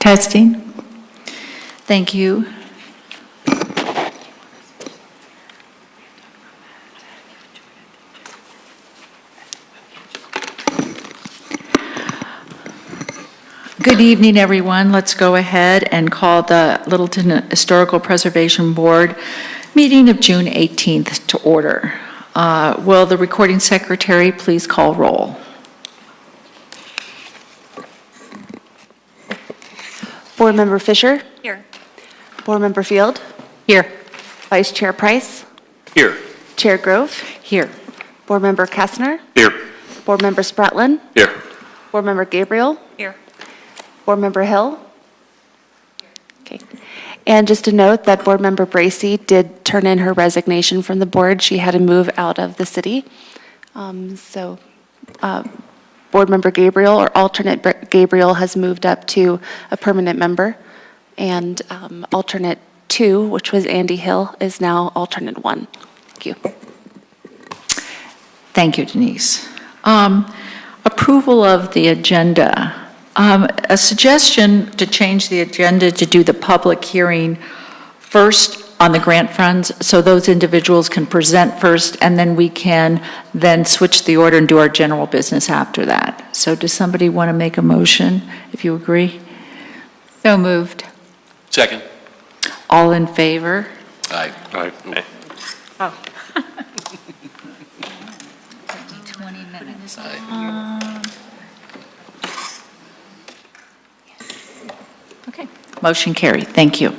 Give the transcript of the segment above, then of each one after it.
Testing. Thank you. Good evening, everyone. Let's go ahead and call the Littleton Historical Preservation Board meeting of June 18th to order. Will the recording secretary please call roll? Board Member Fisher? Here. Board Member Field? Here. Vice Chair Price? Here. Chair Grove? Here. Board Member Kastner? Here. Board Member Spratlin? Here. Board Member Gabriel? Here. Board Member Hill? Okay. And just a note that Board Member Bracey did turn in her resignation from the board. She had to move out of the city. Board Member Gabriel, or alternate Gabriel, has moved up to a permanent member. And alternate 2, which was Andy Hill, is now alternate 1. Thank you. Thank you, Denise. Approval of the agenda. A suggestion to change the agenda to do the public hearing first on the grant funds, so those individuals can present first, and then we can then switch the order and do our general business after that. So does somebody want to make a motion, if you agree? So moved. Second. All in favor? Aye. Aye. Oh. 20 minutes. Okay, motion carried. Thank you.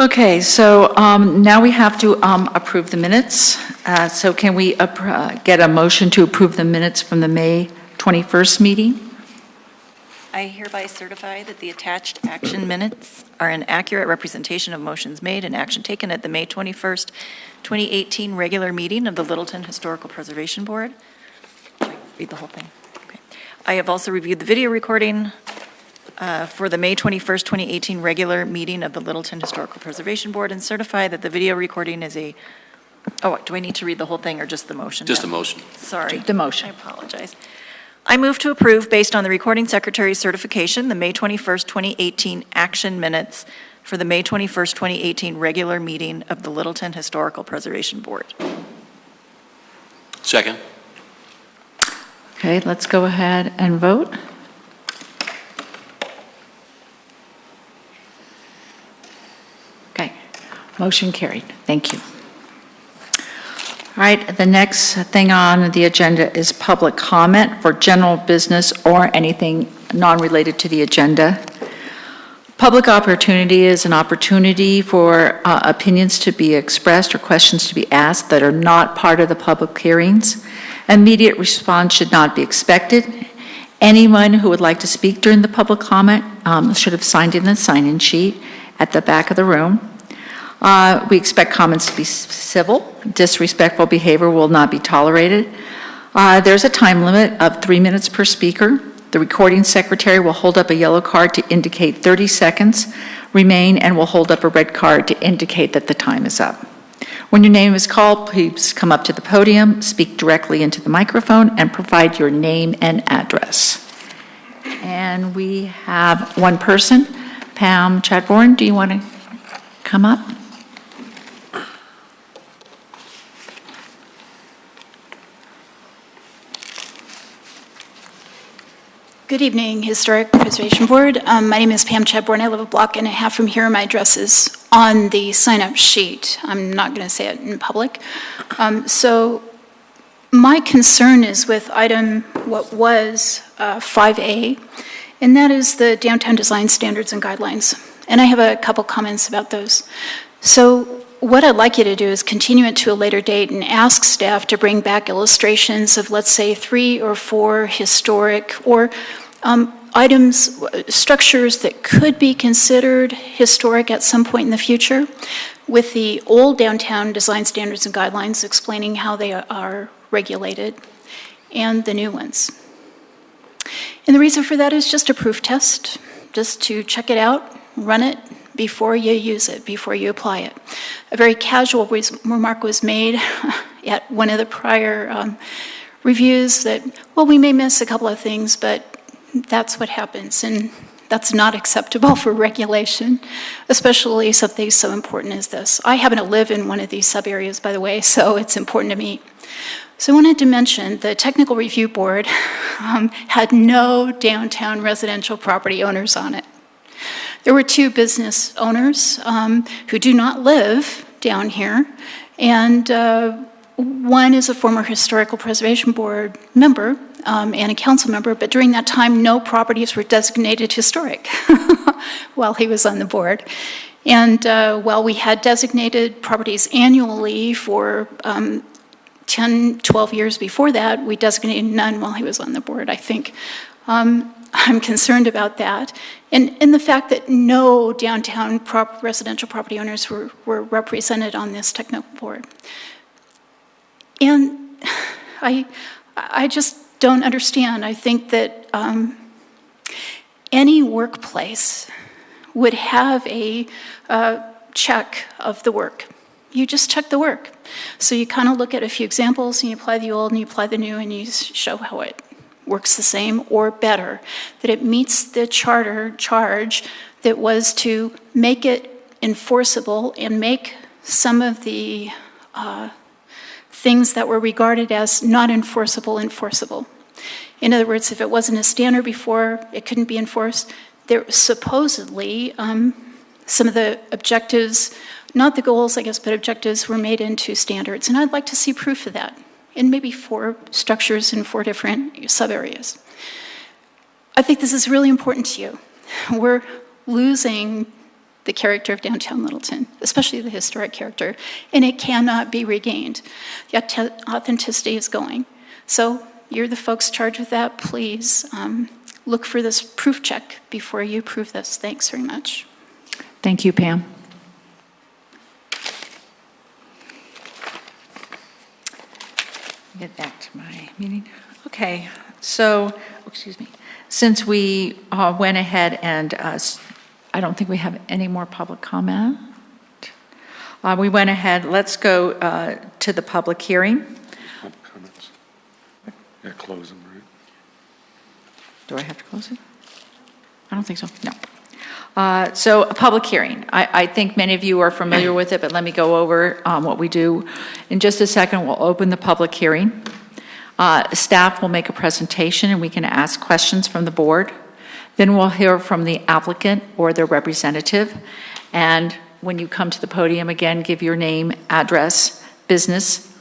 Okay, so now we have to approve the minutes. So can we get a motion to approve the minutes from the May 21st meeting? I hereby certify that the attached action minutes are an accurate representation of motions made and action taken at the May 21st, 2018 regular meeting of the Littleton Historical Preservation Board. Should I read the whole thing? Okay. I have also reviewed the video recording for the May 21st, 2018 regular meeting of the Littleton Historical Preservation Board and certify that the video recording is a, oh, do I need to read the whole thing or just the motion? Just the motion. Sorry. The motion. I apologize. I move to approve, based on the recording secretary's certification, the May 21st, 2018 action minutes for the May 21st, 2018 regular meeting of the Littleton Historical Preservation Board. Second. Okay, let's go ahead and vote. Okay, motion carried. Thank you. All right, the next thing on the agenda is public comment for general business or anything non-related to the agenda. Public opportunity is an opportunity for opinions to be expressed or questions to be asked that are not part of the public hearings. Immediate response should not be expected. Anyone who would like to speak during the public comment should have signed in the sign-in sheet at the back of the room. We expect comments to be civil. Disrespectful behavior will not be tolerated. There's a time limit of 3 minutes per speaker. The recording secretary will hold up a yellow card to indicate 30 seconds remain and will hold up a red card to indicate that the time is up. When your name is called, please come up to the podium, speak directly into the microphone, and provide your name and address. And we have one person, Pam Chatwin. Do you want to come up? Good evening, Historic Preservation Board. My name is Pam Chatwin. I live a block and a half from here. My address is on the sign-up sheet. I'm not going to say it in public. So my concern is with item what was 5A, and that is the downtown design standards and guidelines. And I have a couple comments about those. So what I'd like you to do is continue it to a later date and ask staff to bring back illustrations of, let's say, 3 or 4 historic or items, structures that could be considered historic at some point in the future, with the old downtown design standards and guidelines explaining how they are regulated, and the new ones. And the reason for that is just a proof test, just to check it out, run it, before you use it, before you apply it. A very casual remark was made at one of the prior reviews that, well, we may miss a couple of things, but that's what happens, and that's not acceptable for regulation, especially something so important as this. I happen to live in one of these sub-areas, by the way, so it's important to me. So I wanted to mention the Technical Review Board had no downtown residential property owners on it. There were 2 business owners who do not live down here, and one is a former Historical Preservation Board member and a council member, but during that time, no properties were designated historic while he was on the board. And while we had designated properties annually for 10, 12 years before that, we designated none while he was on the board, I think. I'm concerned about that. And the fact that no downtown residential property owners were represented on this technical board. And I just don't understand. I think that any workplace would have a check of the work. You just check the work. So you kind of look at a few examples, and you apply the old and you apply the new, and you show how it works the same or better, that it meets the charter charge that was to make it enforceable and make some of the things that were regarded as not enforceable, enforceable. In other words, if it wasn't a standard before, it couldn't be enforced. There supposedly, some of the objectives, not the goals, I guess, but objectives were made into standards. And I'd like to see proof of that in maybe 4 structures in 4 different sub-areas. I think this is really important to you. We're losing the character of downtown Littleton, especially the historic character, and it cannot be regained. The authenticity is going. So you're the folks charged with that. Please look for this proof check before you approve this. Thanks very much. Thank you, Pam. Get back to my meeting. Okay, so, excuse me. Since we went ahead and I don't think we have any more public comment. We went ahead, let's go to the public hearing. Public comments. Yeah, close them, right? Do I have to close it? I don't think so, no. So a public hearing. I think many of you are familiar with it, but let me go over what we do. In just a second, we'll open the public hearing. Staff will make a presentation and we can ask questions from the board. Then we'll hear from the applicant or their representative. And when you come to the podium again, give your name, address, business.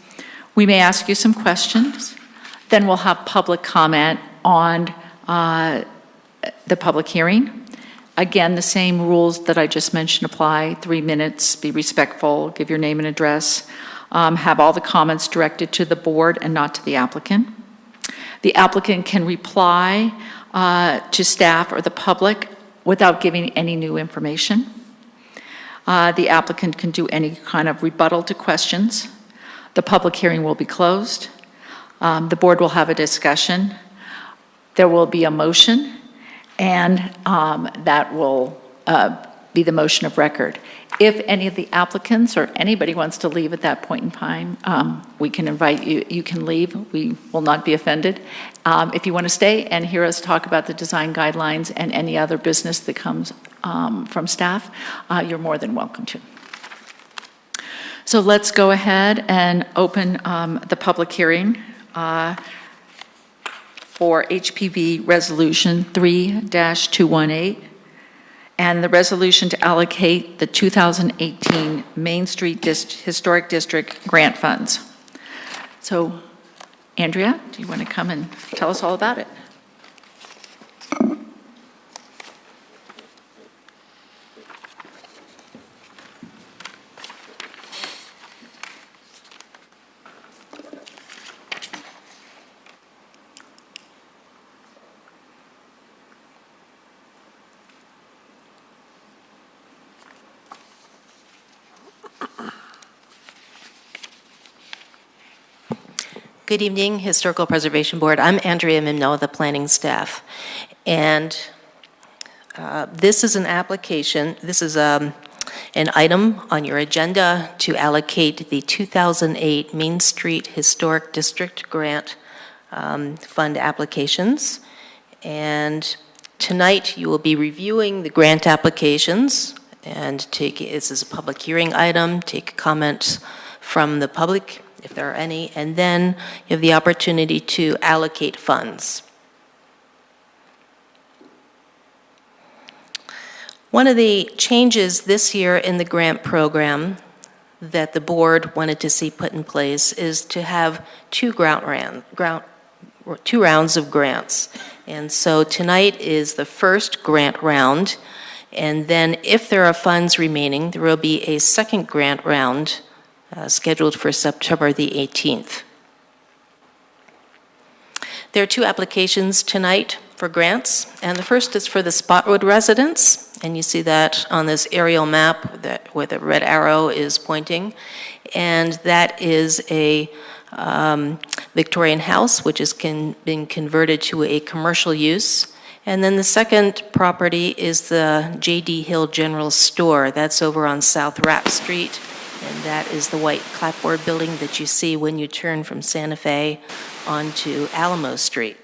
We may ask you some questions. Then we'll have public comment on the public hearing. Again, the same rules that I just mentioned apply. 3 minutes, be respectful, give your name and address. Have all the comments directed to the board and not to the applicant. The applicant can reply to staff or the public without giving any new information. The applicant can do any kind of rebuttal to questions. The public hearing will be closed. The board will have a discussion. There will be a motion, and that will be the motion of record. If any of the applicants or anybody wants to leave at that point in time, we can invite you. You can leave. We will not be offended. If you want to stay and hear us talk about the design guidelines and any other business that comes from staff, you're more than welcome to. So let's go ahead and open the public hearing for HPV Resolution 3-218. And the resolution to allocate the 2018 Main Street Historic District grant funds. So, Andrea, do you want to come and tell us all about it? Good evening, Historical Preservation Board. I'm Andrea Mimno, the planning staff. And this is an application, this is an item on your agenda to allocate the 2008 Main Street Historic District Grant Fund applications. And tonight, you will be reviewing the grant applications and this is a public hearing item, take comments from the public, if there are any, and then you have the opportunity to allocate funds. One of the changes this year in the grant program that the board wanted to see put in place is to have two rounds of grants. And so tonight is the first grant round, and then if there are funds remaining, there will be a second grant round scheduled for September the 18th. There are two applications tonight for grants, and the first is for the Spotwood residents, and you see that on this aerial map where the red arrow is pointing, and that is a Victorian house, which has been converted to a commercial use. And then the second property is the J.D. Hill General Store. That's over on South Rapp Street, and that is the white clapboard building that you see when you turn from Santa Fe onto Alamo Street.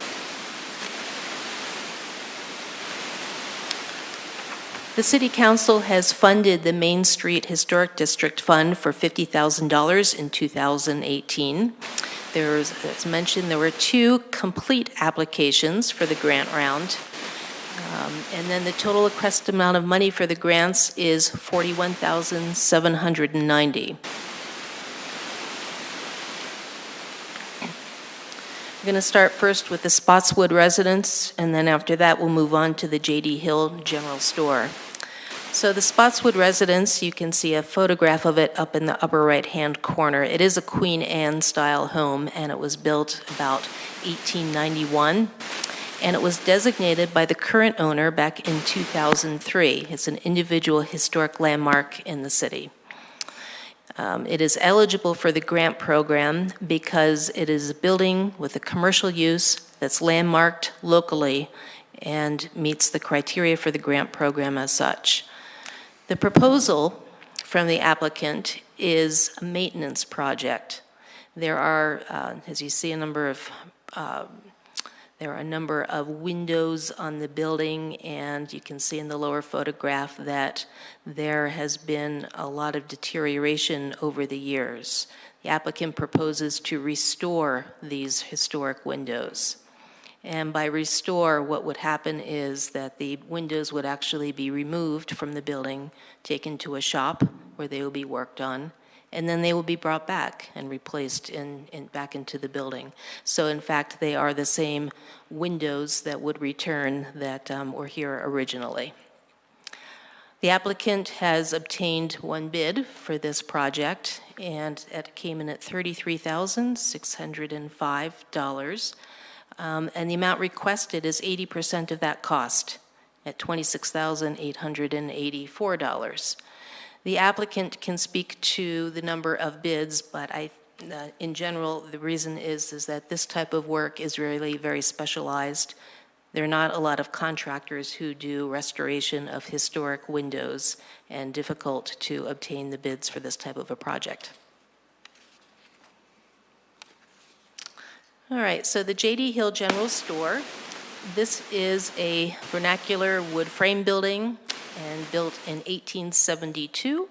The City Council has funded the Main Street Historic District Fund for $50,000 in 2018. As mentioned, there were two complete applications for the grant round. And then the total requested amount of money for the grants is $41,790. We're going to start first with the Spotswood residents, and then after that we'll move on to the J.D. Hill General Store. So the Spotswood residence, you can see a photograph of it up in the upper right-hand corner. It is a Queen Anne style home, and it was built about 1891. And it was designated by the current owner back in 2003. It's an individual historic landmark in the city. It is eligible for the grant program because it is a building with a commercial use that's landmarked locally and meets the criteria for the grant program as such. The proposal from the applicant is a maintenance project. There are, as you see, a number of windows on the building, and you can see in the lower photograph that there has been a lot of deterioration over the years. The applicant proposes to restore these historic windows. And by restore, what would happen is that the windows would actually be removed from the building, taken to a shop where they will be worked on, and then they will be brought back and replaced back into the building. So in fact, they are the same windows that would return that were here originally. The applicant has obtained one bid for this project, and it came in at $33,605. And the amount requested is 80% of that cost at $26,884. The applicant can speak to the number of bids, but in general, the reason is that this type of work is really very specialized. There are not a lot of contractors who do restoration of historic windows, and difficult to obtain the bids for this type of a project. All right, so the J.D. Hill General Store, this is a vernacular wood frame building and built in 1872.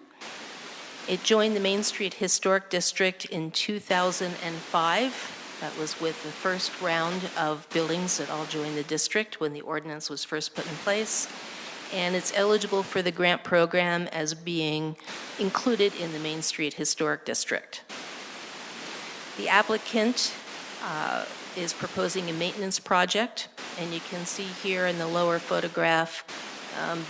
It joined the Main Street Historic District in 2005. That was with the first round of buildings that all joined the district when the ordinance was first put in place. And it's eligible for the grant program as being included in the Main Street Historic District. The applicant is proposing a maintenance project, and you can see here in the lower photograph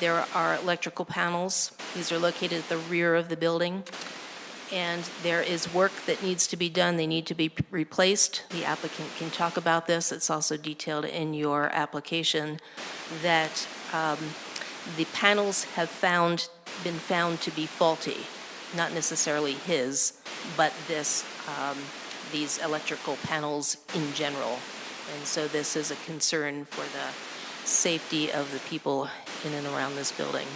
there are electrical panels. These are located at the rear of the building, and there is work that needs to be done. They need to be replaced. The applicant can talk about this. It's also detailed in your application that the panels have been found to be faulty, not necessarily his, but these electrical panels in general. And so this is a concern for the safety of the people in and around this building.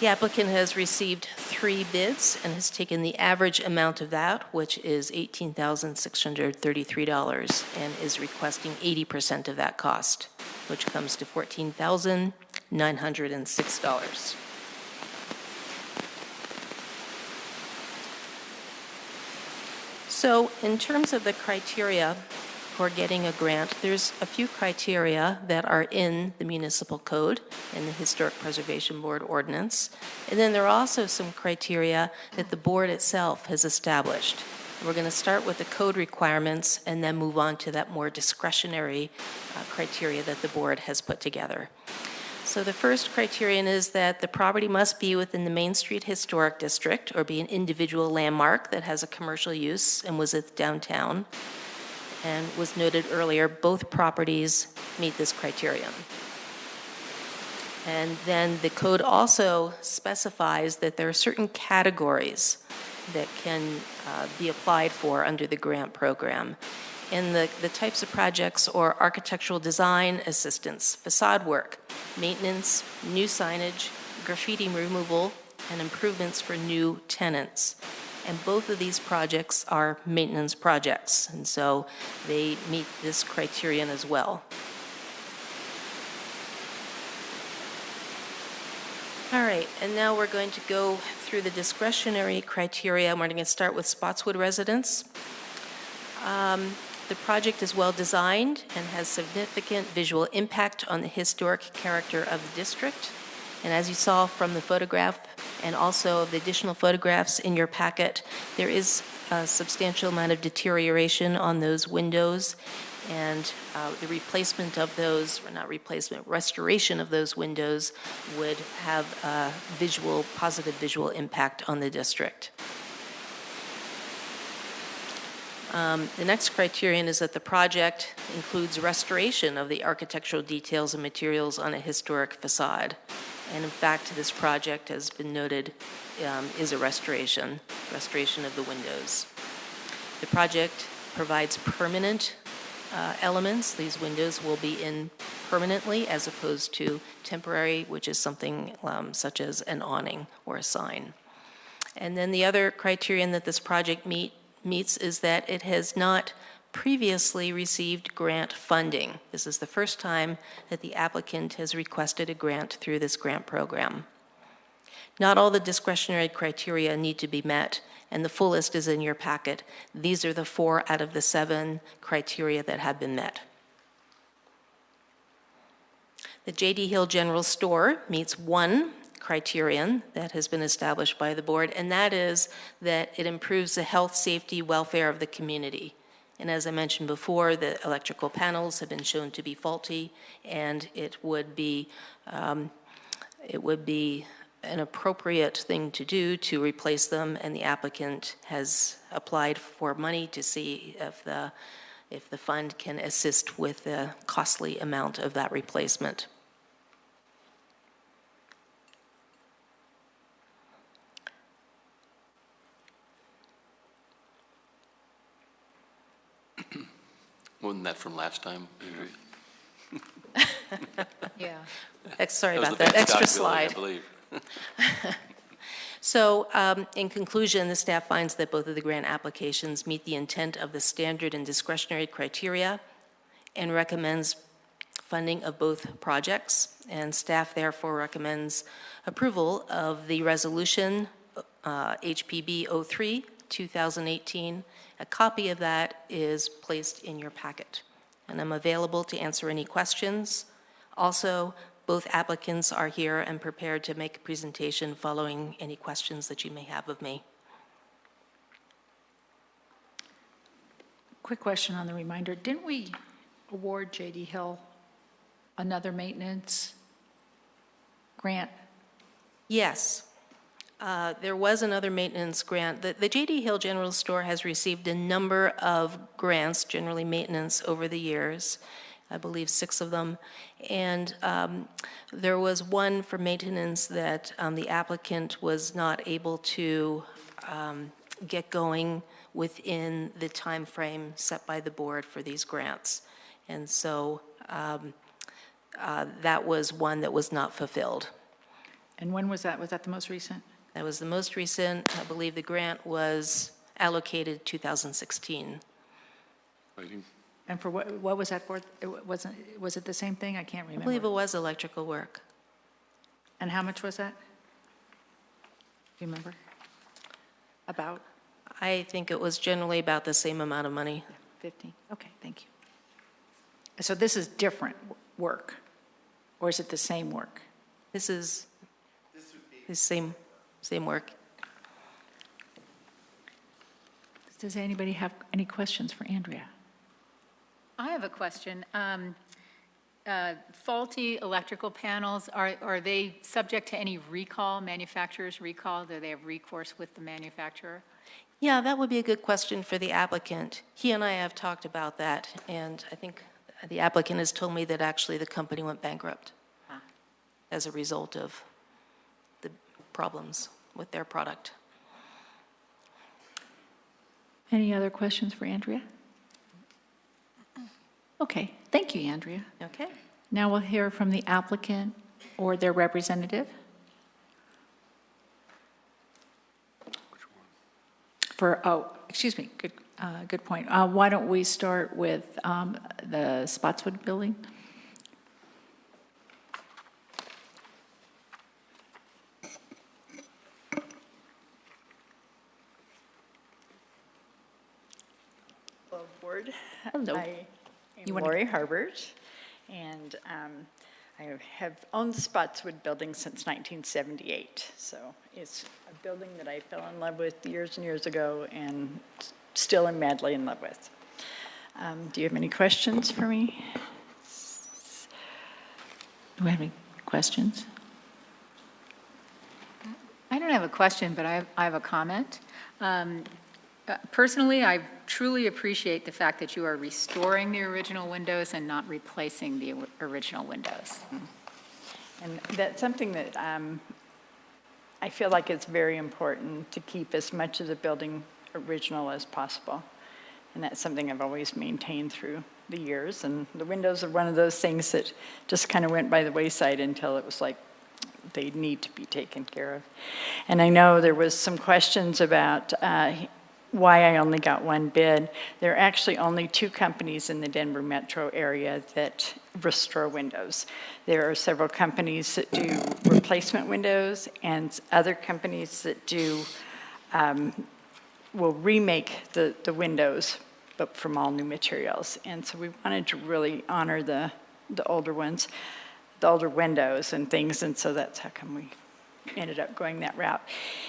The applicant has received 3 bids and has taken the average amount of that, which is $18,633, and is requesting 80% of that cost, which comes to $14,906. So in terms of the criteria for getting a grant, there's a few criteria that are in the municipal code and the Historic Preservation Board ordinance. And then there are also some criteria that the board itself has established. We're going to start with the code requirements and then move on to that more discretionary criteria that the board has put together. So the first criterion is that the property must be within the Main Street Historic District or be an individual landmark that has a commercial use and was at downtown. And was noted earlier, both properties meet this criterion. And then the code also specifies that there are certain categories that can be applied for under the grant program. And the types of projects are architectural design assistance, facade work, maintenance, new signage, graffiti removal, and improvements for new tenants. And both of these projects are maintenance projects, and so they meet this criterion as well. All right, and now we're going to go through the discretionary criteria. We're going to start with Spotswood residents. The project is well designed and has significant visual impact on the historic character of the district. And as you saw from the photograph and also the additional photographs in your packet, there is a substantial amount of deterioration on those windows, and the replacement of those, or not replacement, restoration of those windows would have a positive visual impact on the district. The next criterion is that the project includes restoration of the architectural details and materials on a historic facade. And in fact, this project has been noted is a restoration of the windows. The project provides permanent elements. These windows will be in permanently as opposed to temporary, which is something such as an awning or a sign. And then the other criterion that this project meets is that it has not previously received grant funding. This is the first time that the applicant has requested a grant through this grant program. Not all the discretionary criteria need to be met, and the full list is in your packet. These are the 4 out of the 7 criteria that have been met. The J.D. Hill General Store meets one criterion that has been established by the board, and that is that it improves the health, safety, welfare of the community. And as I mentioned before, the electrical panels have been shown to be faulty, and it would be an appropriate thing to do to replace them, and the applicant has applied for money to see if the fund can assist with the costly amount of that replacement. Wasn't that from last time, Andrea? Yeah. Sorry That was about the that big extra Scott building, I slide. believe. So in conclusion, the staff finds that both of the grant applications meet the intent of the standard and discretionary criteria and recommends funding of both projects. And staff therefore recommends approval of the resolution HPB 03, 2018. A copy of that is placed in your packet. And I'm available to answer any questions. Also, both applicants are here and prepared to make a presentation following any questions that you may have of me. Quick question on the reminder. Didn't we award J.D. Hill another maintenance grant? Yes, there was another maintenance grant. The J.D. Hill General Store has received a number of grants, generally maintenance, over the years. I believe 6 of them. And there was one for maintenance that the applicant was not able to get going within the time frame set by the board for these grants. And so that was one that was not fulfilled. And when was that? Was that the most recent? That was the most recent. I believe the grant was allocated 2016. Lighting. And for what was that for? Was it the same thing? I can't I remember. believe it was electrical work. And how much was that? Do you remember? About I think it was generally about the same amount of money. 15? Okay, thank you. So this is different work, or is it the same work? This is the same work. Does anybody have any questions for Andrea? I have a question. Faulty electrical panels, are they subject to any recall, manufacturer's recall? Do they have recourse with the manufacturer? Yeah, that would be a good question for the applicant. He and I have talked about that, and I think the applicant has told me that actually the company went bankrupt as a result of the problems with their product. Any other questions for Andrea? Okay, thank you, Andrea. Okay. Now we'll hear from the applicant or their representative. Excuse me, good point. Why don't we start with the Spotswood building? Hello, Board. Hello. I You am wanna- Lori Harbert, and I have owned the Spotswood building since 1978. So it's a building that I fell in love with years and years ago and still am madly in love with. Do you have any questions for me? Do we have any questions? I don't have a question, but I have a comment. Personally, I truly appreciate the fact that you are restoring the original windows and not replacing the original windows. And that's something that I feel like it's very important to keep as much of the building original as possible. And that's something I've always maintained through the years. And the windows are one of those things that just kind of went by the wayside until it was like they need to be taken care of. And I know there was some questions about why I only got one bid. There are actually only two companies in the Denver metro area that restore windows. There are several companies that do replacement windows and other companies that do, will remake the windows, but from all new materials. And so we wanted to really honor the older ones, the older windows and things, and so that's how come we ended up going that route.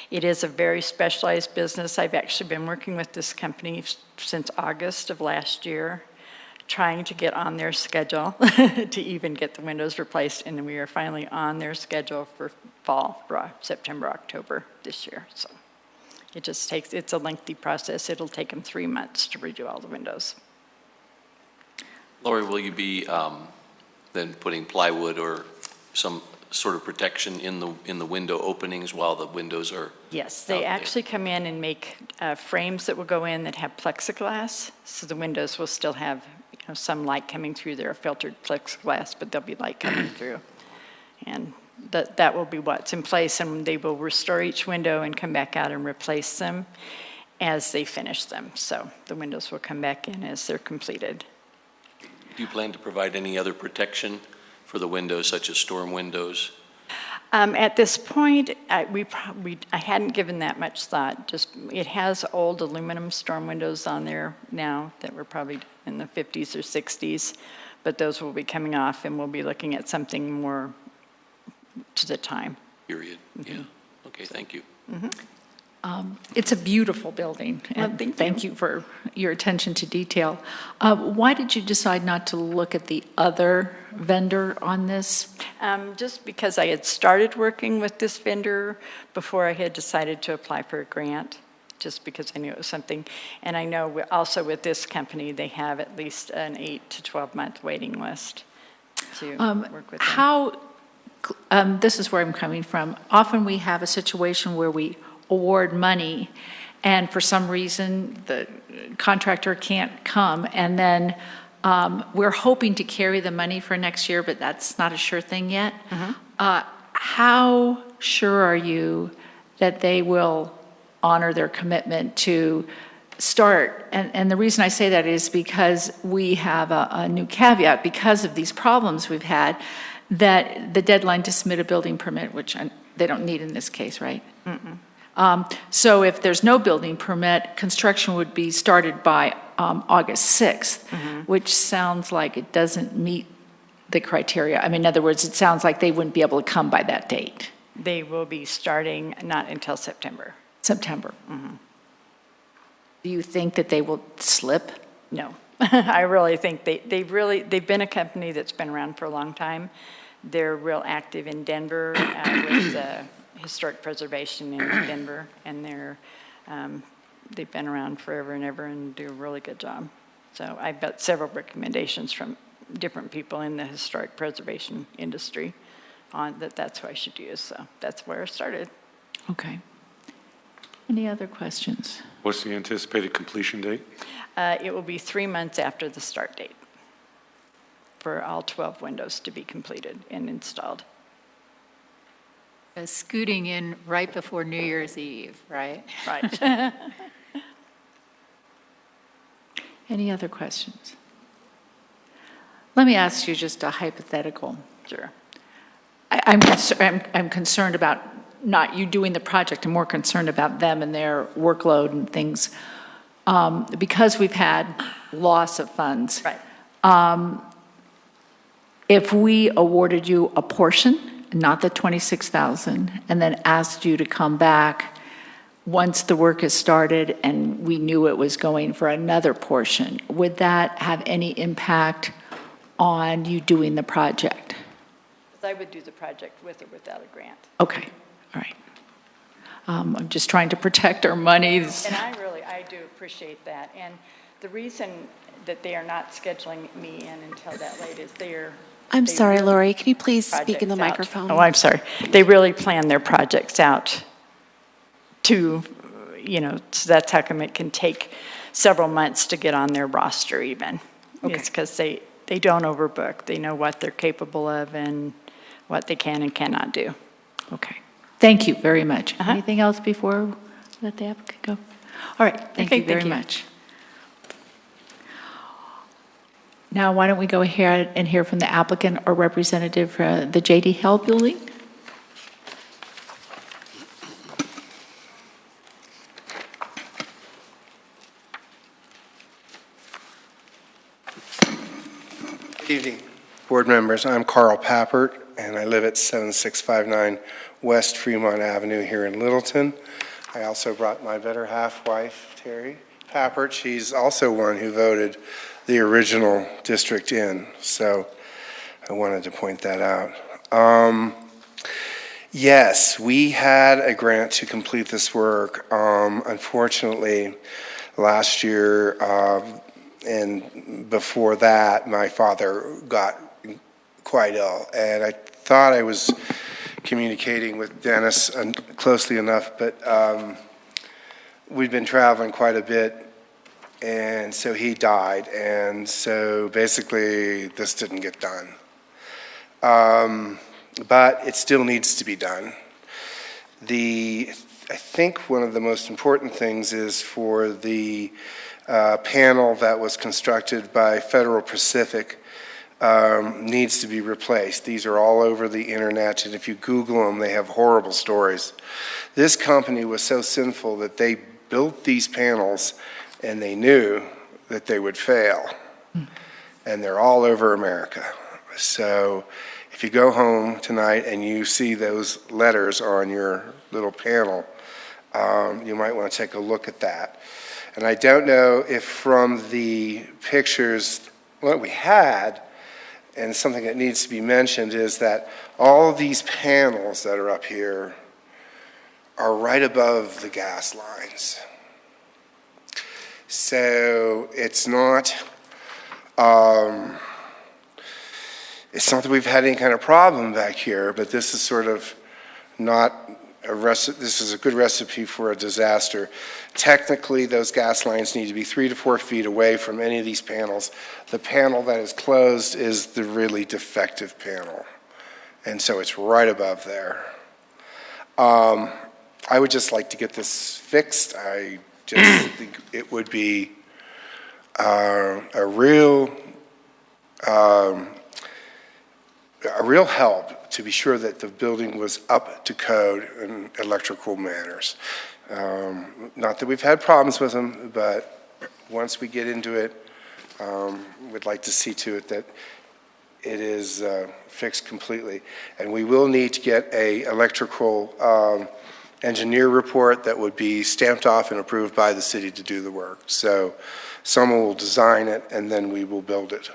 It is a very specialized business. I've actually been working with this company since August of last year, trying to get on their schedule to even get the windows replaced, and we are finally on their schedule for fall, for September, October this year. So it just takes, it's a lengthy process. It'll take them 3 months to redo all the windows. Lori, will you be then putting plywood or some sort of protection in the window openings while the windows are? Yes, they out there? actually come in and make frames that will go in that have plexiglass, so the windows will still have some light coming through. They're filtered plexiglass, but there'll be light coming through. And that will be what's in place, and they will restore each window and come back out and replace them as they finish them. So the windows will come back in as they're completed. Do you plan to provide any other protection for the windows, such as storm windows? At this point, I hadn't given that much thought. Just it has old aluminum storm windows on there now that were probably in the 50s or 60s, but those will be coming off, and we'll be looking at something more to the time. Period, yeah. Okay, thank you. It's a beautiful building, and thank you for your attention to detail. Why did you decide not to look at the other vendor on this? Just because I had started working with this vendor before I had decided to apply for a grant, just because I knew it was something. And I know also with this company, they have at least an 8 to 12 month waiting list to work with them. This is where I'm coming from. Often we have a situation where we award money, and for some reason, the contractor can't come, and then we're hoping to carry the money for next year, but that's not a sure thing yet. How sure are you that they will honor their commitment to start? And the reason I say that is because we have a new caveat because of these problems we've had, that the deadline to submit a building permit, which they don't need in this case, right? So if there's no building permit, construction would be started by August 6th, which sounds like it doesn't meet the criteria. I mean, in other words, it sounds like they wouldn't be able to come by that date. They will be starting not until September. September. Do you think that they will slip? No. I really think they've been a company that's been around for a long time. They're real active in Denver with historic preservation in Denver, and they've been around forever and ever and do a really good job. So I've got several recommendations from different people in the historic preservation industry on that's who I should use. So that's where I started. Okay. Any other questions? What's the anticipated completion date? It will be 3 months after the start date for all 12 windows to be completed and installed. Scooting in right before New Year's Eve, right? Right. Any other questions? Let me ask you just a hypothetical. Sure. I'm concerned about not you doing the project. I'm more concerned about them and their workload and things. Because we've had loss of funds. Right. If we awarded you a portion, not the 26,000, and then asked you to come back once the work is started and we knew it was going for another portion, would that have any impact on you doing the project? I would do the project with or without a grant. Okay, all right. I'm just trying to protect our monies. And I do appreciate that. And the reason that they are not scheduling me in until that late is I'm sorry, Lori, can you please speak in the projects out. microphone? Oh, I'm sorry. They really plan their projects out to, so that's how come it can take several months to get on their roster even. Okay. It's because they don't overbook. They know what they're capable of and what they can and cannot do. Okay. Thank you very much. Anything else before we let the applicant go? All right, thank you very much. Now, why don't we go ahead and hear from the applicant or representative for the J.D. Hill building? Good evening, board members. I'm Karl Pappert, and I live at 7659 West Fremont Avenue here in Littleton. I also brought my better half-wife, Terry Pappert. She's also one who voted the original district in, so I wanted to point that out. Yes, we had a grant to complete this work. Unfortunately, last year and before that, my father got quite ill, and I thought I was communicating with Dennis closely enough, but we'd been traveling quite a bit, and so he died, and so basically this didn't get done. But it still needs to be done. I think one of the most important things is for the panel that was constructed by Federal Pacific needs to be replaced. These are all over the internet, and if you Google them, they have horrible stories. This company was so sinful that they built these panels and they knew that they would fail. And they're all over America. So if you go home tonight and you see those letters on your little panel, you might want to take a look at that. And I don't know if from the pictures, what we had, and something that needs to be mentioned is that all of these panels that are up here are right above the gas lines. So it's not that we've had any kind of problem back here, but this is sort of not this is a good recipe for a disaster. Technically, those gas lines need to be 3 to 4 feet away from any of these panels. The panel that is closed is the really defective panel, and so it's right above there. I would just like to get this fixed. I just think it would be a real help to be sure that the building was up to code in electrical manners. Not that we've had problems with them, but once we get into it, we'd like to see to it that it is fixed completely. And we will need to get a electrical engineer report that would be stamped off and approved by the city to do the work. So someone will design it, and then we will build it.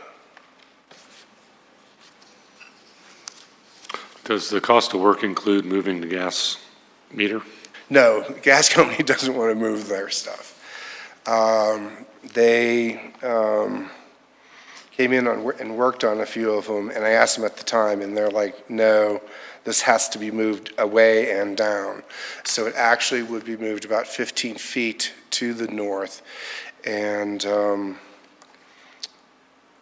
Does the cost of work include moving the gas meter? No, the gas company doesn't want to move their stuff. They came in and worked on a few of them, and I asked them at the time, and they're like, no, this has to be moved away and down. So it actually would be moved about 15 feet to the north, and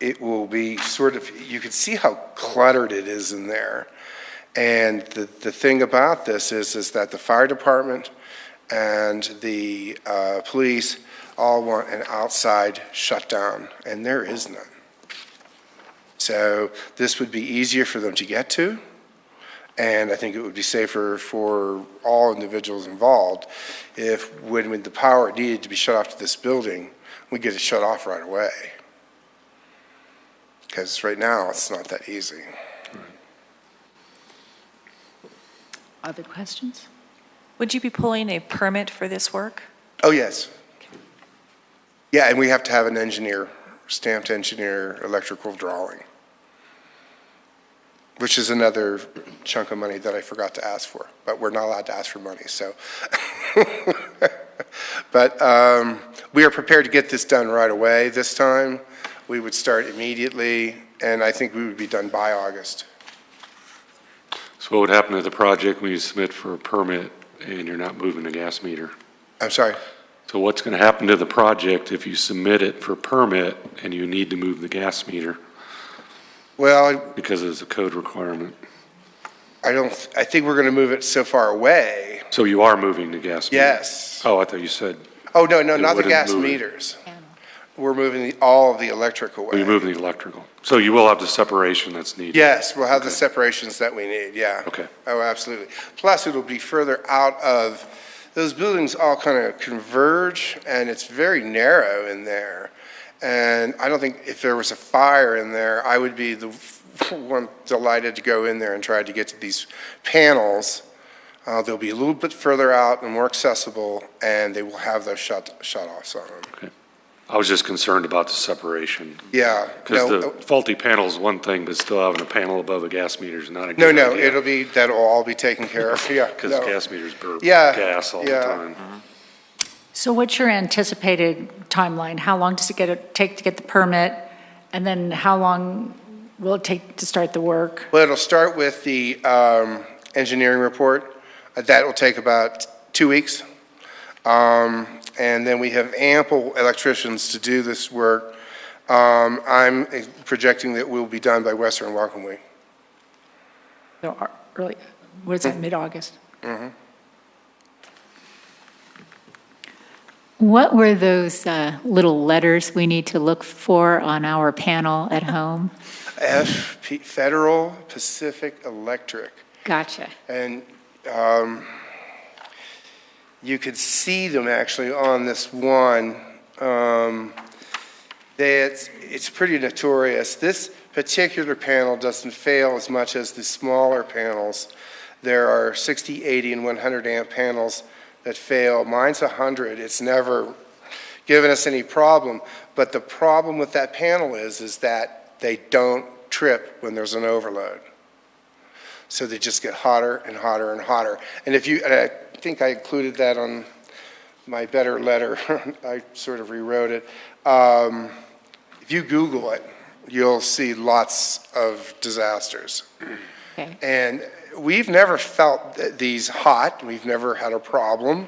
it will be sort of, you can see how cluttered it is in there. And the thing about this is that the fire department and the police all want an outside shutdown, and there is none. So this would be easier for them to get to, and I think it would be safer for all individuals involved if when the power needed to be shut off to this building, we get it shut off right away. Because right now, it's not that easy. Other questions? Would you be pulling a permit for this work? Oh, yes. Yeah, and we have to have an engineer, stamped engineer, electrical drawing, which is another chunk of money that I forgot to ask for, but we're not allowed to ask for money, so. But we are prepared to get this done right away this time. We would start immediately, and I think we would be done by August. So what would happen to the project when you submit for a permit and you're not moving the gas meter? I'm sorry? So what's going to happen to the project if you submit it for permit and you need to move the gas meter Well, because it's a code requirement? I think we're going to move it so far away. So you are moving the gas meter? Yes. Oh, I thought you said. Oh, no, You not the wouldn't gas move it. meters. We're moving all of the electric away. Oh, you're moving the electrical. So you will have the separation that's needed? Yes, we'll have the Okay. separations that we need, yeah. Okay. Oh, absolutely. Plus, it'll be further out of, those buildings all kind of converge, and it's very narrow in there. And I don't think if there was a fire in there, I would be the one delighted to go in there and try to get to these panels. They'll be a little bit further out and more accessible, and they will have those shut-offs on them. Okay. I was just concerned about the separation. Yeah. Because no, the faulty panel is one thing, but still having a panel above a gas meter is not a No, good no, idea. that'll all be taken care of, yeah. Because no. gas meters burn Yeah, gas all the yeah. time. So what's your anticipated timeline? How long does it take to get the permit? And then how long will it take to start the work? Well, it'll start with the engineering report. That will take about 2 weeks. And then we have ample electricians to do this work. I'm projecting that we'll be done by Western Welcome Week. So early, what is that, mid-August? Mm-hmm. What were those little letters we need to look for on our panel at home? Federal Pacific Electric. Gotcha. And you could see them actually on this one. It's pretty notorious. This particular panel doesn't fail as much as the smaller panels. There are 60, 80, and 100 amp panels that fail. Mine's 100. It's never given us any problem. But the problem with that panel is that they don't trip when there's an overload. So they just get hotter and hotter and hotter. And I think I included that on my better letter. I sort of rewrote it. If you Google it, you'll see lots of disasters. Okay. And we've never felt these hot. We've never had a problem.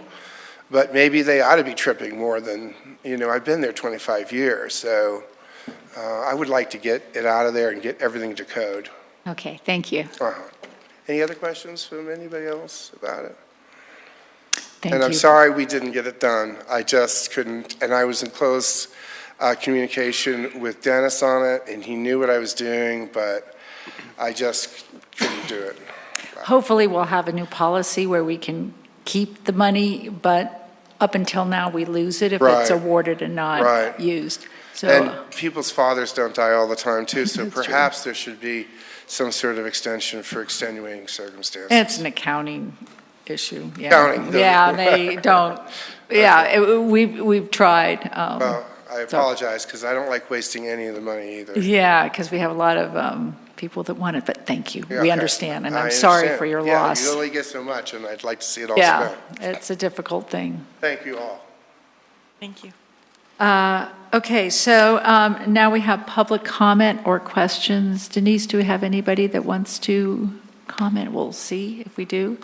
But maybe they ought to be tripping more than, I've been there 25 years. So I would like to get it out of there and get everything to code. Okay, thank you. Any other questions from anybody else about it? Thank And I'm you. sorry we didn't get it done. I just couldn't, and I was in close communication with Dennis on it, and he knew what I was doing, but I just couldn't do it. Hopefully, we'll have a new policy where we can keep the money, but up until now, we lose it if it's Right. awarded and not Right. used. So, And people's fathers don't die all the time, too, so That's true. perhaps there should be some sort of extension for extenuating circumstances. it's an accounting issue, yeah. Accounting, Yeah, they don't, we've tried. Well, I apologize, because I don't like wasting any of the money either. Yeah, because we have a lot of people that want it, but thank you. Yeah, We okay. understand, and I I'm sorry understand. for your Yeah, loss. you only get so much, and I'd like to see it all Yeah, spent. it's a difficult thing. Thank you all. Thank you. Okay, so now we have public comment or questions. Denise, do we have anybody that wants to comment? We'll see if we do.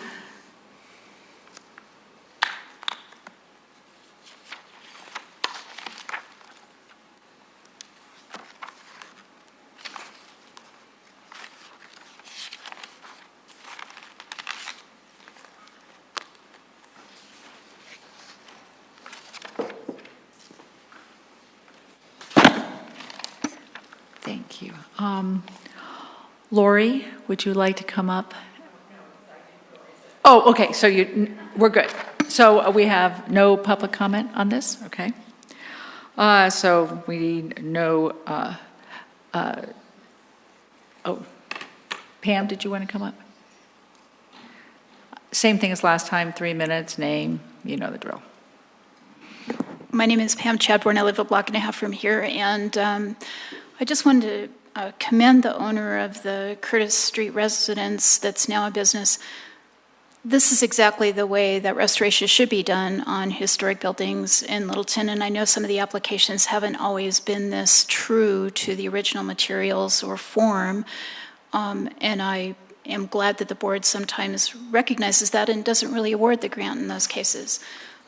Thank you. Lori, would you like to come up? Oh, okay, so we're good. So we have no public comment on this, okay? So we need no, oh, Pam, did you want to come up? Same thing as last time, 3 minutes, name, you know the drill. My name is Pam Chatwin. I live a block and a half from here, and I just wanted to commend the owner of the Curtis Street residence that's now a business. This is exactly the way that restoration should be done on historic buildings in Littleton, and I know some of the applications haven't always been this true to the original materials or form, and I am glad that the board sometimes recognizes that and doesn't really award the grant in those cases.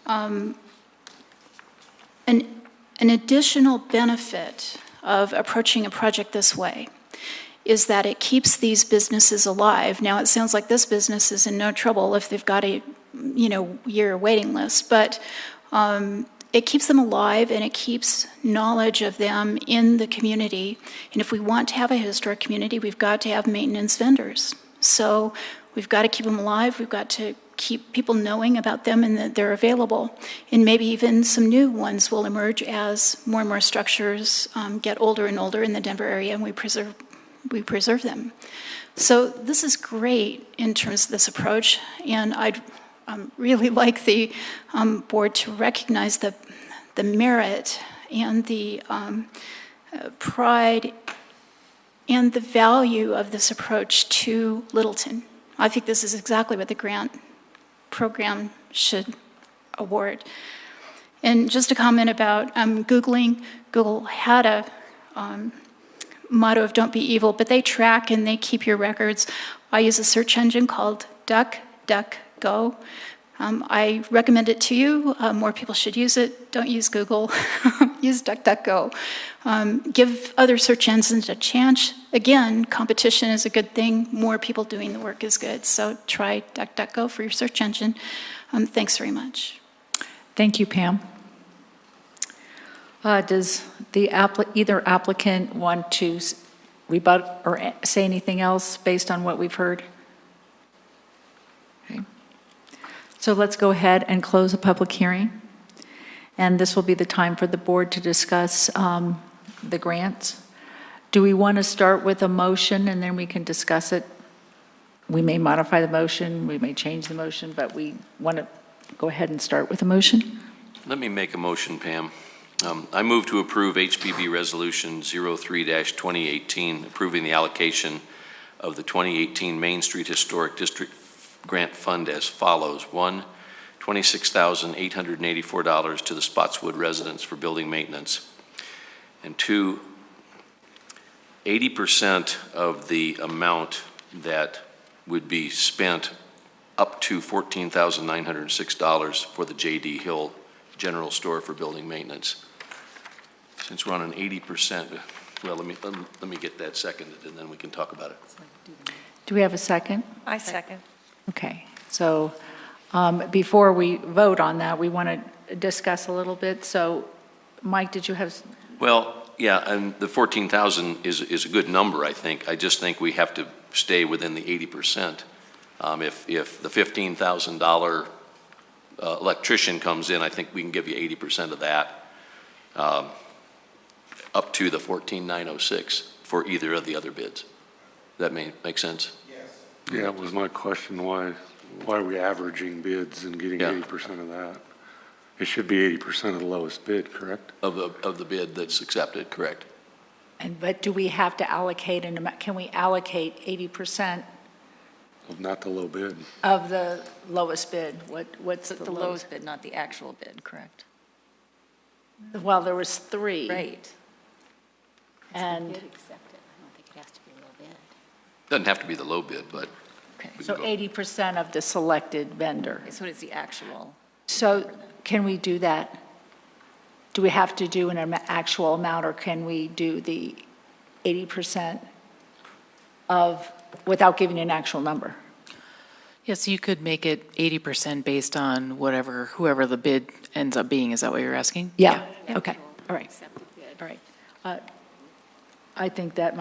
An additional benefit of approaching a project this way is that it keeps these businesses alive. Now, it sounds like this business is in no trouble if they've got a, year waiting list, but it keeps them alive and it keeps knowledge of them in the community. And if we want to have a historic community, we've got to have maintenance vendors. So we've got to keep them alive. We've got to keep people knowing about them and that they're available. And maybe even some new ones will emerge as more and more structures get older and older in the Denver area, and we preserve them. So this is great in terms of this approach, and I'd really like the board to recognize the merit and the pride and the value of this approach to Littleton. I think this is exactly what the grant program should award. And just a comment about Googling. Google had a motto of don't be evil, but they track and they keep your records. I use a search engine called DuckDuckGo. I recommend it to you. More people should use it. Don't use Google. Use DuckDuckGo. Give other search engines a chance. Again, competition is a good thing. More people doing the work is good. So try DuckDuckGo for your search engine. Thanks very much. Thank you, Pam. Does either applicant want to rebut or say anything else based on what we've heard? Okay. So let's go ahead and close the public hearing. And this will be the time for the board to discuss the grants. Do we want to start with a motion and then we can discuss it? We may modify the motion, we may change the motion, but we want to go ahead and start with a motion. Let me make a motion, Pam. I move to approve HPB Resolution 03-2018, approving the allocation of the 2018 Main Street Historic District Grant Fund as follows. 1, $26,884 to the Spotswood residents for building maintenance. And 2, 80% of the amount that would be spent up to $14,906 for the J.D. Hill General Store for building maintenance. Since we're on an 80%, well, let me get that seconded and then we can talk about it. Do we have a second? I second. Okay, so Before we vote on that, we want to discuss a little bit. So, Mike, did you have? Well, yeah, and the 14,000 is a good number, I think. I just think we have to stay within the 80%. If the $15,000 electrician comes in, I think we can give you 80% of that, up to the 14,906 for either of the other bids. That make sense? Yes. Yeah, that was my question, why are we averaging bids and getting Yeah. 80% of that? It should be 80% of the lowest bid, correct? Of the bid that's accepted, correct? But do we have to allocate an amount? Can we allocate 80% Of not the low bid. of the lowest bid? What's The the lowest bid, not the actual bid, correct? Well, there was 3. Right. And Accept it. I don't think it has to be a low bid. Doesn't have to be the low bid, but Okay. we so can go. 80% of the selected vendor. So it's the actual. So can we do that? Do we have to do an actual amount, or can we do the 80% of, without giving an actual number? Yes, you could make it 80% based on whoever the bid ends up being. Is that what you're asking? Yeah, okay, all right, all right. I think that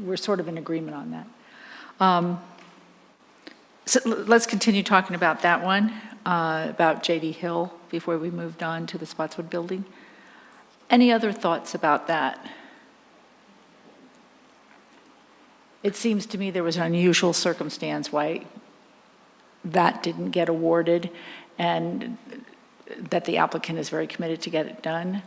we're sort of in agreement on that. So let's continue talking about that one, about J.D. Hill, before we moved on to the Spotswood Building. Any other thoughts about that? It seems to me there was an unusual circumstance why that didn't get awarded, and that the applicant is very committed to get it done.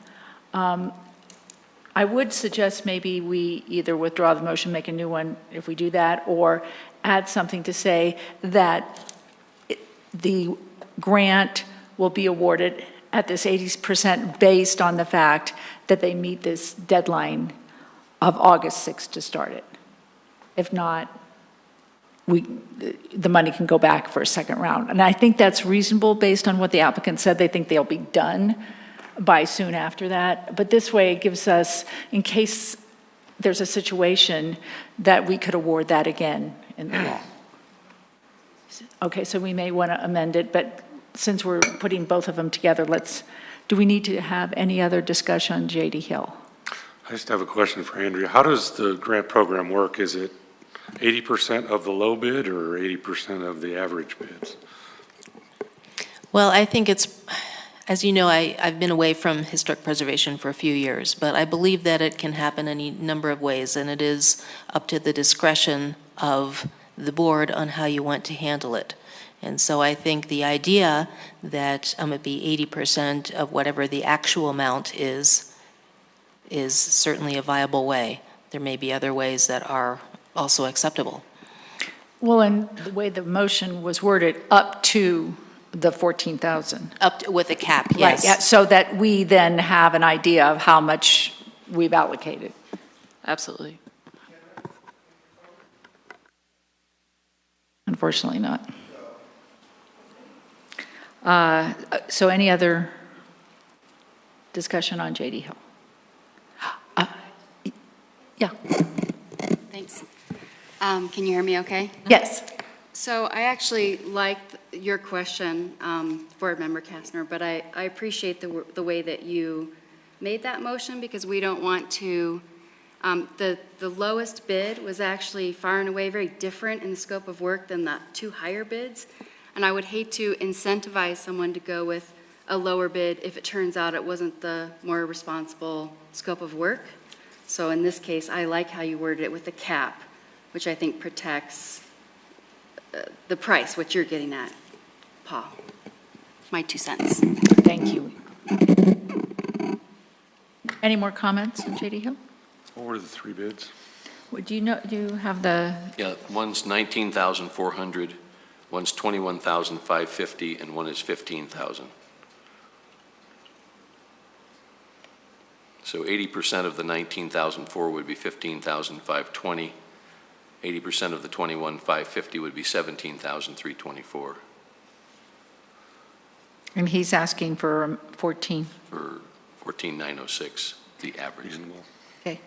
I would suggest maybe we either withdraw the motion, make a new one if we do that, or add something to say that the grant will be awarded at this 80% based on the fact that they meet this deadline of August 6th to start it. If not, the money can go back for a second round. And I think that's reasonable based on what the applicant said. They think they'll be done by soon after that. But this way it gives us, in case there's a situation, that we could award that again in the fall. Okay, so we may want to amend it, but since we're putting both of them together, do we need to have any other discussion on J.D. Hill? I just have a question for Andrea. How does the grant program work? Is it 80% of the low bid or 80% of the average bids? Well, I think it's, as you know, I've been away from historic preservation for a few years, but I believe that it can happen any number of ways, and it is up to the discretion of the board on how you want to handle it. And so I think the idea that it be 80% of whatever the actual amount is certainly a viable way. There may be other ways that are also acceptable. Well, and the way the motion was worded, up to the 14,000. Up to, with a cap, Right, yes. yeah, so that we then have an idea of how much we've allocated. Absolutely. Unfortunately not. So any other discussion on J.D. Hill? Yeah. Thanks. Can you hear me okay? Yes. So I actually liked your question, Board Member Kastner, but I appreciate the way that you made that motion, because we don't want to, the lowest bid was actually far and away very different in the scope of work than the 2 higher bids. And I would hate to incentivize someone to go with a lower bid if it turns out it wasn't the more responsible scope of work. So in this case, I like how you worded it with the cap, which I think protects the price, what you're getting at, Paul. My 2 cents. Thank you. Any more comments on J.D. Hill? What were the 3 bids? Do you have the, Yeah, one's 19,400, one's 21,550, and one is 15,000. So 80% of the 19,004 would be 15,520. 80% of the 21,550 would be 17,324 and he's asking for 14. for 14,906, the average. Reasonable. Okay.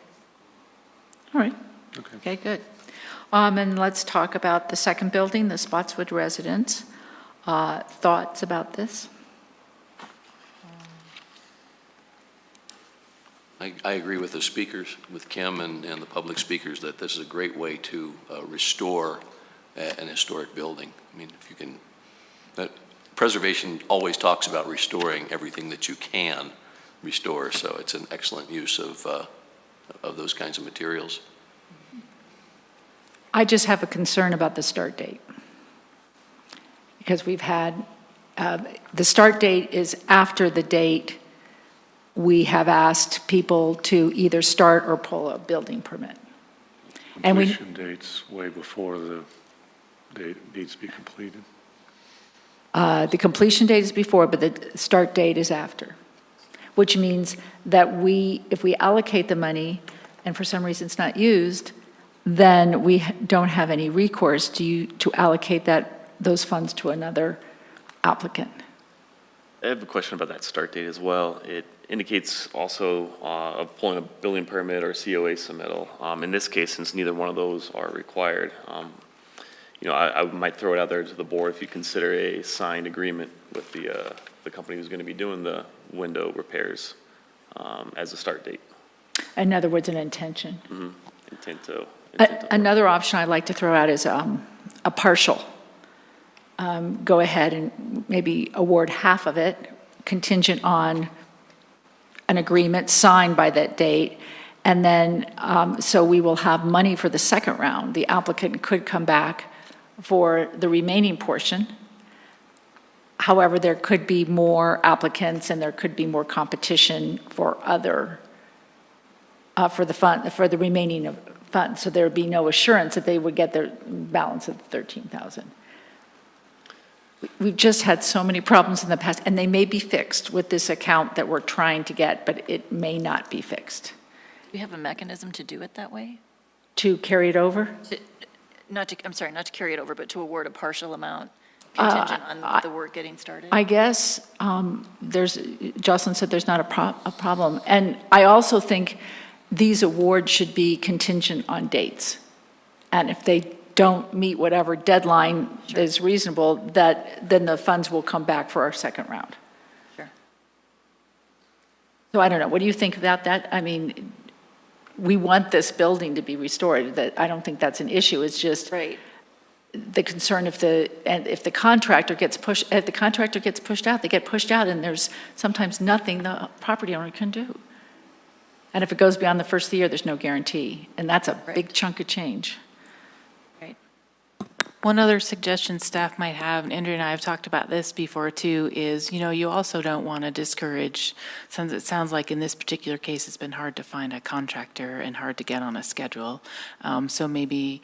All right. Okay. Okay, good. And let's talk about the second building, the Spotswood residence. Thoughts about this? I agree with the speakers, with Kim and the public speakers, that this is a great way to restore an historic building. I mean, if you can, preservation always talks about restoring everything that you can restore, so it's an excellent use of those kinds of materials. I just have a concern about the start date. Because we've had, the start date is after the date we have asked people to either start or pull a building permit. And Completion date's way before the date needs to be completed. The completion date is before, but the start date is after, which means that if we allocate the money and for some reason it's not used, then we don't have any recourse to allocate those funds to another applicant. I have a question about that start date as well. It indicates also of pulling a building permit or COA submittal. In this case, since neither one of those are required, I might throw it out there to the board if you consider a signed agreement with the company who's going to be doing the window repairs as a start date. In other words, an intention. Mm-hmm. Intent to Another option I'd like to throw out is a partial. Go ahead and maybe award half of it, contingent on an agreement signed by that date, and then so we will have money for the second round. The applicant could come back for the remaining portion. However, there could be more applicants and there could be more competition for for the remaining funds. So there would be no assurance that they would get their balance of $13,000. We've just had so many problems in the past, and they may be fixed with this account that we're trying to get, but it may not be fixed. Do we have a mechanism to do it that way? To carry it over? Not to carry it over, but to award a partial amount contingent on the work getting started? I guess Jocelyn said there's not a problem. And I also think these awards should be contingent on dates. And if they don't meet whatever deadline is reasonable, then the funds will come back for our second round. Sure. So I don't know. What do you think about that? I mean, we want this building to be restored. I don't think that's an issue. It's just the concern if the contractor gets pushed out, they get pushed out, and there's sometimes nothing the property owner can do. And if it goes beyond the first of the year, there's no guarantee, and that's a big chunk of change. One other suggestion staff might have, and Andrea and I have talked about this before too, is, you also don't want to discourage, since it sounds like in this particular case it's been hard to find a contractor and hard to get on a schedule. So maybe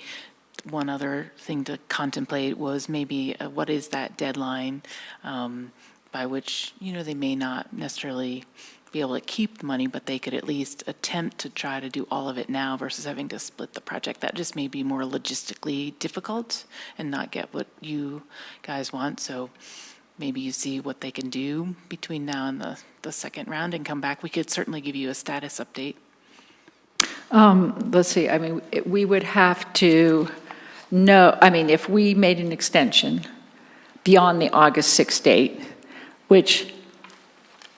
one other thing to contemplate was maybe what is that deadline by which, they may not necessarily be able to keep the money, but they could at least attempt to try to do all of it now versus having to split the project. That just may be more logistically difficult and not get what you guys want. So maybe you see what they can do between now and the second round and come back. We could certainly give you a status update. Let's see. I mean, we would have to know, if we made an extension beyond the August 6th date, which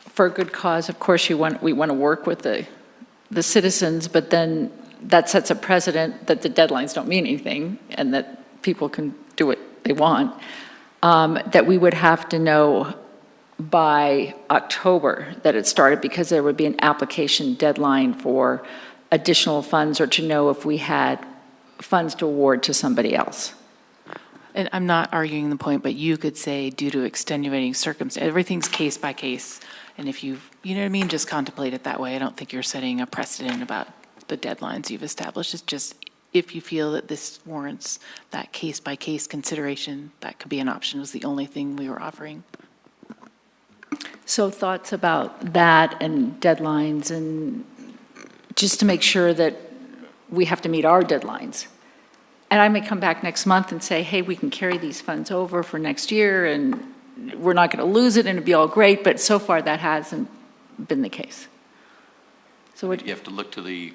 for a good cause, of course, we want to work with the citizens, but then that sets a precedent that the deadlines don't mean anything and that people can do what they want, that we would have to know by October that it started, because there would be an application deadline for additional funds or to know if we had funds to award to somebody else. And I'm not arguing the point, but you could say due to extenuating circumstances, everything's case by case. And if you know what I mean, just contemplate it that way. I don't think you're setting a precedent about the deadlines you've established. It's just if you feel that this warrants that case by case consideration, that could be an option, was the only thing we were offering. So thoughts about that and deadlines, and just to make sure that we have to meet our deadlines. And I may come back next month and say, hey, we can carry these funds over for next year and we're not going to lose it and it'll be all great, but so far that hasn't been the case. So you have to look to the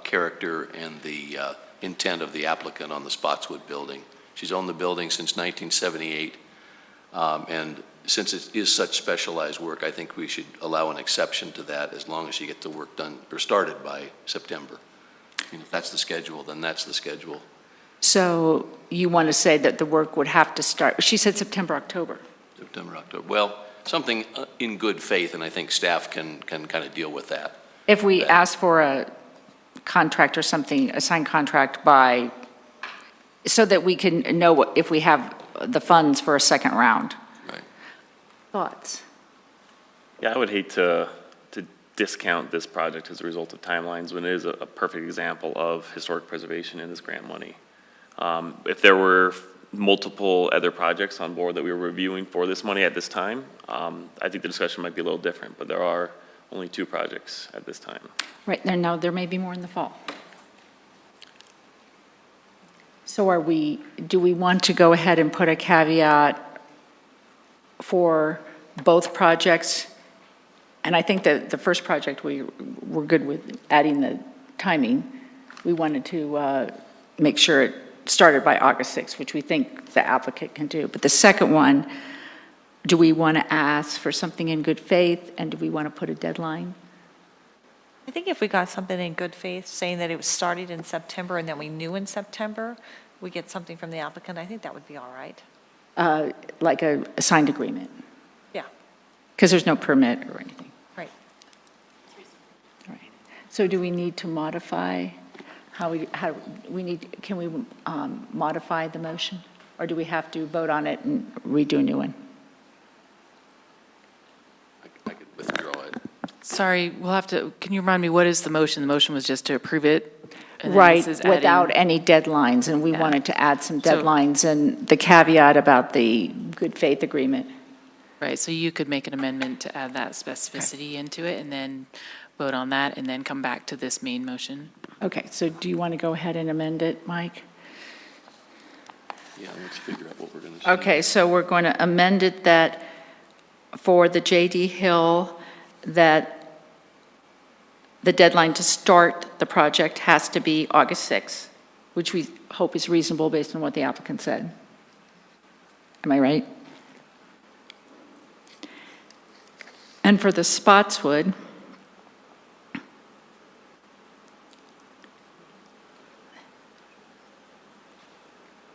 character and the intent of the applicant on the Spotswood building. She's owned the building since 1978, and since it is such specialized work, I think we should allow an exception to that as long as she gets the work done or started by September. If that's the schedule, then that's the schedule. So you want to say that the work would have to start, she said September, October. September, October. Well, something in good faith, and I think staff can kind of deal with that. If we ask for a contract or something, a signed contract by, so that we can know if we have the funds for a second round. Right. Thoughts? Yeah, I would hate to discount this project as a result of timelines when it is a perfect example of historic preservation in this grant money. If there were multiple other projects on board that we were reviewing for this money at this time, I think the discussion might be a little different, but there are only 2 projects at this time. Right, now there may be more in the fall. So do we want to go ahead and put a caveat for both projects? And I think that the first project, we were good with adding the timing. We wanted to make sure it started by August 6th, which we think the applicant can do. But the second one, do we want to ask for something in good faith, and do we want to put a deadline? I think if we got something in good faith, saying that it was started in September and then we knew in September, we get something from the applicant, I think that would be all right. Like a signed agreement? Yeah. Because there's no permit or anything. Right. All right. So do we need to modify can we modify the motion? Or do we have to vote on it and redo a new one? I could withdraw it. Sorry, we'll have to, can you remind me, what is the motion? The motion was just to approve it? And then Right, this is adding- without any deadlines, and we Yeah. wanted to add some So- deadlines and the caveat about the good faith agreement. Right, so you could make an amendment to add that specificity into it and then vote on that and then come back to this main motion. Okay, so do you want to go ahead and amend it, Mike? Yeah, let's figure out what we're going to say. Okay, so we're going to amend it that for the J.D. Hill, that the deadline to start the project has to be August 6th, which we hope is reasonable based on what the applicant said. Am I right? And for the Spotswood,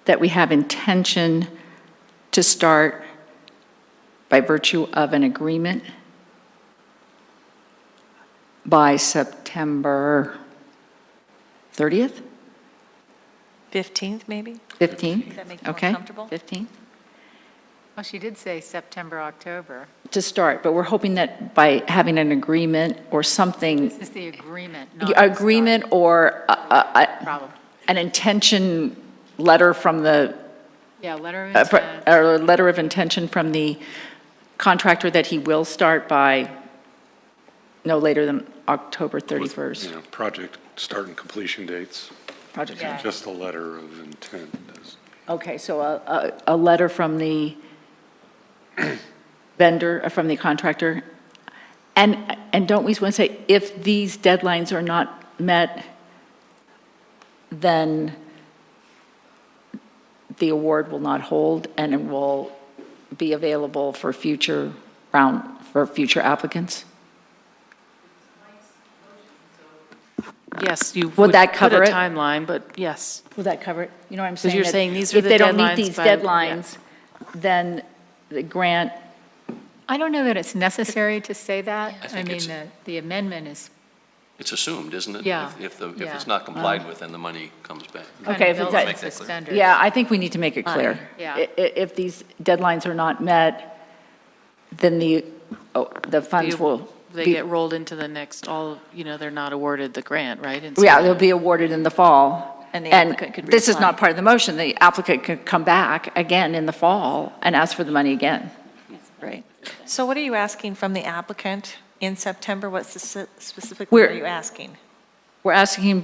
that we have intention to start by virtue of an agreement by September 30th? 15th, maybe? 15th? Does that make you more Okay, comfortable? 15th? Well, she did say September, October. To start, but we're hoping that by having an agreement or something, This is the agreement, not the agreement or problem. an intention letter from the, Yeah, letter of intent. or a letter of intention from the contractor that he will start by no later than October 31st. Project start and completion dates, Project. Yeah. just a letter of intent. Okay, so a letter from the vendor, from the contractor. And don't we want to say, if these deadlines are not met, then the award will not hold and it will be available for future applicants? Yes, you Would would that put cover a it? timeline, but yes. Will that cover it? You know what I'm saying? Because you're That saying these are the If they don't meet deadlines these by- yeah. deadlines, then the grant, I don't know that it's necessary to say that. I think mean, it's- the amendment is It's assumed, isn't it? Yeah. If Yeah. it's not complied with, then the money comes back. kind Okay, of if it's belts that- and Make that clear. suspenders. yeah, I think we need to make it clear. Yeah. If these deadlines are not met, then the funds will They be, get rolled into the next, they're not awarded the grant, right? And yeah, so- they'll be awarded in the fall. And the applicant could this is reapply. not part of the motion. The applicant could come back again in the fall and ask for the money again. Right. So what are you asking from the applicant in September? What's specifically We're- are you asking? We're asking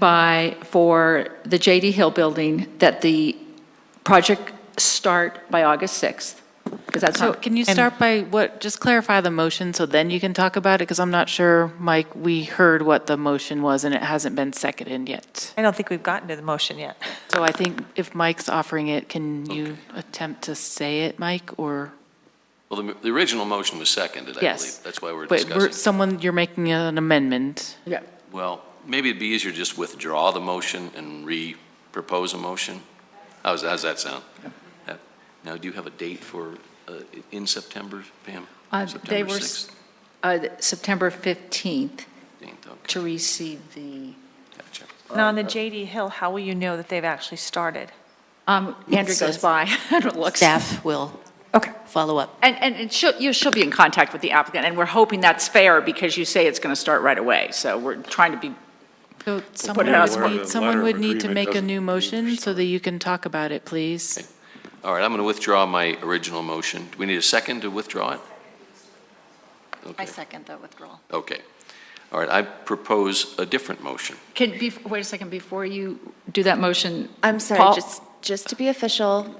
for the J.D. Hill building, that the project start by August 6th. Because that's So not. can you start by just clarify the motion so then you can talk about it? Because I'm not sure, Mike, we heard what the motion was and it hasn't been seconded yet. I don't think we've gotten to the motion yet. So I think if Mike's offering it, can you attempt to say it, Mike, or? Well, the original motion was seconded, I Yes. believe. That's why we're But discussing. you're making an amendment. Yeah. Well, maybe it'd be easier to just withdraw the motion and re-propose a motion. How's that sound? Now, do you have a date for, in September, Pam? They September were 6th? September 15th 15th, okay. to receive the, Gotcha. Now, on the J.D. Hill, how will you know that they've actually started? Andrew goes by and looks. Staff will Okay. follow up. And she'll be in contact with the applicant, and we're hoping that's fair because you say it's going to start right away. So we're trying to be, So it someone out would smart. need, The letter of to agreement make a doesn't new need motion to so that you can talk about it, please. Okay. All right, I'm going to withdraw my original motion. Do we need a second to withdraw it? Okay. second the withdrawal. Okay. All right, I propose a different motion. wait a second, before you do that motion. I'm sorry, Paul? just to be official,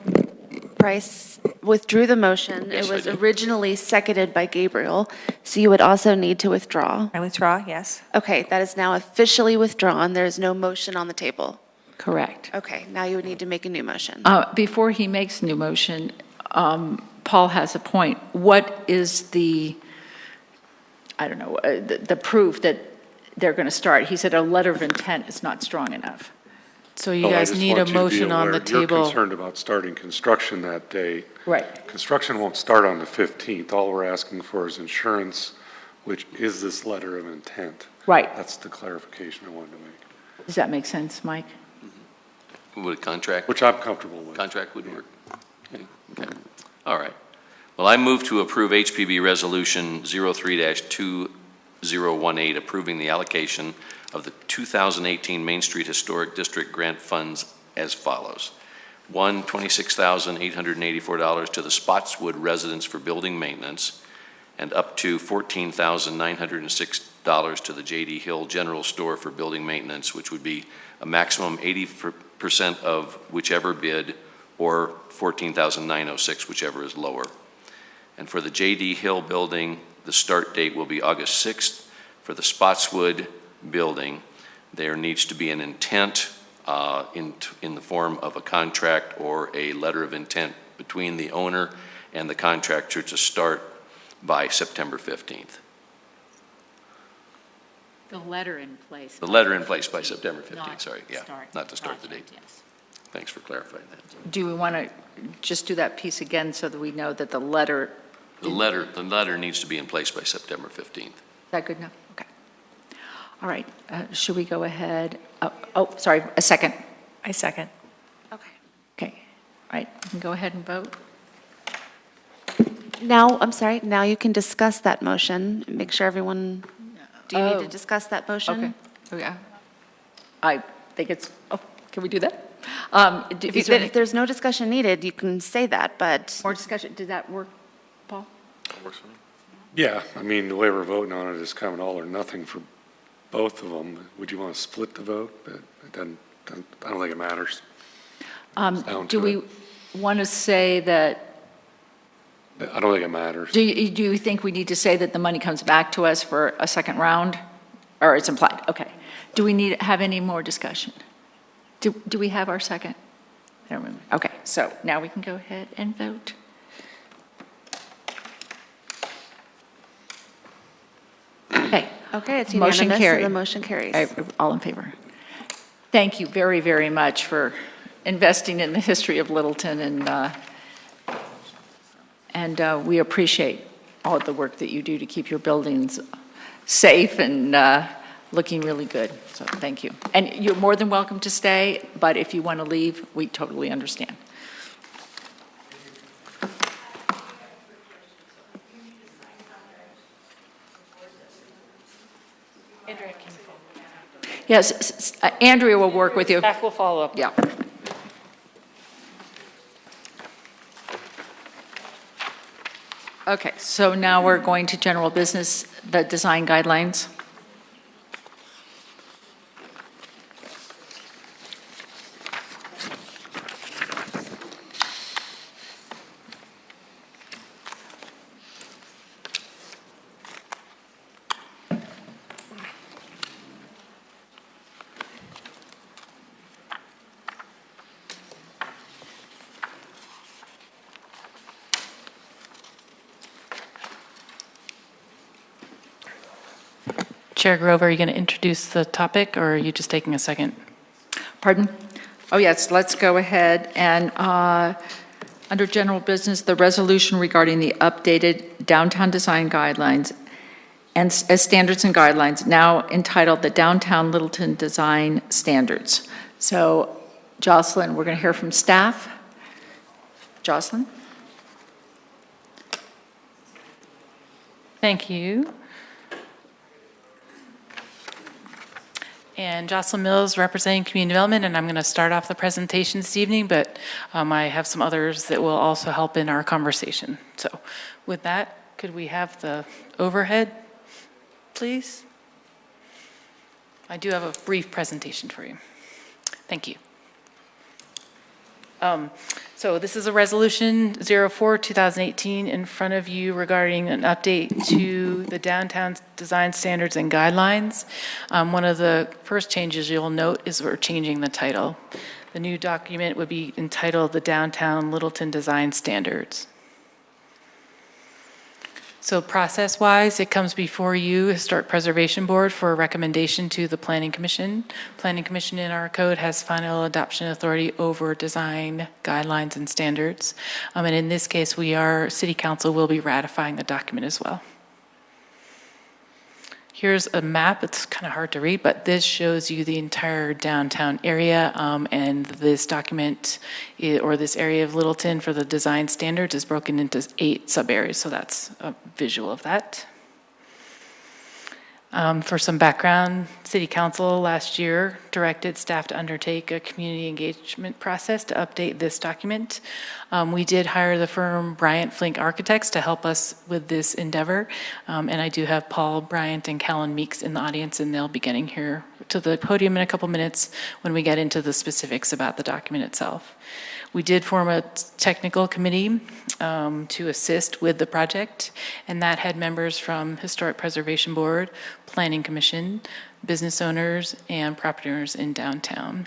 Bryce withdrew the motion. Yes, It I was did. originally seconded by Gabriel, so you would also need to withdraw. I withdraw, yes. Okay, that is now officially withdrawn. There is no motion on the table. Correct. Okay, now you would need to make a new motion. Before he makes a new motion, Paul has a point. What is the, I don't know, the proof that they're going to start? He said a letter of intent is not strong enough. So you Oh, I guys just need a want you to be motion on the aware, You're table. concerned about starting construction that day. Right. Construction won't start on the 15th. All we're asking for is insurance, which is this letter of intent. Right. That's the clarification I wanted to make, Does that make sense, Mike? Would a contract? which I'm comfortable with. Contract would work? Okay. All right. Well, I move to approve HPB Resolution 03-2018, approving the allocation of the 2018 Main Street Historic District grant funds as follows. One, $26,884 to the Spotswood Residents for Building Maintenance, and up to $14,906 to the J.D. Hill General Store for Building Maintenance, which would be a maximum 80% of whichever bid, or $14,906, whichever is lower. And for the J.D. Hill building, the start date will be August 6th. For the Spotswood building, there needs to be an intent in the form of a contract or a letter of intent between the owner and the contractor to start by September 15th. The letter in place. The letter in place by September 15th, Not sorry, yeah, start not to start the date. project, yes. Thanks for clarifying that. Do we want to just do that piece again so that we know that the letter, The letter needs to be in place by September 15th. is that good enough? Okay. All right, should we go ahead? Sorry, a second. I second. Okay. Okay, all right, we can go ahead and vote. Now, I'm sorry, now you can discuss that motion. Make sure everyone, do you need Oh. to discuss that motion? Okay, oh, yeah. I think it's, can we do that? If there's no discussion needed, you can say that, but More discussion, did that work, Paul? Yeah, I mean, the way we're voting on it is kind of an all or nothing for both of them. Would you want to split the vote? But it doesn't, I don't think it matters. down Do to we want to say that, I don't think it matters. do you think we need to say that the money comes back to us for a second round? Or it's implied, okay. Do we have any more discussion? Do we have our second? I don't remember. Okay, so now we can go ahead and vote. Okay. okay, it's Motion unanimous, so carried. the motion carries. All in favor? Thank you very, very much for investing in the history of Littleton, and we appreciate all of the work that you do to keep your buildings safe and looking really good, so thank you. And you're more than welcome to stay, but if you want to leave, we totally understand. Yes, Andrea will work with you. Staff will follow up. Yeah. Okay, so now we're going to general business, the design guidelines. Chair Grove, are you going to introduce the topic, or are you just taking a second? Pardon? Oh, yes, let's go ahead and, under general business, the resolution regarding the updated downtown design guidelines and as standards and guidelines, now entitled the Downtown Littleton Design Standards. So, Jocelyn, we're going to hear from staff. Jocelyn? Thank you. And Jocelyn Mills, representing Community Development, and I'm going to start off the presentation this evening, but I have some others that will also help in our conversation. So with that, could we have the overhead, please? I do have a brief presentation for you. Thank you. So this is a resolution 04-2018 in front of you regarding an update to the downtown design standards and guidelines. One of the first changes you'll note is we're changing the title. The new document would be entitled the Downtown Littleton Design Standards. So process-wise, it comes before you, Historic Preservation Board, for a recommendation to the Planning Commission. Planning Commission in our code has final adoption authority over design guidelines and standards. And in this case, City Council will be ratifying the document as well. Here's a map. It's kind of hard to read, but this shows you the entire downtown area, and this document, or this area of Littleton for the design standards, is broken into 8 sub-areas, so that's a visual of that. For some background, City Council last year directed staff to undertake a community engagement process to update this document. We did hire the firm Bryant Flink Architects to help us with this endeavor, and I do have Paul Bryant and Callan Meeks in the audience, and they'll be getting here to the podium in a couple minutes when we get into the specifics about the document itself. We did form a technical committee to assist with the project, and that had members from Historic Preservation Board, Planning Commission, business owners, and property owners in downtown.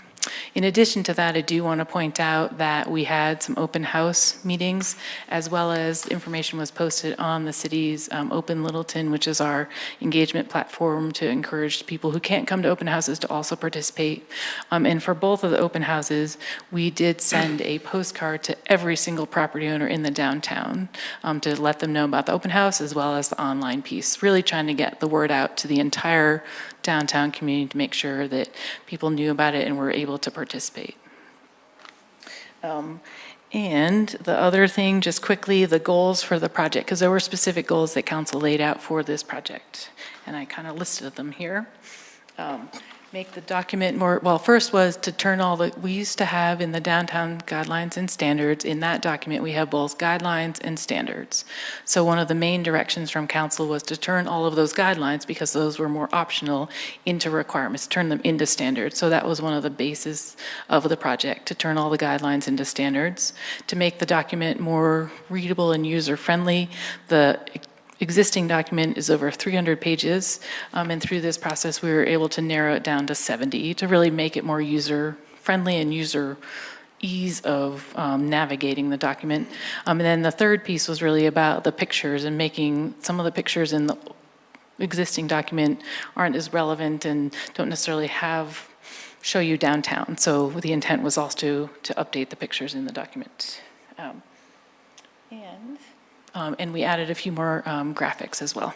In addition to that, I do want to point out that we had some open house meetings, as well as information was posted on the city's Open Littleton, which is our engagement platform to encourage people who can't come to open houses to also participate. And for both of the open houses, we did send a postcard to every single property owner in the downtown to let them know about the open house, as well as the online piece, really trying to get the word out to the entire downtown community to make sure that people knew about it and were able to participate. And the other thing, just quickly, the goals for the project, because there were specific goals that council laid out for this project, and I kind of listed them here. Make the document more, well, first was to turn we used to have in the downtown guidelines and standards, in that document we have both guidelines and standards. So one of the main directions from council was to turn all of those guidelines, because those were more optional, into requirements, turn them into standards. So that was one of the bases of the project, to turn all the guidelines into standards. To make the document more readable and user-friendly, the existing document is over 300 pages, and through this process we were able to narrow it down to 70 to really make it more user-friendly and ease of navigating the document. And then the third piece was really about the pictures, and making some of the pictures in the existing document aren't as relevant and don't necessarily show you downtown. So the intent was also to update the pictures in the document. And we added a few more graphics as well.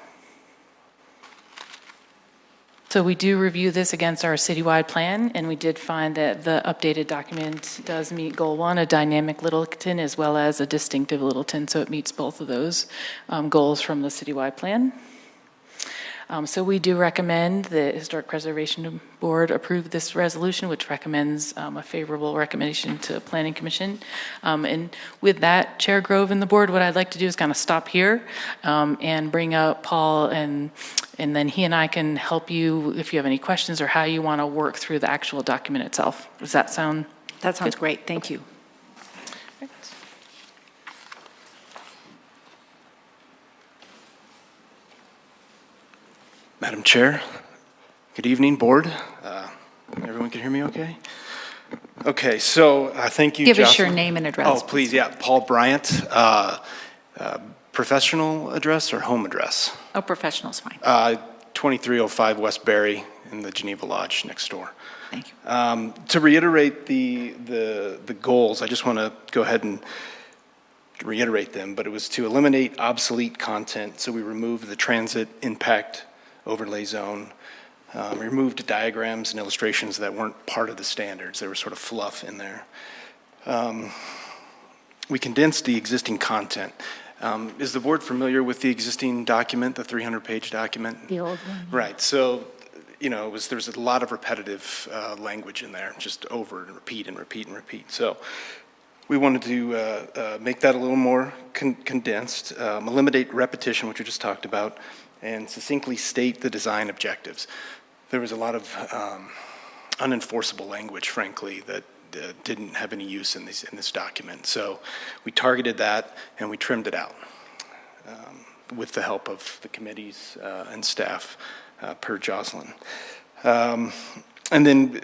So we do review this against our citywide plan, and we did find that the updated document does meet Goal 1, a dynamic Littleton, as well as a distinctive Littleton, so it meets both of those goals from the citywide plan. So we do recommend the Historic Preservation Board approve this resolution, which recommends a favorable recommendation to Planning Commission. And with that, Chair Grove and the board, what I'd like to do is kind of stop here and bring up Paul, and then he and I can help you if you have any questions or how you want to work through the actual document itself. Does that sound? That sounds good? great. Thank you. Madam Chair, good evening, board. Everyone can hear me okay? Okay, so thank you, Give us Jocelyn. your name and address. Oh, please, yeah, Paul Bryant. Professional address or home address? Oh, professional's fine. 2305 West Berry in the Geneva Lodge next door. Thank you. To reiterate the goals, I just want to go ahead and reiterate them, but it was to eliminate obsolete content, so we removed the transit impact overlay zone, removed diagrams and illustrations that weren't part of the standards. They were sort of fluff in there. We condensed the existing content. Is the board familiar with the existing document, the 300-page document? The old one. Right, so, you know, there's a lot of repetitive language in there, just over and repeat and repeat and repeat. So we wanted to make that a little more condensed, eliminate repetition, which we just talked about, and succinctly state the design objectives. There was a lot of unenforceable language, frankly, that didn't have any use in this document. So we targeted that and we trimmed it out with the help of the committees and staff per Jocelyn. And then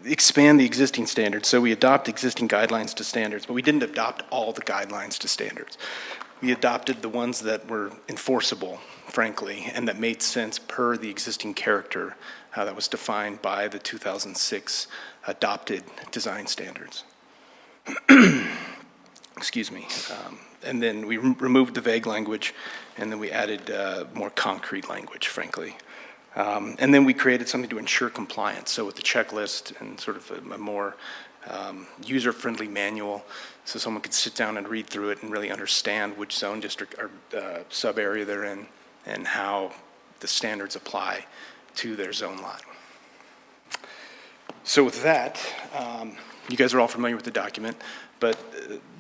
expand the existing standards. So we adopt existing guidelines to standards, but we didn't adopt all the guidelines to standards. We adopted the ones that were enforceable, frankly, and that made sense per the existing character that was defined by the 2006 adopted design standards. Excuse me. And then we removed the vague language, and then we added more concrete language, frankly. And then we created something to ensure compliance, so with the checklist and sort of a more user-friendly manual, so someone could sit down and read through it and really understand which zone district or sub-area they're in and how the standards apply to their zone lot. So with that, you guys are all familiar with the document, but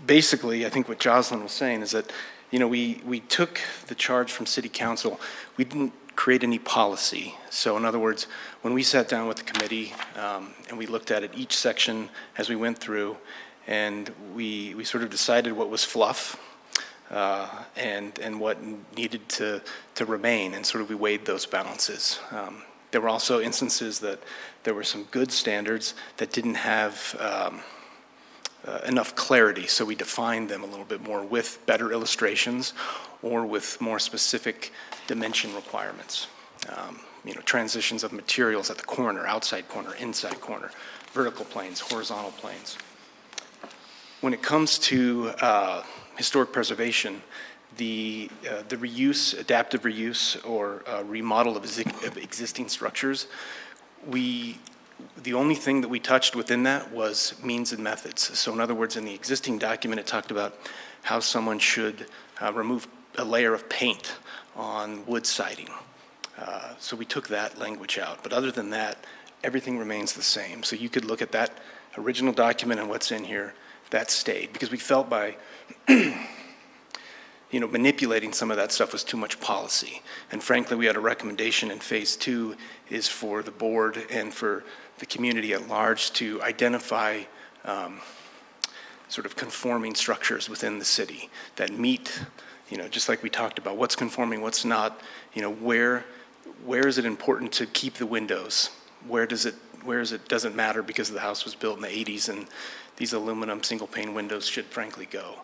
basically I think what Jocelyn was saying is that, you know, we took the charge from City Council. We didn't create any policy. So in other words, when we sat down with the committee and we looked at it, each section as we went through, and we sort of decided what was fluff and what needed to remain, and sort of we weighed those balances. There were also instances that there were some good standards that didn't have enough clarity, so we defined them a little bit more with better illustrations or with more specific dimension requirements. You know, transitions of materials at the corner, outside corner, inside corner, vertical planes, horizontal planes. When it comes to historic preservation, the reuse, adaptive reuse, or remodel of existing structures, the only thing that we touched within that was means and methods. So in other words, in the existing document, it talked about how someone should remove a layer of paint on wood siding. So we took that language out. But other than that, everything remains the same. So you could look at that original document and what's in here, that stayed. Because we felt by you know, manipulating some of that stuff was too much policy. And frankly, we had a recommendation in phase 2 is for the board and for the community at large to identify sort of conforming structures within the city that meet, you know, just like we talked about, what's conforming, what's not, you know, where is it important to keep the windows? Where is it doesn't matter because the house was built in the 80s and these aluminum single pane windows should frankly go.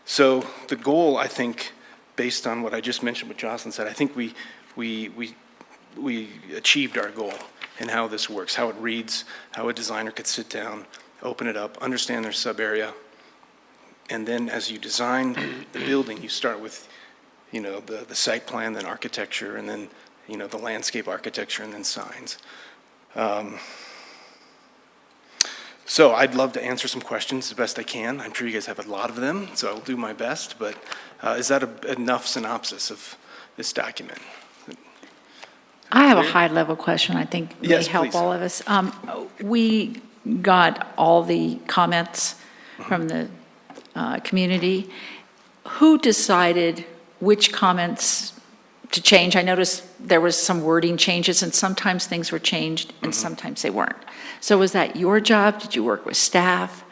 So the goal, I think, based on what I just mentioned, what Jocelyn said, I think we achieved our goal in how this works, how it reads, how a designer could sit down, open it up, understand their sub-area, and then as you design the building, you start with, you know, the site plan, then architecture, and then, you know, the landscape architecture, and then signs. So I'd love to answer some questions the best I can. I'm sure you guys have a lot of them, so I'll do my best, but is that enough synopsis of this document? I have a high-level question I think may Yes, help please. all of us. We got all the comments from the community. Who decided which comments to change? I noticed there was some wording changes, and sometimes things were changed, and sometimes they weren't. So was that your job? Did you work with staff?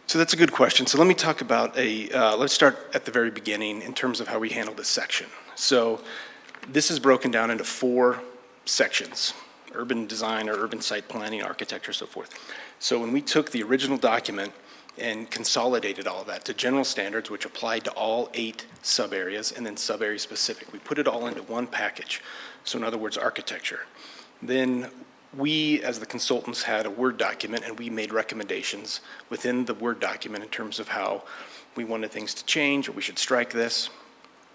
So that's a good question. So let me talk about let's start at the very beginning in terms of how we handle this section. So this is broken down into 4 sections: urban design or urban site planning, architecture, so forth. So when we took the original document and consolidated all of that to general standards, which applied to all 8 sub-areas, and then sub-area specific. We put it all into one package. So in other words, architecture. Then we, as the consultants, had a Word document, and we made recommendations within the Word document in terms of how we wanted things to change, or we should strike this.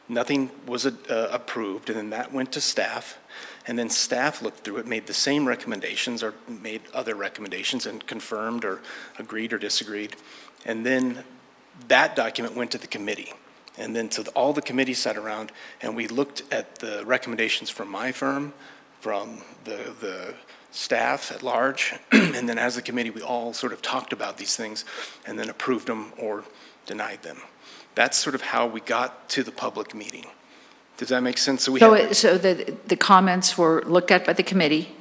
Nothing was approved, and then that went to staff, and then staff looked through it, made the same recommendations, or made other recommendations, and confirmed or agreed or disagreed. And then that document went to the committee. And then so all the committees sat around, and we looked at the recommendations from my firm, from the staff at large, and then as a committee, we all sort of talked about these things and then approved them or denied them. That's sort of how we got to the public meeting. Does that make sense? So the comments were looked at by the committee,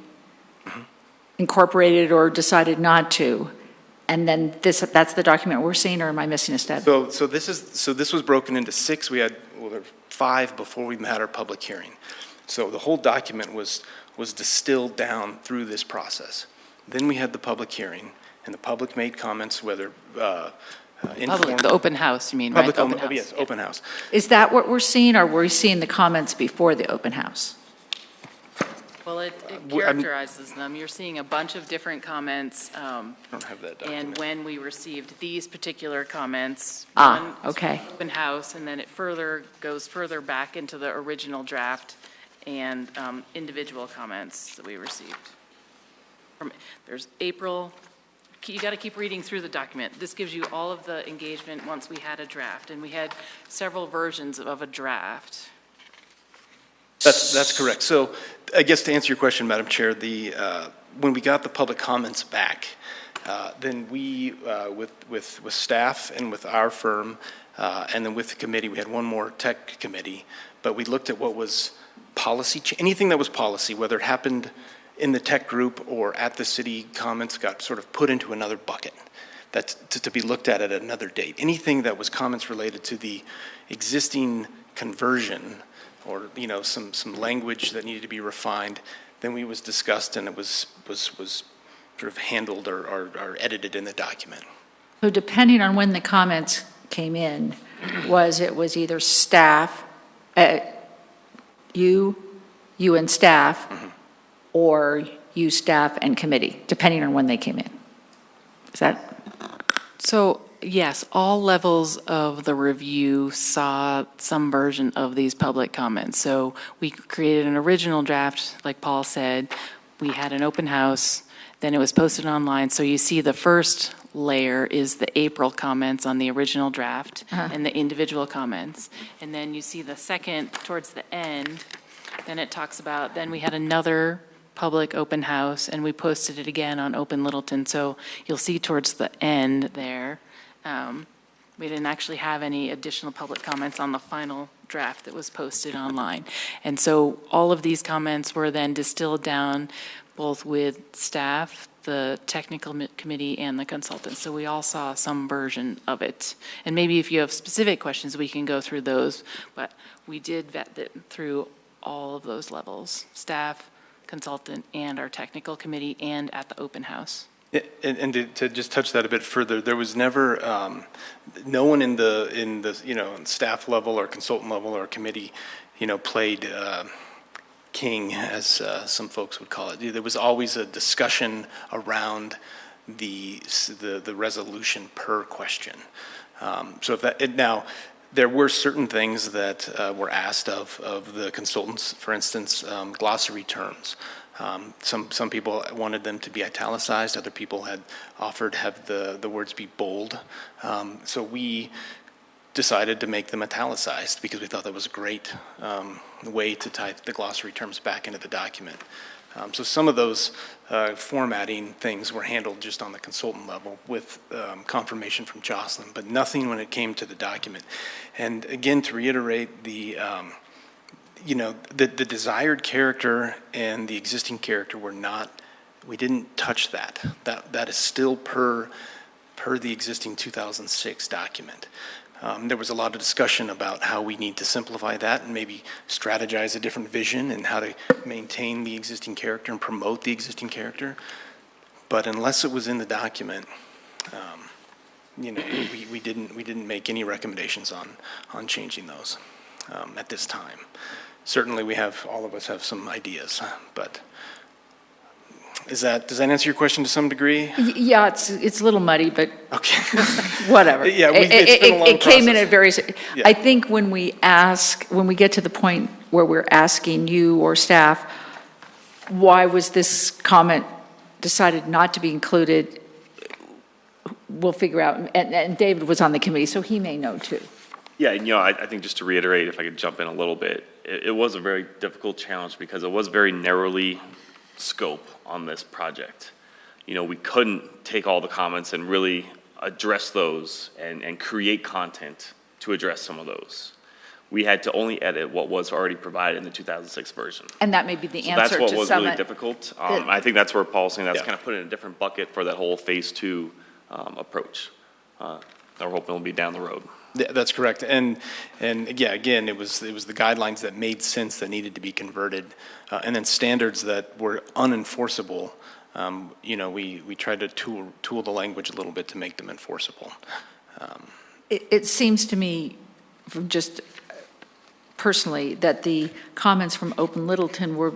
incorporated or decided not to, and then that's the document we're seeing, or am I missing a step? So this was broken into 6. We had, well, there were 5 before we had our public hearing. So the whole document was distilled down through this process. Then we had the public hearing, and the public made comments, whether Public, the open house, you mean, right? Open house. Yes, open house. Is that what we're seeing, or were we seeing the comments before the open house? Well, it characterizes them. You're seeing a bunch of different comments. I don't have that document. And when we received these particular comments, okay. Open house, and then it goes further back into the original draft and individual comments that we received. There's April. You got to keep reading through the document. This gives you all of the engagement once we had a draft, and we had several versions of a draft. That's correct. So I guess to answer your question, Madam Chair, when we got the public comments back, then we, with staff and with our firm, and then with the committee, we had one more tech committee, but we looked at what was policy, anything that was policy, whether it happened in the tech group or at the city, comments got sort of put into another bucket that's to be looked at another date. Anything that was comments related to the existing conversion or, some language that needed to be refined, then we was discussed and it was sort of handled or edited in the document. So depending on when the comments came in, it was either staff, you and staff, or you, staff, and committee, depending on when they came in. Is that? So, yes, all levels of the review saw some version of these public comments. So we created an original draft, like Paul said. We had an open house, then it was posted online. So you see the first layer is the April comments on the original draft and the individual comments. And then you see the second towards the end, then it talks about, then we had another public open house, and we posted it again on Open Littleton. So you'll see towards the end there, we didn't actually have any additional public comments on the final draft that was posted online. And so all of these comments were then distilled down both with staff, the technical committee, and the consultants. So we all saw some version of it. And maybe if you have specific questions, we can go through those. But we did vet it through all of those levels, staff, consultant, and our technical committee, and at the open house. And to just touch that a bit further, there was never no one in the staff level or consultant level or committee played king, as some folks would call it. There was always a discussion around the resolution per question. So now there were certain things that were asked of the consultants, for instance, glossary terms. Some people wanted them to be italicized, other people had offered have the words be bold. So we decided to make them italicized because we thought that was a great way to tie the glossary terms back into the document. So some of those formatting things were handled just on the consultant level with confirmation from Jocelyn, but nothing when it came to the document. And again, to reiterate, the desired character and the existing character we didn't touch that. That is still per the existing 2006 document. There was a lot of discussion about how we need to simplify that and maybe strategize a different vision and how to maintain the existing character and promote the existing character. But unless it was in the document, we didn't make any recommendations on changing those at this time. Certainly, all of us have some ideas, but does that answer your question to some degree? Yeah, it's a little muddy, but Okay. whatever. Yeah, it's been a long It came in process. at various, Yeah. I think when we get to the point where we're asking you or staff, why was this comment decided not to be included, we'll figure out, and David was on the committee, so he may know too. Yeah, and I think just to reiterate, if I could jump in a little bit, it was a very difficult challenge because it was very narrowly scope on this project. We couldn't take all the comments and really address those and create content to address some of those. We had to only edit what was already provided in the 2006 version. And that may be the So answer that's to what some. was really difficult. I think that's where Paul's saying that's Yeah. kind of put in a different bucket for that whole phase 2 approach. That we're hoping will be down the road. Yeah, that's correct. And yeah, again, it was the guidelines that made sense that needed to be converted, and then standards that were unenforceable. We tried to tool the language a little bit to make them enforceable. It seems to me, from just personally, that the comments from Open Littleton were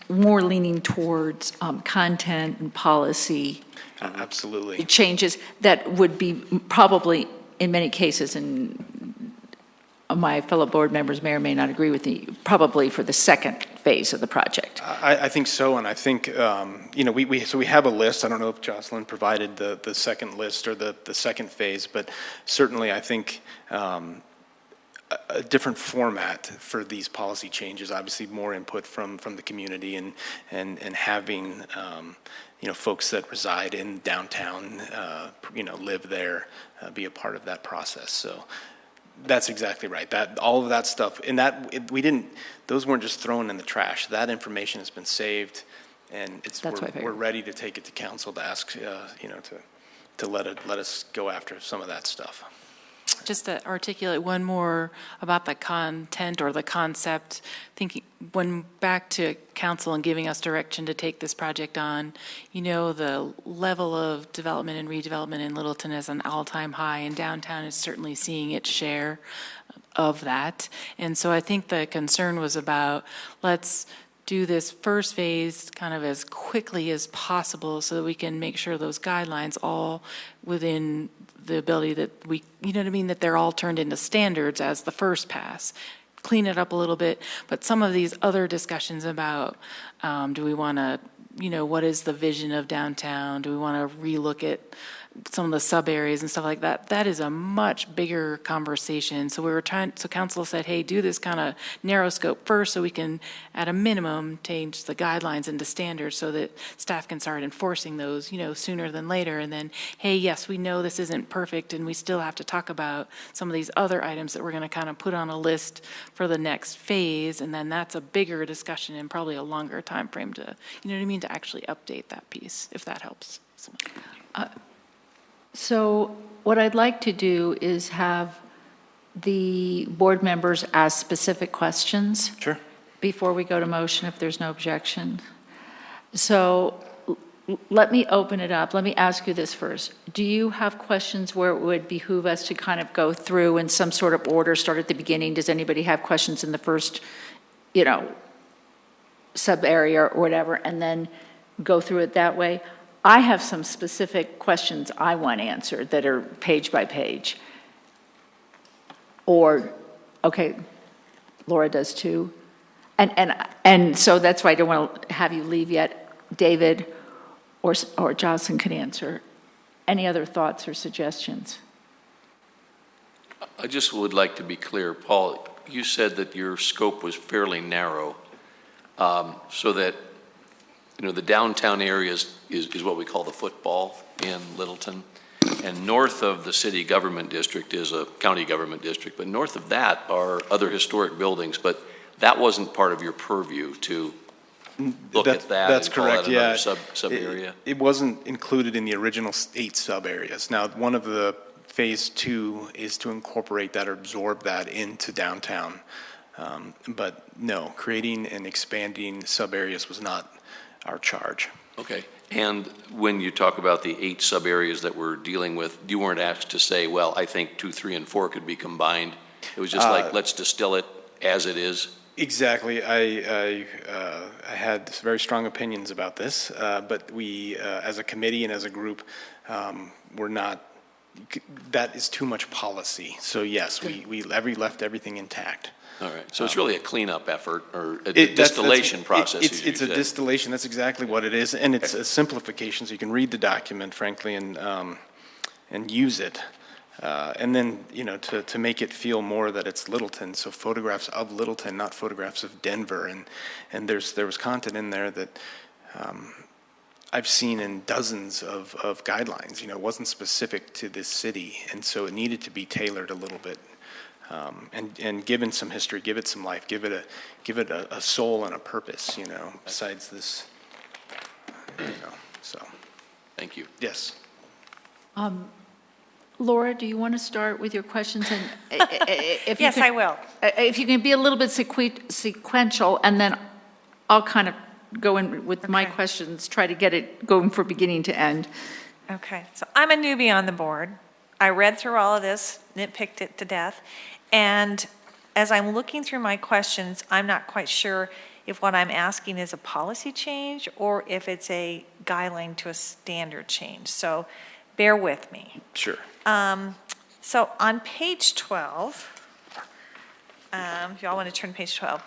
more leaning towards content and policy Absolutely. changes that would be probably, in many cases, and my fellow board members may or may not agree with me, probably for the second phase of the project. I think so, and I think, we have a list. I don't know if Jocelyn provided the second list or the second phase, but certainly I think a different format for these policy changes, obviously more input from the community and having, folks that reside in downtown, live there, be a part of that process. So that's exactly right. All of that stuff, and those weren't just thrown in the trash. That information has been saved, and we're ready to take it to council to ask, to let us go after some of that stuff. Just to articulate one more about the content or the concept, when back to council and giving us direction to take this project on, the level of development and redevelopment in Littleton is an all-time high, and downtown is certainly seeing its share of that. And so I think the concern was about, let's do this first phase kind of as quickly as possible so that we can make sure those guidelines all within the ability that that they're all turned into standards as the first pass. Clean it up a little bit, but some of these other discussions about, do we want to, what is the vision of downtown? Do we want to relook at some of the sub areas and stuff like that? That is a much bigger conversation. So council said, hey, do this kind of narrow scope first so we can, at a minimum, change the guidelines into standards so that staff can start enforcing those, sooner than later. And then, hey, yes, we know this isn't perfect and we still have to talk about some of these other items that we're going to kind of put on a list for the next phase. And then that's a bigger discussion and probably a longer time frame to, to actually update that piece, if that helps. So what I'd like to do is have the board members ask specific questions. Sure. Before we go to motion, if there's no objection. So let me open it up. Let me ask you this first. Do you have questions where it would behoove us to kind of go through in some sort of order, start at the beginning? Does anybody have questions in the first, sub area or whatever, and then go through it that way? I have some specific questions I want answered that are page by page. Or, okay, Laura does too. And so that's why I don't want to have you leave yet. David or Jocelyn could answer. Any other thoughts or suggestions? I just would like to be clear. Paul, you said that your scope was fairly narrow, so that the downtown area is what we call the football in Littleton. And north of the city government district is a county government district. But north of that are other historic buildings. But that wasn't part of your purview to look at that That's and call correct, that yeah. another sub-area? It wasn't included in the original 8 sub-areas. Now, one of the phase 2 is to incorporate that or absorb that into downtown. But no, creating and expanding sub-areas was not our charge. Okay. And when you talk about the 8 sub-areas that we're dealing with, you weren't asked to say, well, I think 2, 3, and 4 could be combined. It was just like, let's distill it as it is. Exactly. I had very strong opinions about this, but we, as a committee and as a group, we're not, that is too much policy. So yes, we left everything intact. All right. So it's really a cleanup effort or a distillation process. It's a distillation. That's exactly what it is. And it's a simplification, so you can read the document, frankly, and use it. And then, to make it feel more that it's Littleton, so photographs of Littleton, not photographs of Denver. And there was content in there that I've seen in dozens of guidelines. It wasn't specific to this city, and so it needed to be tailored a little bit. And given some history, give it some life, give it a soul and a purpose, besides this, so. Thank you. Yes. Laura, do you want to start with your questions? And if Yes, I will. If you can be a little bit sequential, and then I'll kind of go in with my questions, try to get it going from beginning to end. Okay, so I'm a newbie on the board. I read through all of this, nitpicked it to death, and as I'm looking through my questions, I'm not quite sure if what I'm asking is a policy change or if it's a guideline to a standard change. So bear with me. Sure. So on page 12, if y'all want to turn to page 12,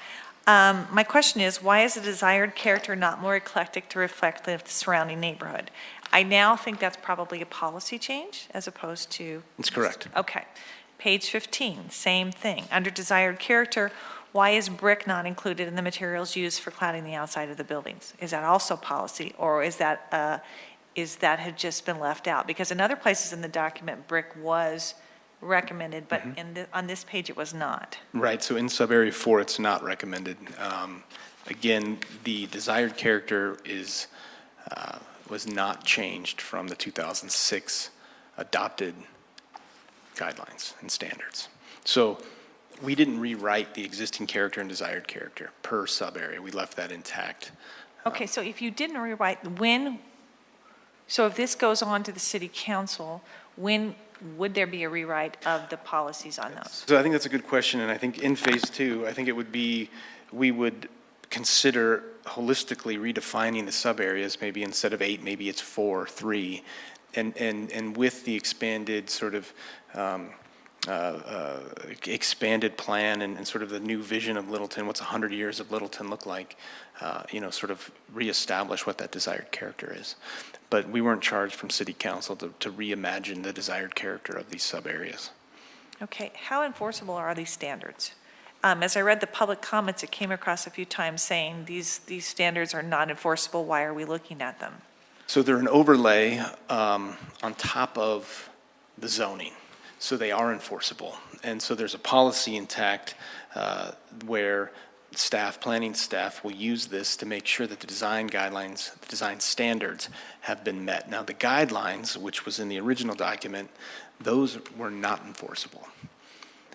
my question is, why is the desired character not more eclectic to reflect the surrounding neighborhood? I now think that's probably a policy change as opposed to... That's correct. Okay. Page 15, same thing. Under desired character, why is brick not included in the materials used for cladding the outside of the buildings? Is that also policy, or is that had just been left out? Because in other places in the document, brick was recommended, but on this page it was not. Right, so in sub-area 4, it's not recommended. Again, the desired character was not changed from the 2006 adopted guidelines and standards. So we didn't rewrite the existing character and desired character per sub-area. We left that intact. Okay, so if you didn't rewrite, so if this goes on to the city council, when would there be a rewrite of the policies on those? So I think that's a good question, and I think in phase 2, I think it would be, we would consider holistically redefining the sub-areas. Maybe instead of 8, maybe it's 4, 3, and with the expanded sort of expanded plan and sort of the new vision of Littleton, what's 100 years of Littleton look like, sort of reestablish what that desired character is. But we weren't charged from city council to reimagine the desired character of these sub-areas. Okay, how enforceable are these standards? As I read the public comments, it came across a few times saying these standards are not enforceable. Why are we looking at them? So they're an overlay on top of the zoning. So they are enforceable. And so there's a policy intact where planning staff will use this to make sure that the design guidelines, the design standards have been met. Now the guidelines, which was in the original document, those were not enforceable.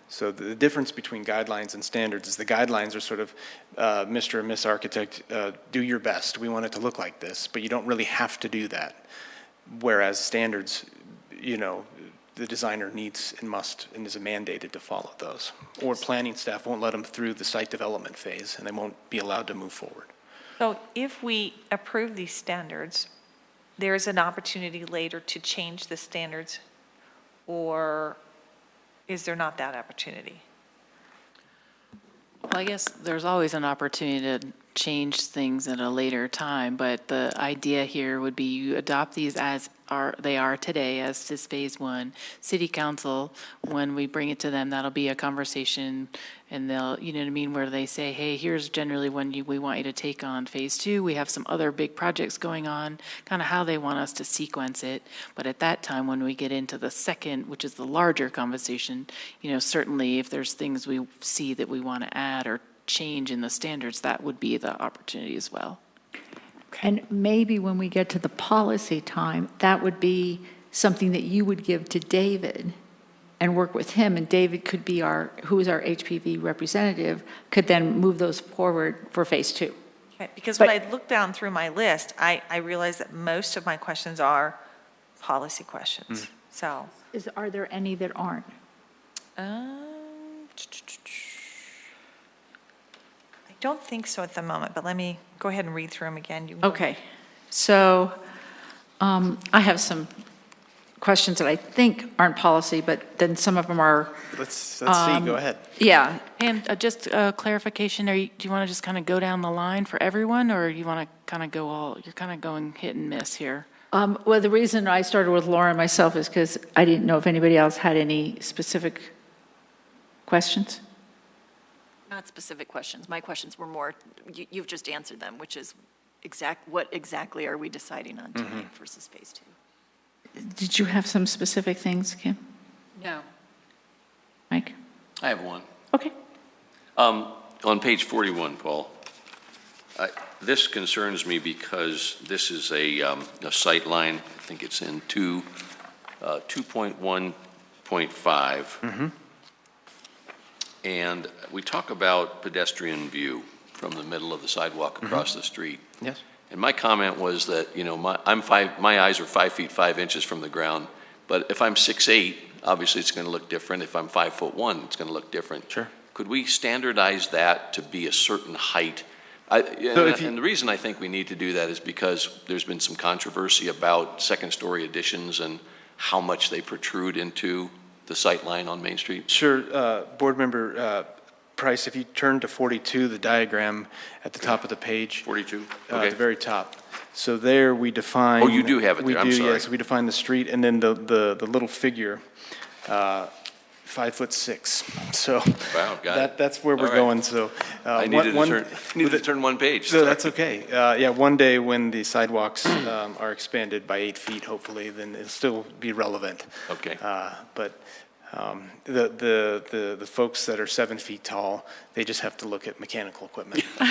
So the difference between guidelines and standards is the guidelines are sort of, Mr. and Miss Architect, do your best. We want it to look like this, but you don't really have to do that. Whereas standards, the designer needs and must and is mandated to follow those. Or planning staff won't let them through the site development phase and they won't be allowed to move forward. So if we approve these standards, there's an opportunity later to change the standards, or is there not that opportunity? Well, I guess there's always an opportunity to change things at a later time, but the idea here would be you adopt these as they are today, as is phase 1. City council, when we bring it to them, that'll be a conversation, and they'll, where they say, hey, here's generally when we want you to take on phase 2. We have some other big projects going on, kind of how they want us to sequence it. But at that time, when we get into the second, which is the larger conversation, certainly if there's things we see that we want to add or change in the standards, that would be the opportunity as well. And maybe when we get to the policy time, that would be something that you would give to David and work with him, and David could be who is our HPV representative, could then move those forward for phase 2. Okay, because when But- I look down through my list, I realize that most of my questions are policy questions. So, Are there any that aren't? I don't think so at the moment, but let me go ahead and read through them again. You can go Okay, so I have some questions that I think aren't policy, but then some of them are, Let's see, go ahead. yeah. And just clarification, do you want to just kind of go down the line for everyone, or you want to kind of you're kind of going hit and miss here? Well, the reason I started with Laura and myself is because I didn't know if anybody else had any specific questions. Not specific questions. My questions were more, you've just answered them, which is what exactly are we deciding on tonight versus phase 2? Did you have some specific things, Kim? No. Mike? I have one. Okay. On page 41, Paul, this concerns me because this is a sight line. I think it's in 2.1.5. And we talk about pedestrian view from the middle of the sidewalk across the street. Yes. And my comment was that, my eyes are 5 feet 5 inches from the ground, but if I'm 6'8", obviously it's going to look different. If I'm 5'1", it's going to look different. Sure. Could we standardize that to be a certain height? And the reason I think we need to do that is because there's been some controversy about second-story additions and how much they protrude into the sight line on Main Street. Sure. Board Member Price, if you turn to 42, the diagram at the top of the page. 42? At Okay. the very top. So there we define. Oh, you do have it there. I'm We do, sorry. yes. We define the street, and then the little figure, 5'6". So Wow, got it. that's where we're All right. going. So I needed to turn one page. So that's okay. Yeah, one day when the sidewalks are expanded by 8 feet, hopefully, then it'll still be relevant. Okay. But the folks that are 7 feet tall, they just have to look at mechanical equipment. So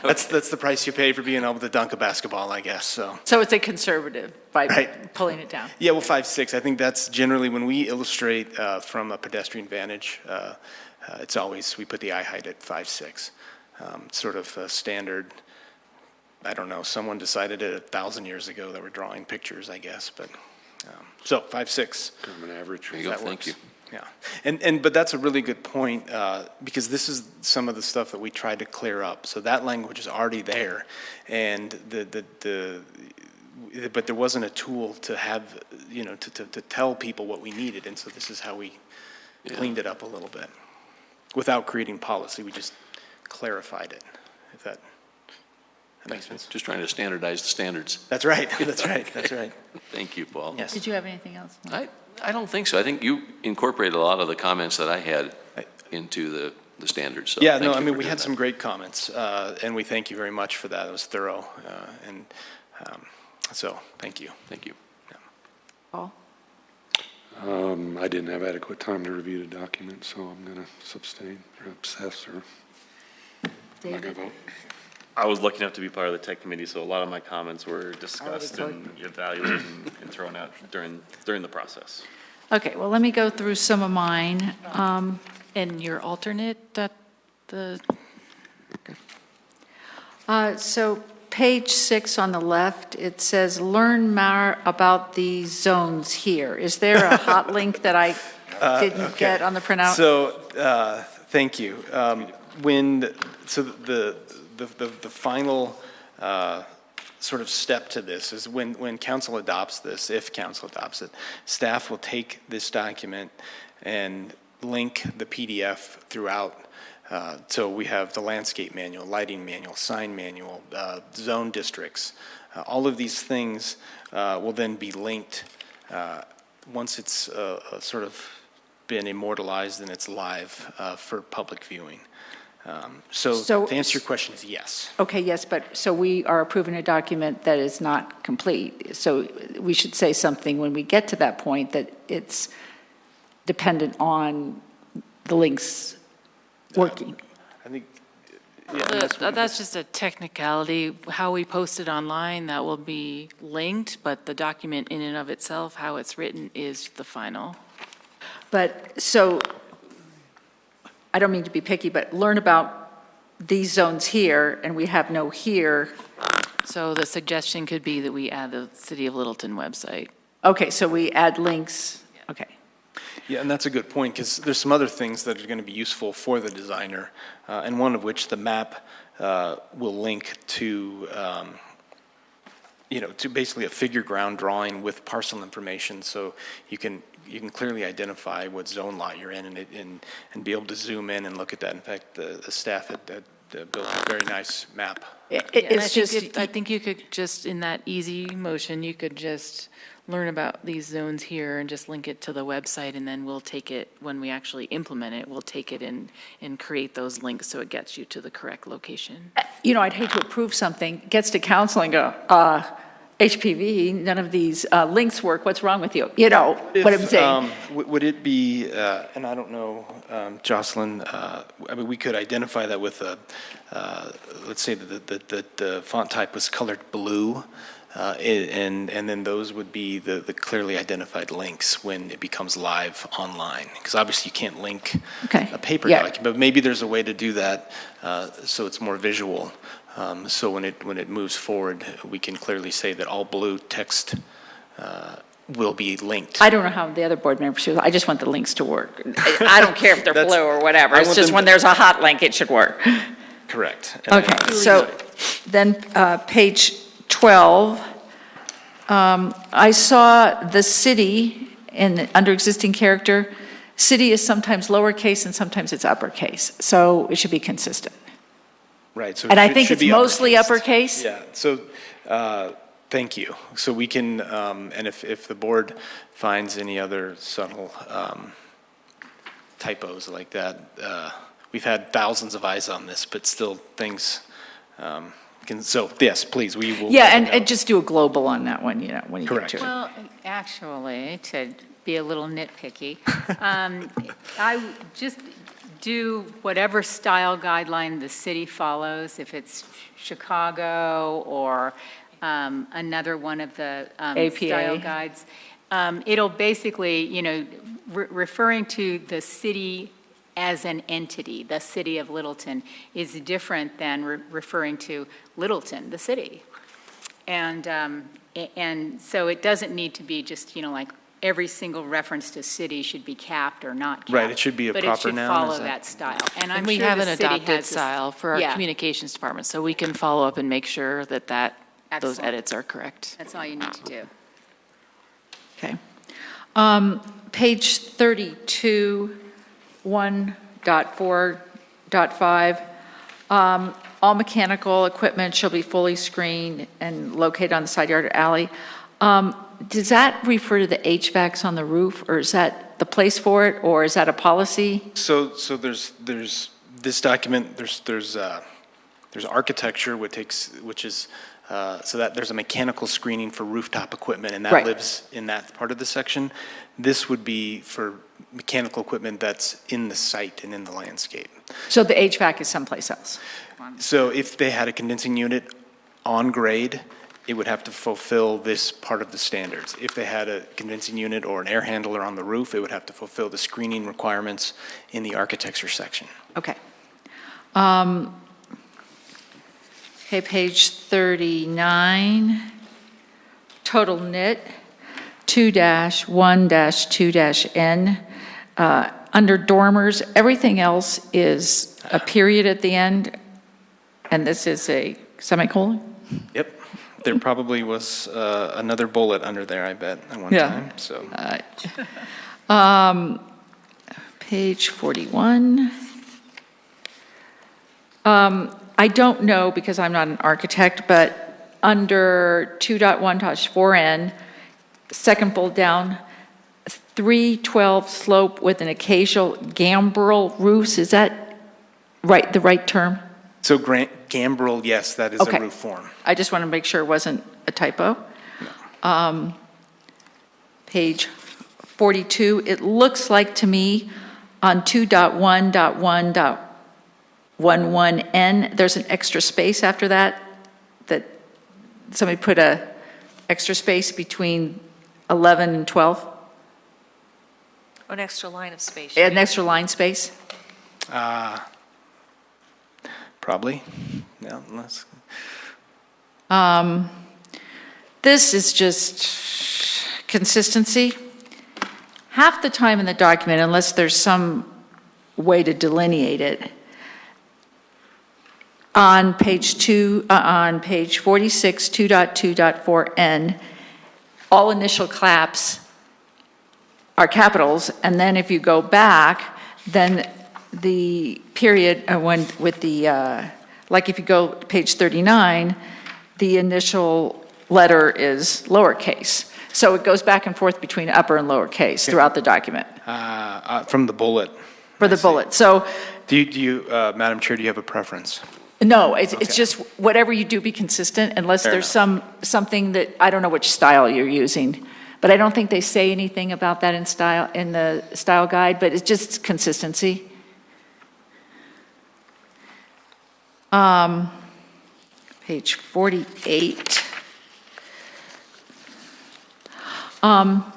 that's the price you pay for being able to dunk a basketball, I guess, so. So it's a conservative by Right. pulling it down. Yeah, well, 5'6", I think that's generally when we illustrate from a pedestrian vantage, it's always, we put the eye height at 5'6". Sort of a standard, I don't know, someone decided it 1,000 years ago that were drawing pictures, I guess, but, so 5'6". Kind of an average. There you go. That Thank works. you. Yeah, but that's a really good point, because this is some of the stuff that we tried to clear up. So that language is already there, and but there wasn't a tool to have, to tell people what we needed, and so this is how we cleaned it up a little bit. Without creating policy, we just clarified it, if that makes sense. Just trying to standardize the standards. That's right, that's right, that's right. Thank you, Paul. Yes. Did you have anything else? I don't think so. I think you incorporated a lot of the comments that I had into the standards. So Yeah, thank no, you I for mean, we doing had that. some great comments, and we thank you very much for that. It was thorough, and so, thank you. Thank you. Paul? I didn't have adequate time to review the document, so I'm going to abstain or obsess or not going to vote. I was lucky enough to be part of the tech committee, so a lot of my comments were discussed and evaluated and thrown out during the process. Okay, well, let me go through some of mine. And your alternate, So page 6 on the left, it says, learn more about the zones here. Is there a hot link that I didn't get on the printout? So, thank you. The final sort of step to this is when council adopts this, if council adopts it, staff will take this document and link the PDF throughout. So we have the landscape manual, lighting manual, sign manual, zone districts. All of these things will then be linked once it's sort of been immortalized and it's live for public viewing. So to answer your question is yes. Okay, yes, but so we are approving a document that is not complete. So we should say something when we get to that point that it's dependent on the links working. I think, that's just a technicality. How we post it online, that will be linked, but the document in and of itself, how it's written, is the final. But, so, I don't mean to be picky, but learn about these zones here, and we have no here. So the suggestion could be that we add the City of Littleton website. Okay, so we add links, okay. Yeah, and that's a good point, because there's some other things that are going to be useful for the designer, and one of which the map will link to, to basically a figure ground drawing with parcel information, so you can clearly identify what zone lot you're in and be able to zoom in and look at that. In fact, the staff had built a very nice map. I think you could just, in that easy motion, you could just learn about these zones here and just link it to the website, and then we'll take it, when we actually implement it, we'll take it and create those links so it gets you to the correct location. I'd hate to approve something, gets to council and go, HPV, none of these links work, what's wrong with you? What I'm saying. Would it be, and I don't know, Jocelyn, we could identify that with let's say that the font type was colored blue, and then those would be the clearly identified links when it becomes live online. Because obviously you can't link a paper document, but maybe there's a way to do that so it's more visual. So when it moves forward, we can clearly say that all blue text will be linked. I don't know how the other board members feel. I just want the links to work. I don't care if they're blue or whatever. It's just when there's a hot link, it should work. Correct. Okay, so then page 12, I saw the city under existing character. City is sometimes lowercase and sometimes it's uppercase, so it should be consistent. Right. So and I think it's mostly uppercase. Yeah. So thank you. So we can, and if the board finds any other subtle typos like that, we've had thousands of eyes on this, but still things so yes, please, we will. Yeah, and just do a global on that one, when you Correct. get to it. Well, actually, to be a little nitpicky, I just do whatever style guideline the city follows, if it's Chicago or another one of the APA. style guides. It'll basically, referring to the city as an entity, the city of Littleton, is different than referring to Littleton, the city. And so it doesn't need to be just, like every single reference to city should be capped or not capped. Right, it should be a proper noun. But it should follow that style. And I'm we sure have the an city adopted has style for our communications department, so we can follow up and make sure that those Excellent. edits are correct. That's all you need to do. Okay. Page 32, 1.4.5. All mechanical equipment shall be fully screened and located on the side yard or alley. Does that refer to the HVACs on the roof, or is that the place for it, or is that a policy? So there's this document. There's architecture, which is so that there's a mechanical screening for rooftop equipment, and that lives in that part of the section. This would be for mechanical equipment that's in the site and in the landscape. So the HVAC is someplace else? So if they had a condensing unit on grade, it would have to fulfill this part of the standards. If they had a condensing unit or an air handler on the roof, it would have to fulfill the screening requirements in the architecture section. Okay. Okay, page 39, total knit, 2-1-2-N. Under dormers, everything else is a period at the end, and this is a semicolon? Yep. There probably was another bullet under there, I bet, at one time. So. Page 41. I don't know, because I'm not an architect, but under 2.1-4N, second bullet down, 312 slope with an occasional gambrel roofs, is that the right term? So gambrel, yes, that is a roof form. I just want to make sure it wasn't a typo. No. Page 42, it looks like to me on 2.1.1.11N, there's an extra space after that somebody put a extra space between 11 and 12? An extra line of space. An extra line space? Probably, no, unless. This is just consistency. Half the time in the document, unless there's some way to delineate it, on page 46, 2.2.4N, all initial claps are capitals, and then if you go back, then the period, like if you go to page 39, the initial letter is lowercase. So it goes back and forth between upper and lowercase throughout the document. From the bullet. For the bullet. So, Do you, Madam Chair, do you have a preference? no, it's just whatever you do, be consistent, unless Fair there's something that, I don't know which style you're using. But I don't think they say anything about that in the style guide, but it's just consistency. Page 48. Up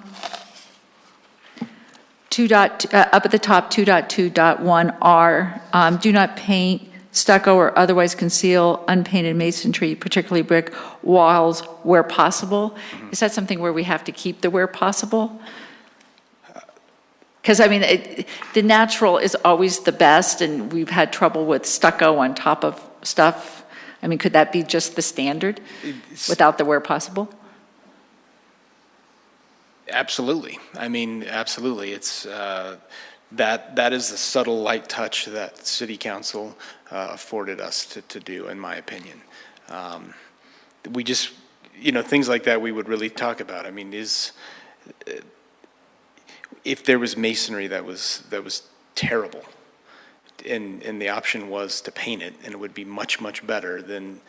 at the top, 2.2.1R, do not paint stucco or otherwise conceal unpainted masonry, particularly brick walls where possible. Is that something where we have to keep the where possible? Because I mean, the natural is always the best, and we've had trouble with stucco on top of stuff. I mean, could that be just the standard without the where possible? Absolutely. I mean, absolutely. It's that is the subtle light touch that City Council afforded us to do, in my opinion. We just, things like that we would really talk about. I mean, if there was masonry that was terrible, and the option was to paint it, and it would be much, much better than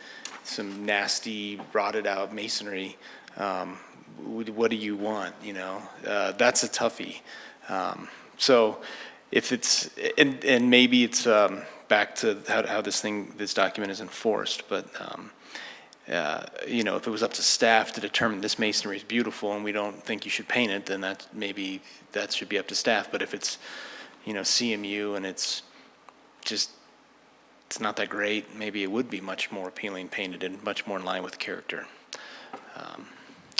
some nasty, rotted out masonry. What do you want? That's a toughie. So if it's, and maybe it's back to how this document is enforced, but if it was up to staff to determine this masonry is beautiful and we don't think you should paint it, then that should be up to staff. But if it's, CMU and it's not that great, maybe it would be much more appealing painted and much more in line with character.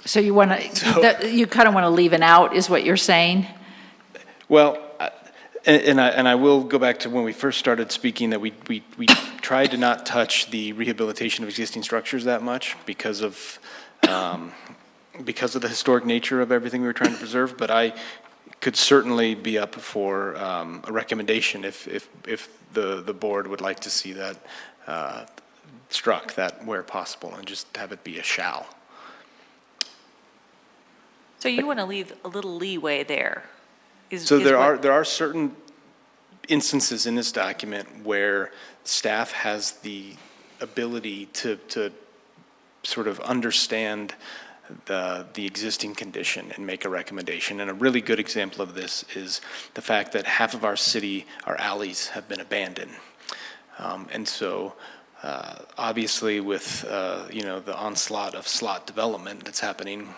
So you want to, you kind of want to leave an out, is what you're saying? Well, and I will go back to when we first started speaking, that we tried to not touch the rehabilitation of existing structures that much because of the historic nature of everything we were trying to preserve. But I could certainly be up for a recommendation if the board would like to see that struck, that where possible, and just have it be a shall. So you want to leave a little leeway there? There are certain instances in this document where staff has the ability to sort of understand the existing condition and make a recommendation. And a really good example of this is the fact that half of our alleys have been abandoned. And so obviously with the onslaught of slot development that's happening,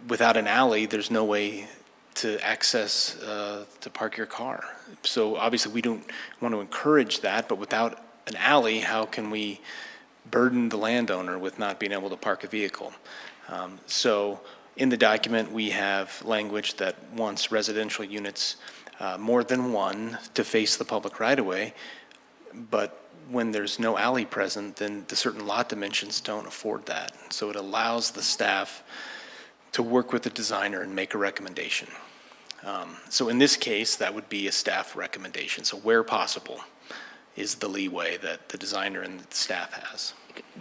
without an alley, there's no way to access, to park your car. So obviously we don't want to encourage that, but without an alley, how can we burden the landowner with not being able to park a vehicle? So in the document, we have language that wants residential units, more than one, to face the public right-of-way, but when there's no alley present, then the certain lot dimensions don't afford that. So it allows the staff to work with the designer and make a recommendation. So in this case, that would be a staff recommendation. So where possible is the leeway that the designer and the staff has.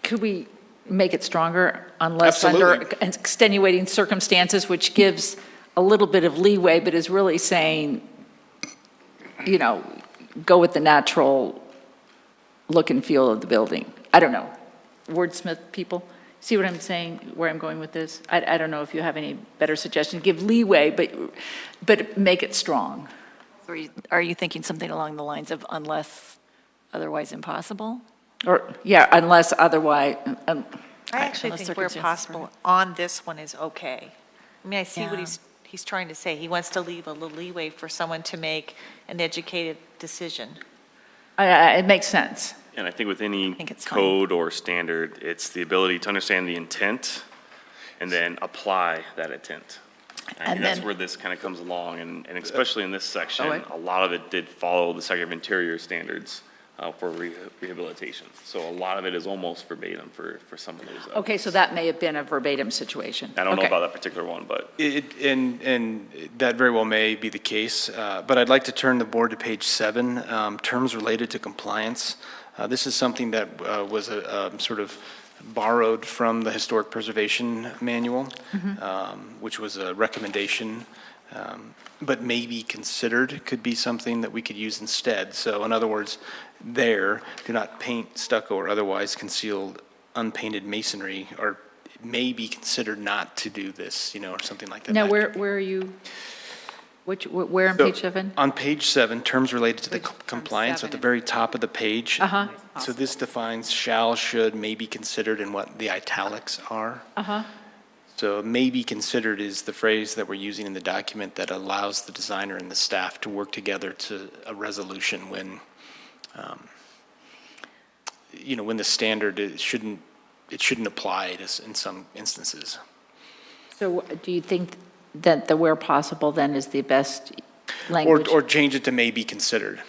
Could we make it stronger unless under extenuating circumstances, which gives a little bit of leeway, but is really saying, go with the natural look and feel of the building? I don't know. Wordsmith people? See what I'm saying, where I'm going with this? I don't know if you have any better suggestions. Give leeway, but make it strong. So are you thinking something along the lines of unless otherwise impossible? Or, yeah, unless otherwise. I actually think where possible on this one is okay. I mean, I see what he's trying to say. He wants to leave a little leeway for someone to make an educated decision. It makes sense. And I think with any think it's code or standard, it's the ability to understand the intent and then apply that intent. I think that's then- where this kind of comes along, and especially in this section, right. a lot of it did follow the Secretary of Interior standards for rehabilitation. So a lot of it is almost verbatim for some of those. Okay, so that may have been a verbatim situation. I don't know Okay. about that particular one, but And that very well may be the case, but I'd like to turn the board to page 7, terms related to compliance. This is something that was sort of borrowed from the Historic Preservation Manual, which was a recommendation, but may be considered, could be something that we could use instead. So in other words, do not paint, stucco, or otherwise concealed unpainted masonry, or may be considered not to do this, or something like that. Now, where are you, where on So, page 7? On page 7, terms related to the From compliance, at the 7. very top of the page. Uh-huh. So this defines shall, should, may be considered, and what the italics are. Uh-huh. So may be considered is the phrase that we're using in the document that allows the designer and the staff to work together to a resolution when, when the standard, it shouldn't apply in some instances. So do you think that the where possible then is the best language? Or change it to may be considered.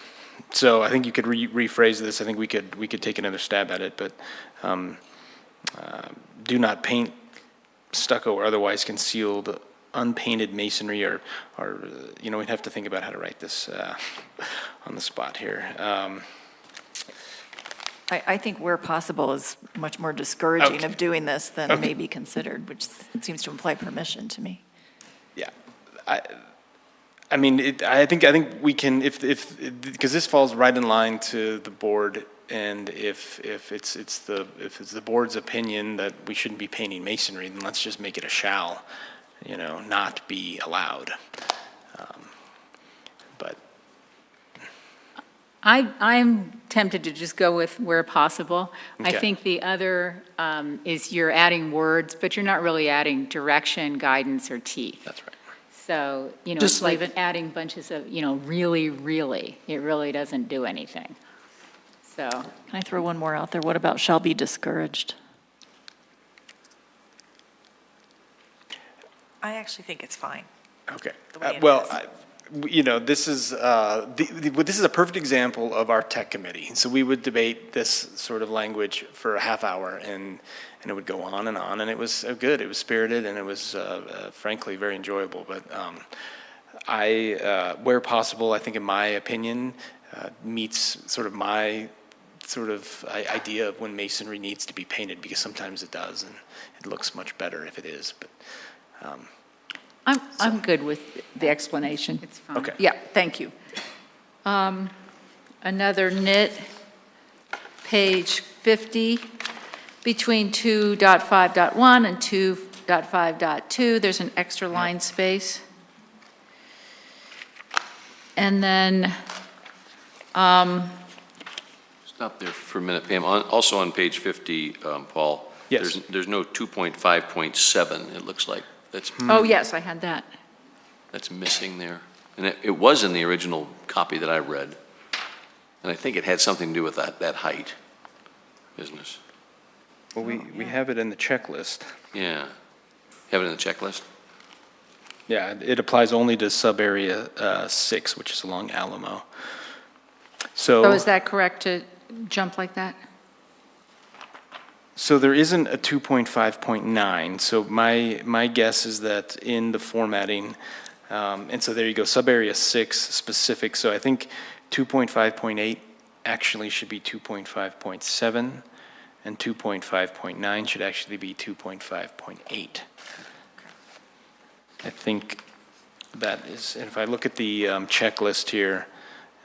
So I think you could rephrase this. I think we could take another stab at it, but do not paint, stucco, or otherwise concealed unpainted masonry, or we'd have to think about how to write this on the spot here. I think where possible is much more discouraging Okay. of doing this than Okay. may be considered, which seems to imply permission to me. Yeah, I mean, I think we can, because this falls right in line to the board, and if it's the board's opinion that we shouldn't be painting masonry, then let's just make it a shall, not be allowed. But I'm tempted to just go with where possible. I Okay. think the other is you're adding words, but you're not really adding direction, guidance, or teeth. That's right. So, Just it's like leave it. adding bunches of, really, really. It really doesn't do anything. So, Can I throw one more out there? What about shall be discouraged? I actually think it's fine. Okay. The way it Well, is. this is this is a perfect example of our tech committee. So we would debate this sort of language for a half hour, and it would go on, and it was good. It was spirited, and it was frankly very enjoyable. But where possible, I think, in my opinion, meets sort of my sort of idea of when masonry needs to be painted, because sometimes it does, and it looks much better if it is. But I'm good with the explanation. it's fine. okay. Yeah, thank you. Another nit, page 50, between 2.5.1 and 2.5.2, there's an extra line space. And then, Stop there for a minute, Pam. Also on page 50, Paul. Yes. There's no 2.5.7, it looks like. oh, yes, I had that. That's missing there. And it was in the original copy that I read. And I think it had something to do with that height business. Well, we have it in the checklist. Yeah. Have it in the checklist? Yeah, it applies only to sub-area 6, which is along Alamo. So is that correct to jump like that? So there isn't a 2.5.9, so my guess is that in the formatting, and so there you go, sub-area 6 specific, so I think 2.5.8 actually should be 2.5.7, and 2.5.9 should actually be 2.5.8. I think that is, and if I look at the checklist here,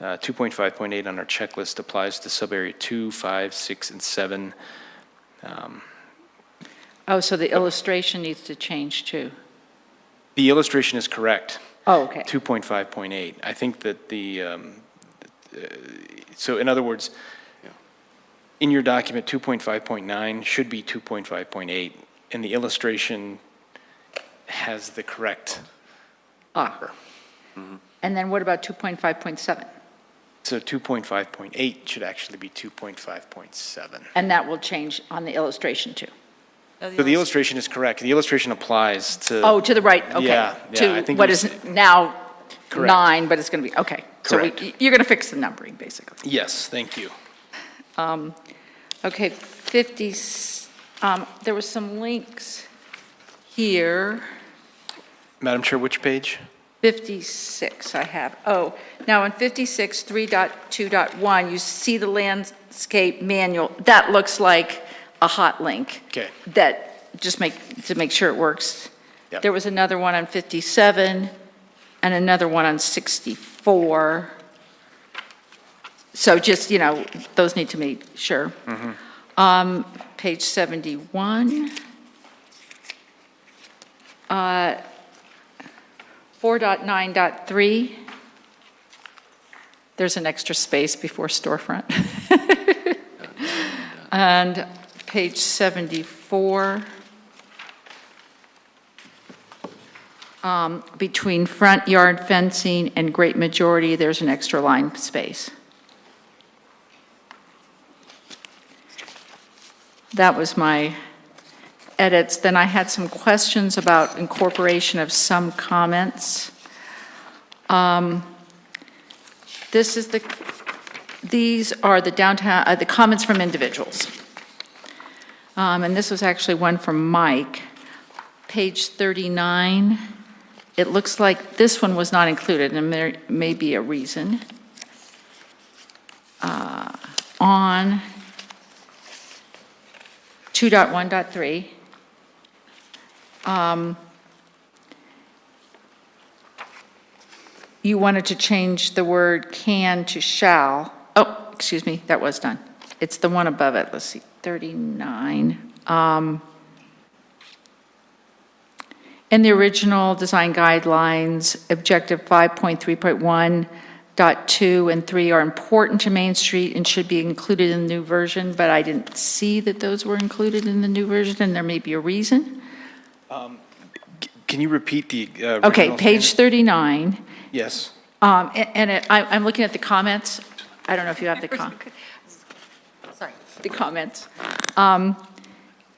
2.5.8 on our checklist applies to sub-area 2, 5, 6, and 7. Oh, so the illustration needs to change too? The illustration is correct. Oh, okay. 2.5.8. I think that so in other words, in your document, 2.5.9 should be 2.5.8, and the illustration has the correct number. And then what about 2.5.7? So 2.5.8 should actually be 2.5.7. And that will change on the illustration too. So the illustration is correct. The illustration applies to. Oh, to the right, okay. Yeah, I To think what it was- is now Correct. 9, but it's going to be, okay. Correct. So you're going to fix the numbering, basically. Yes, thank you. Okay, 50, there was some links here. Madam Chair, which page? 56 I have. Oh, now in 56, 3.2.1, you see the landscape manual. That looks like a hot link. Okay. That, just to make sure it works. Yep. There was another one on 57 and another one on 64. So just, those need to be sure. Page 71. 4.9.3, there's an extra space before storefront. And page 74, between front yard fencing and great majority, there's an extra line space. That was my edits. Then I had some questions about incorporation of some comments. These are the downtown, the comments from individuals. And this was actually one from Mike. Page 39, it looks like this one was not included, and there may be a reason. On 2.1.3, you wanted to change the word can to shall. Oh, excuse me, that was done. It's the one above it. Let's see, 39. In the original design guidelines, objective 5.3.1.2 and 3 are important to Main Street and should be included in the new version, but I didn't see that those were included in the new version, and there may be a reason. Can you repeat the Okay, original page standard? 39. Yes. I'm looking at the comments. I don't know if you have the comments.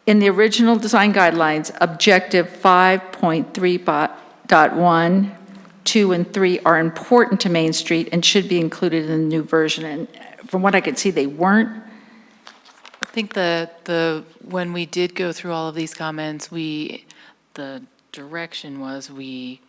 In the original design guidelines, objective 5.3.1, 2, and 3 are important to Main Street and should be included in the new version. And from what I could see, they weren't. I think when we did go through all of these comments, the direction was we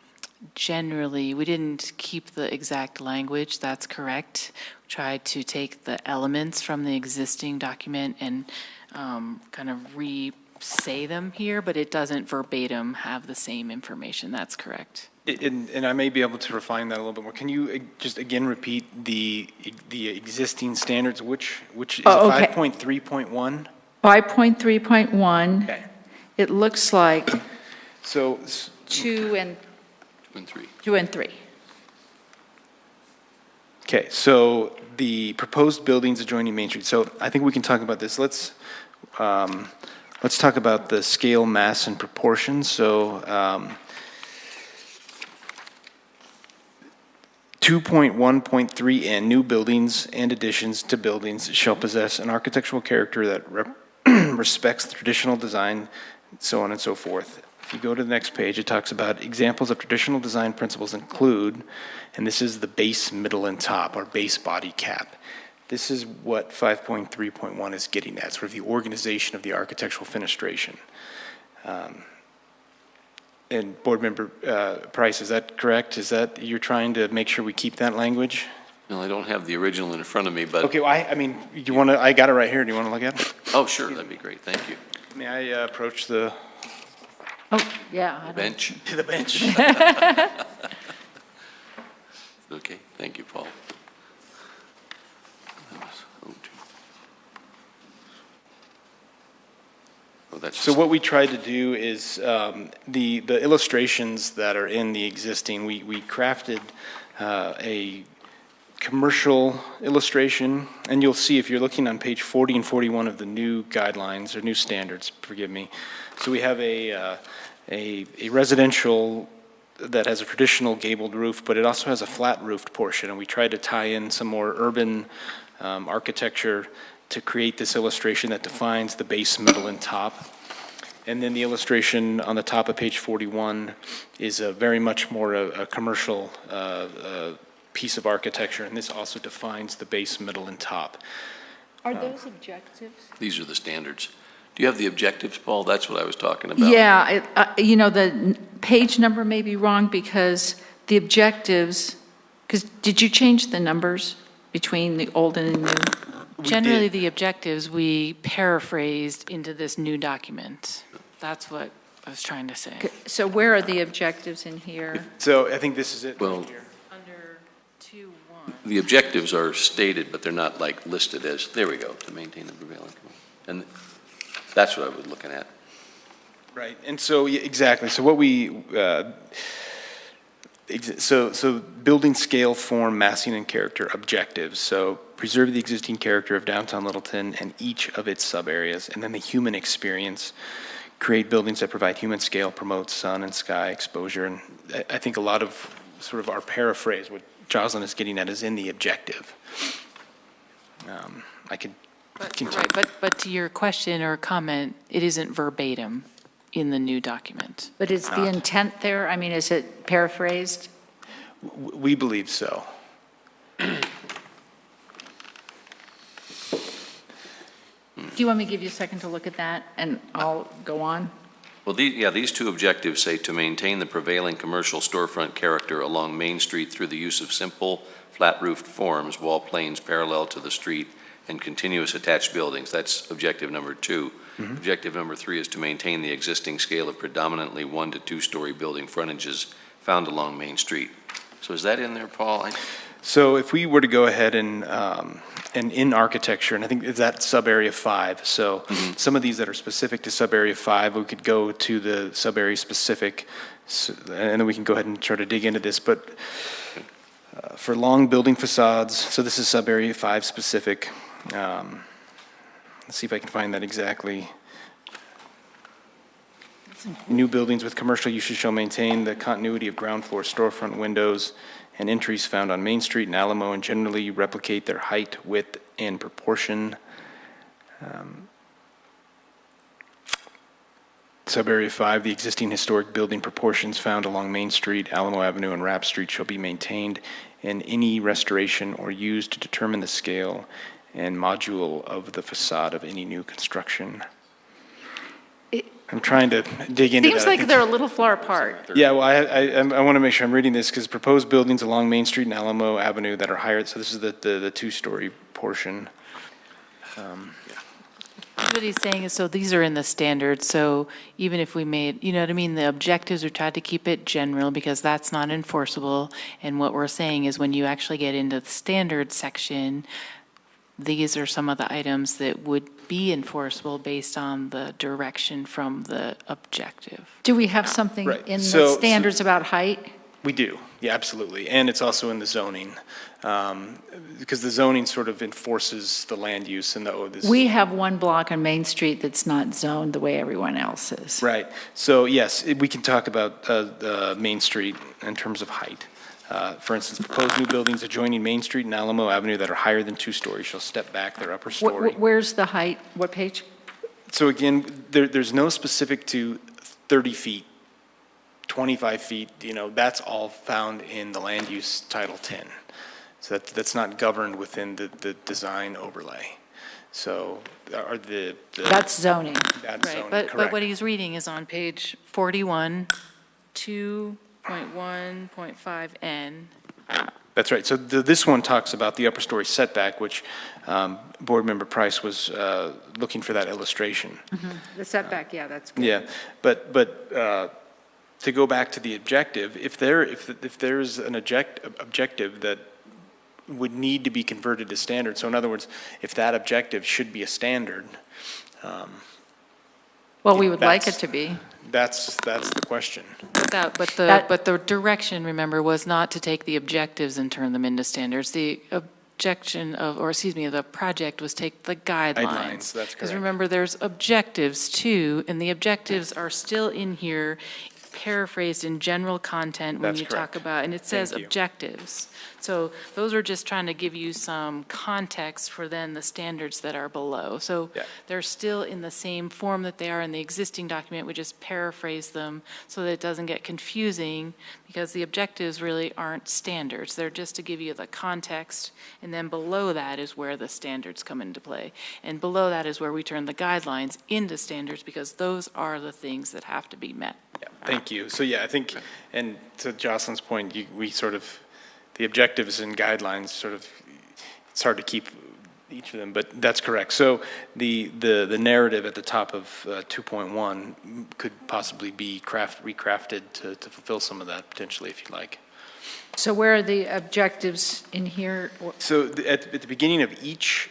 didn't keep the exact language, that's correct. We tried to take the elements from the existing document and kind of re-say them here, but it doesn't verbatim have the same information, that's correct. And I may be able to refine that a little bit more. Can you just again repeat the existing standards, which is okay. 5.3.1? 5.3.1, Okay. it looks like So 2 and 3. 2 and 3. Okay, so the proposed buildings adjoining Main Street. So I think we can talk about this. Let's talk about the scale, mass, and proportions. So 2.1.3N, new buildings and additions to buildings shall possess an architectural character that respects the traditional design, so on and so forth. If you go to the next page, it talks about examples of traditional design principles include, and this is the base, middle, and top, or base body cap. This is what 5.3.1 is getting at, sort of the organization of the architectural fenestration. And Board Member Price, is that correct? Is that, you're trying to make sure we keep that language? No, I don't have the original in front of me, but... Okay, well, I mean, you want to, I got it right here. Do you want to look at it? Oh, sure, that'd be great, thank you. May I approach the Oh, yeah. Bench? the bench? Okay, thank you, Paul. That was 02. Oh, that's So what we tried to do is the illustrations that are in the existing, we crafted a commercial illustration, and you'll see if you're looking on page 40 and 41 of the new guidelines, or new standards, forgive me. So we have a residential that has a traditional gabled roof, but it also has a flat-roofed portion, and we tried to tie in some more urban architecture to create this illustration that defines the base, middle, and top. And then the illustration on the top of page 41 is a very much more a commercial piece of architecture, and this also defines the base, middle, and top. Are those objectives? These are the standards. Do you have the objectives, Paul? That's what I was talking about. Yeah, the page number may be wrong because the objectives, because did you change the numbers between the old and the new? Generally, the objectives we paraphrased into this new document. That's what I was trying to say. So where are the objectives in here? So I think this is it. Well, right here. Under 2.1. the objectives are stated, but they're not like listed as, there we go, to maintain the prevailing. And that's what I was looking at. Right, and so, yeah, exactly, so what we, so building scale, form, massing, and character objectives. So preserve the existing character of downtown Littleton and each of its sub-areas, and then the human experience. Create buildings that provide human scale, promote sun and sky exposure, and I think a lot of sort of our paraphrase, what Jocelyn is getting at, is in the objective. I could continue. Right, but to your question or comment, it isn't verbatim in the new document. But is the intent there? I mean, is it paraphrased? We believe so. Do you want me to give you a second to look at that, and I'll go on? Well, these two objectives say to maintain the prevailing commercial storefront character along Main Street through the use of simple, flat-roofed forms, wall planes parallel to the street, and continuous attached buildings. That's objective number 2. Mm-hmm. Objective number 3 is to maintain the existing scale of predominantly 1 to 2-story building frontages found along Main Street. So is that in there, Paul? So if we were to go ahead and in architecture, and I think that's sub-area 5, so some of these that are specific to sub-area 5, we could go to the sub-area specific, and then we can go ahead and try to dig into this, but for long building facades, so this is sub-area 5 specific. Let's see if I can find that exactly. New buildings with commercial uses shall maintain the continuity of ground floor storefront windows and entries found on Main Street and Alamo and generally replicate their height, width, and proportion. Sub-area 5, the existing historic building proportions found along Main Street, Alamo Avenue, and Rapp Street shall be maintained, and any restoration or used to determine the scale and module of the facade of any new construction. I'm trying to dig into that. Seems like they're a little far apart. Yeah, well, I want to make sure I'm reading this because proposed buildings along Main Street and Alamo Avenue that are higher, so this is the 2-story portion. What he's saying is, so these are in the standards, so even if we made, you know what I mean, the objectives, we tried to keep it general because that's not enforceable, and what we're saying is when you actually get into the standards section, these are some of the items that would be enforceable based on the direction from the objective. Do we have something Right. in the So- standards about height? We do, yeah, absolutely, and it's also in the zoning, because the zoning sort of enforces the land use and the. We have one block on Main Street that's not zoned the way everyone else is. Right, so yes, we can talk about Main Street in terms of height. For instance, proposed new buildings adjoining Main Street and Alamo Avenue that are higher than 2 stories shall step back their upper story. Where's the height? What page? So again, there's no specific to 30 feet, 25 feet, that's all found in the land use Title 10. So that's not governed within the design overlay. So are That's zoning. That's Right, zoning, but correct. what he's reading is on page 41, 2.1.5N. That's right. So this one talks about the upper story setback, which Board Member Price was looking for that illustration. The setback, yeah, that's good. Yeah, but to go back to the objective, if there's an objective that would need to be converted to standard, so in other words, if that objective should be a standard. Well, we would like it to be. That's the question. But the direction, remember, was not to take the objectives and turn them into standards. The the project was take the guidelines. That's Because correct. remember, there's objectives too, and the objectives are still in here paraphrased in general content when That's you correct. talk about, and it says Thank you. objectives. So those are just trying to give you some context for then the standards that are below. So Yeah. they're still in the same form that they are in the existing document. We just paraphrase them so that it doesn't get confusing, because the objectives really aren't standards. They're just to give you the context, and then below that is where the standards come into play. And below that is where we turn the guidelines into standards, because those are the things that have to be met. Yeah, thank you. So yeah, I think, and to Jocelyn's point, we sort of, the objectives and guidelines sort of, it's hard to keep each of them, but that's correct. So the narrative at the top of 2.1 could possibly be recrafted to fulfill some of that potentially, if you like. So where are the objectives in here? So at the beginning of each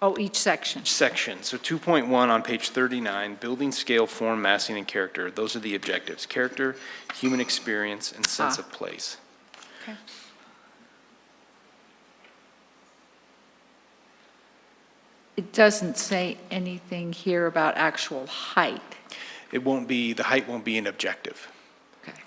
Oh, each section. section, so 2.1 on page 39, building scale, form, massing, and character, those are the objectives. Character, human experience, and sense of place. Okay. It doesn't say anything here about actual height. It won't be, the height won't be an objective. Okay.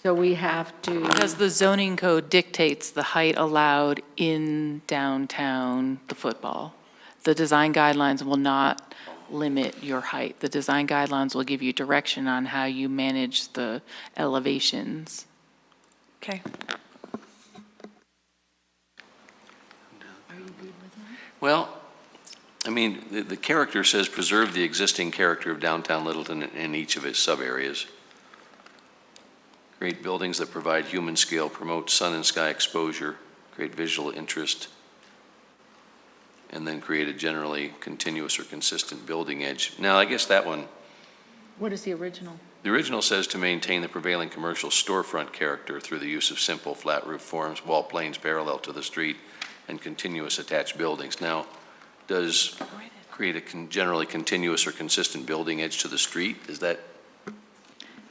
So we have to. Because the zoning code dictates the height allowed in downtown, the football. The design guidelines will not limit your height. The design guidelines will give you direction on how you manage the elevations. Okay. Well, I mean, the character says preserve the existing character of downtown Littleton in each of its sub-areas. Create buildings that provide human scale, promote sun and sky exposure, create visual interest, and then create a generally continuous or consistent building edge. Now, I guess that one, What is the original? the original says to maintain the prevailing commercial storefront character through the use of simple flat roof forms, wall planes parallel to the street, and continuous attached buildings. Now, does create a generally continuous or consistent building edge to the street? Is that?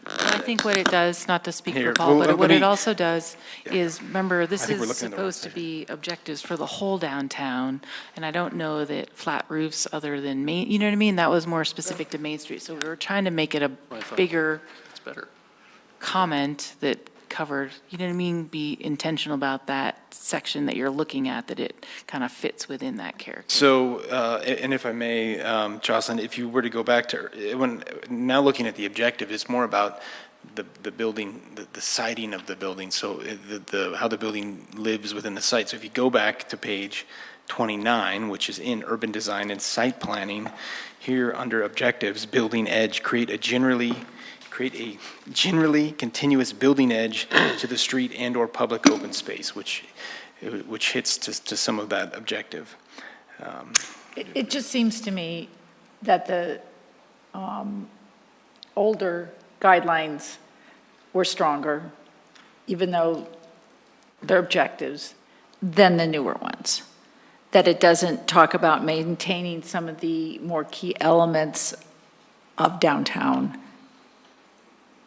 I think what it does, not to speak for Here, Paul, well, but what let it me- also does is, remember, this think we're is looking at the wrong supposed to be objectives for the whole downtown, and I don't know that flat roofs other than Main, you know what I mean? That was more specific to Main Street, so we were trying to make it a bigger It's better. comment that covered, you know what I mean, be intentional about that section that you're looking at, that it kind of fits within that character. So, and if I may, Jocelyn, if you were to go back to, when, now looking at the objective, it's more about the building, the siding of the building, so how the building lives within the site. So if you go back to page 29, which is in urban design and site planning, here under objectives, building edge, create a generally continuous building edge to the street and/or public open space, which hits to some of that objective. It just seems to me that the older guidelines were stronger, even though Their objectives, than the newer ones. That it doesn't talk about maintaining some of the more key elements of downtown.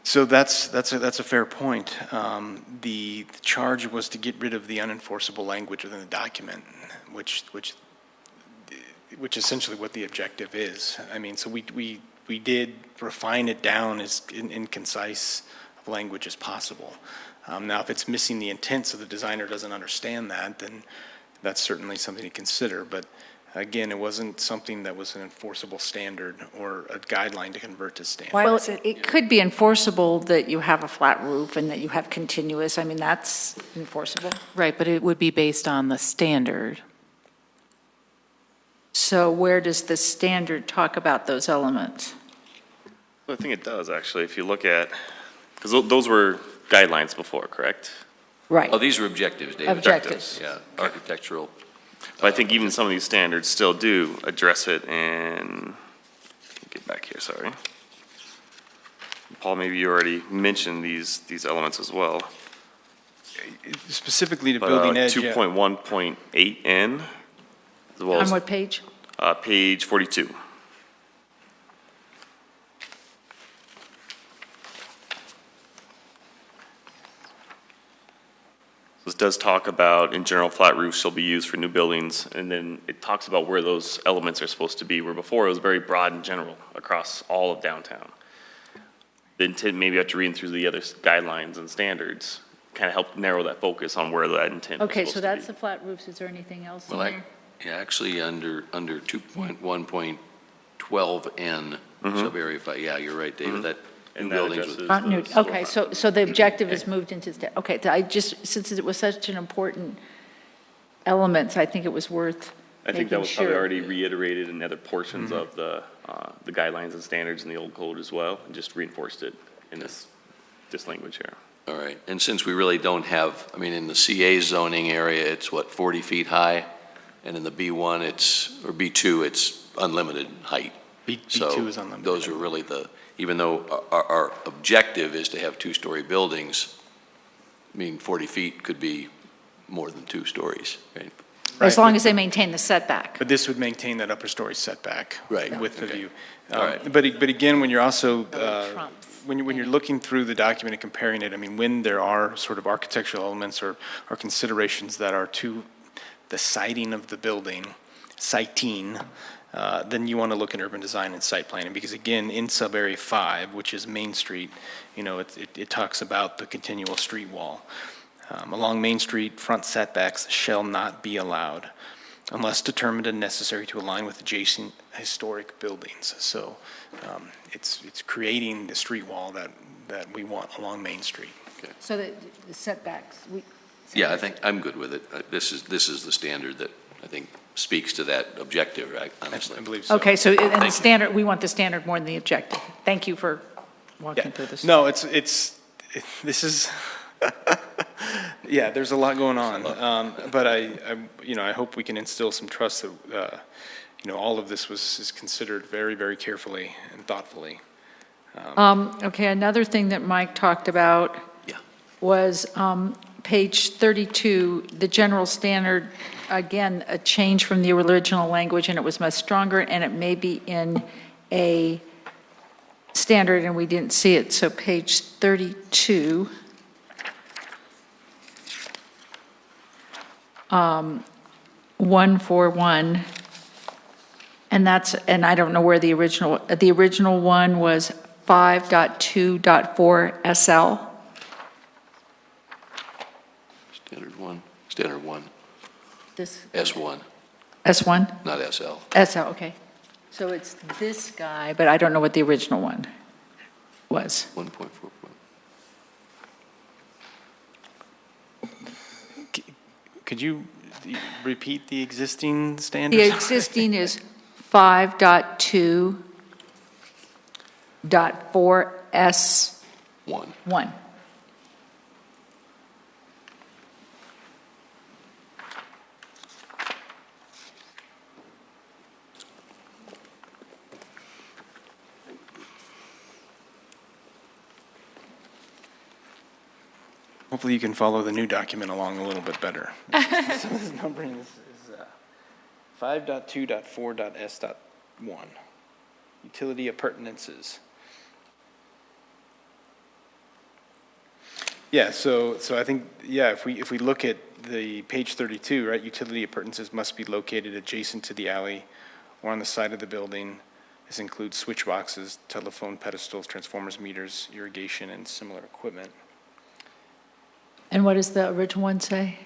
So that's a fair point. The charge was to get rid of the unenforceable language within the document, which essentially what the objective is. I mean, so we did refine it down as in concise language as possible. Now, if it's missing the intent, so the designer doesn't understand that, then that's certainly something to consider. But again, it wasn't something that was an enforceable standard or a guideline to convert to standard. Well, it could be enforceable that you have a flat roof and that you have continuous. I mean, that's enforceable. Right, but it would be based on the standard. So where does the standard talk about those elements? I think it does, actually, if you look at, because those were guidelines before, correct? Right. Oh, these are objectives, David. Objectives. Yeah, architectural. But I think even some of these standards still do address it, and, get back here, sorry. Paul, maybe you already mentioned these elements as well. Specifically to building edge, yeah. 2.1.8N, as well On as what page? page 42. This does talk about, in general, flat roofs shall be used for new buildings, and then it talks about where those elements are supposed to be, where before it was very broad and general across all of downtown. the intent, maybe after reading through the other guidelines and standards, kind of help narrow that focus on where that intent was Okay, supposed so to that's be. the flat roofs. Is there anything else in Well, there? yeah, actually, under 2.1.12N, sub-area 5, yeah, you're right, David, that new And that buildings addresses with. the Okay, so the objective is moved into, okay, I just, since it was such an important element, I think it was worth I think that making was probably sure. already reiterated in other portions of the guidelines and standards in the old code as well, and just reinforced it in this language here. All right, and since we really don't have, I mean, in the CA zoning area, it's what, 40 feet high? And in the B1, or B2, it's unlimited height. B2 is unlimited. Those are really even though our objective is to have two-story buildings, I mean, 40 feet could be more than 2 stories, right? As long as they maintain the setback. But this would maintain that upper story setback. Right. With the Okay. view. All right. But again, when you're also, Trumps. when you're looking through the document and comparing it, I mean, when there are sort of architectural elements or considerations that are to the siting of the building, then you want to look at urban design and site planning, because again, in sub-area 5, which is Main Street, it talks about the continual street wall. Along Main Street, front setbacks shall not be allowed unless determined and necessary to align with adjacent historic buildings. So it's creating the street wall that we want along Main Street. So the setbacks, Yeah, I think, I'm good with it. This is the standard that I think speaks to that objective, right, honestly. I believe so. Okay, so in the Thank you. standard, we want the standard more than the objective. Thank you for walking through this. No, this is, yeah, there's a lot going on. But I hope we can instill some trust that, all of this is considered very, very carefully and thoughtfully. Okay, another thing that Mike talked about was page 32, the general standard, again, a change from the original language, and it was much stronger, and it may be in a standard, and we didn't see it. So page 32, 141, and I don't know where the original one was 5.2.4 SL. Standard one, This S1, S1? not SL. SL, okay. So it's this guy, but I don't know what the original one was. 1.4. Could you repeat the existing standards? The existing is 5.2.4S1. Hopefully you can follow the new document along a little bit better. So this numbering is 5.2.4.S.1, utility appurtenances. Yeah, so I think, if we look at the page 32, right, utility appurtenances must be located adjacent to the alley or on the side of the building. This includes switch boxes, telephone pedestals, transformers, meters, irrigation, and similar equipment. And what does the original one say?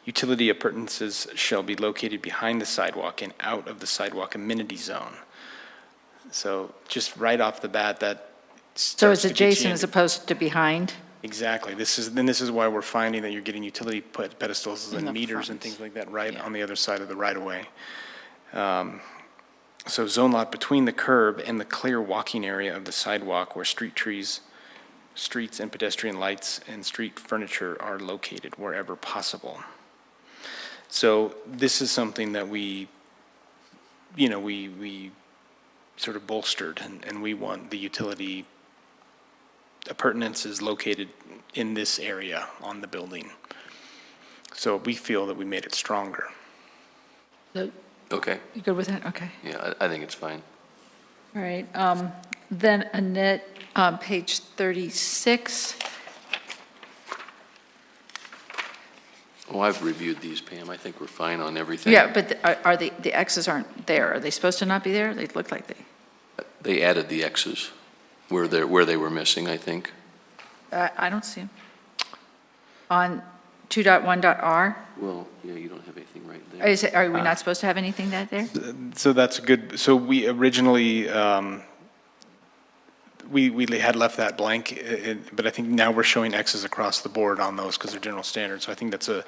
Utility appurtenances shall be located behind the sidewalk and out of the sidewalk amenity zone. So just right off the bat, that So starts it's to be adjacent as changed. opposed to behind? Exactly. This is why we're finding that you're getting utility pedestals In and the meters and front. things like that right on the other side of the right-of-way. So zone lot between the curb and the clear walking area of the sidewalk where street trees, streets and pedestrian lights and street furniture are located wherever possible. So this is something that we sort of bolstered, and we want the utility appurtenances located in this area on the building. So we feel that we made it stronger. Okay, You good with that? Okay. yeah, I think it's fine. All right. Then Annette, page 36. Oh, I've reviewed these, Pam. I think we're fine on everything. Yeah, but are the X's aren't there? Are they supposed to not be there? They look like They added the X's where they were missing, I think. I don't see them. On 2.1.R, Well, yeah, you don't have anything right there. are we not supposed to have anything that there? So that's good. So we originally, we had left that blank, but I think now we're showing X's across the board on those because they're general standards. So I think that's a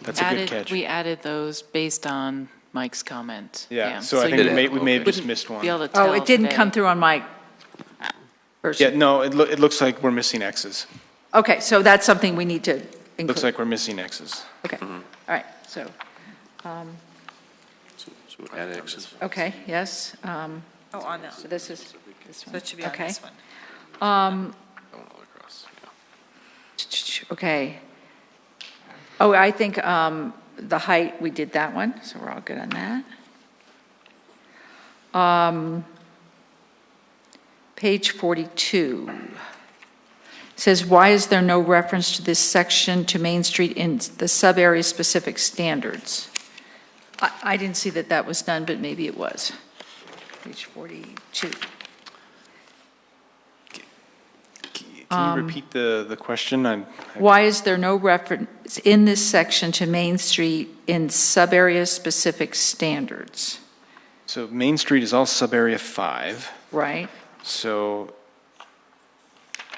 good catch. We added those based on Mike's comment. Yeah, so I think we may have just missed one. Be able to tell Oh, it didn't today. come through on my version? Yeah, no, it looks like we're missing X's. Okay, so that's something we need to include. Looks like we're missing X's. Okay, all right, so, So add X's. okay, yes. Oh, on that. So this is this So one. it should be on Okay. this one. Going all across, yeah. Okay. Oh, I think the height, we did that one, so we're all good on that. Page 42 says, why is there no reference to this section to Main Street in the sub-area specific standards? I didn't see that that was done, but maybe it was. Page 42. Can you repeat the question? Why is there no reference in this section to Main Street in sub-area specific standards? So Main Street is all sub-area 5. Right? So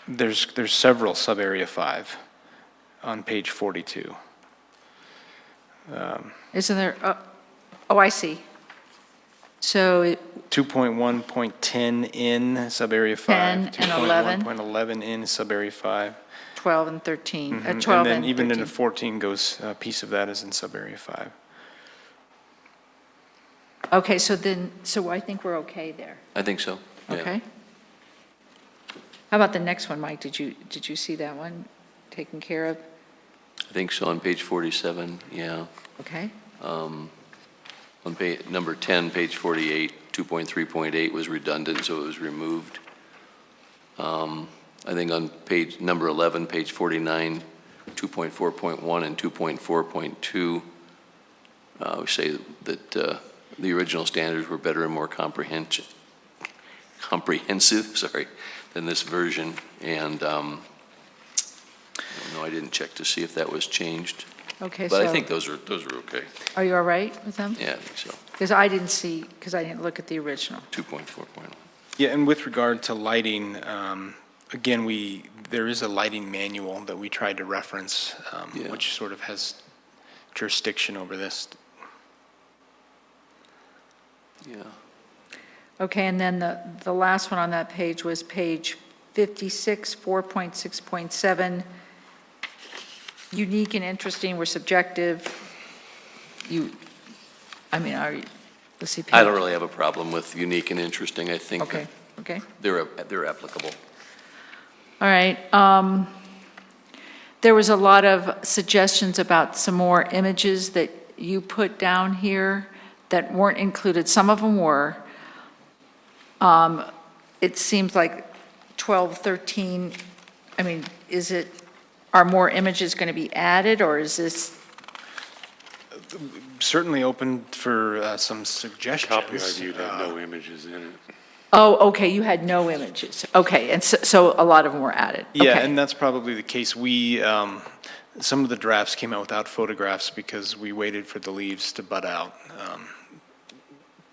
there's several sub-area 5 on page 42. Isn't there, oh, I see. So 2.1.10 in sub-area 5. 10 and 11. 2.1.11 in sub-area 5. 12 and 13, Mhm. 12 and and then even 13. into 14 goes, a piece of that is in sub-area 5. Okay, so I think we're okay there. I think so, yeah. Okay. How about the next one, Mike? Did you see that one taken care of? I think so on page 47, yeah. Okay. On number 10, page 48, 2.3.8 was redundant, so it was removed. I think on number 11, page 49, 2.4.1 and 2.4.2, we say that the original standards were better and more comprehensive, than this version. And no, I didn't check to see if that was changed. Okay, But I so- think those are okay. Are you all right with them? Yeah, I think so. Because I didn't look at the original. 2.4.1. Yeah, and with regard to lighting, again, there is a lighting manual that we tried to reference, Yeah. which sort of has jurisdiction over this. Yeah. Okay, and then the last one on that page was page 56, 4.6.7. Unique and interesting were subjective. Let's see. I don't really have a problem with unique and interesting. I think Okay, okay. they're applicable. All right. There was a lot of suggestions about some more images that you put down here that weren't included. Some of them were. It seems like 12, 13, are more images going to be added, or is this? Certainly open for some suggestions. Copy I viewed had no images in it. Oh, okay, you had no images. Okay, and so a lot of them were added. Yeah, Okay. and that's probably the case. Some of the drafts came out without photographs because we waited for the leaves to bud out.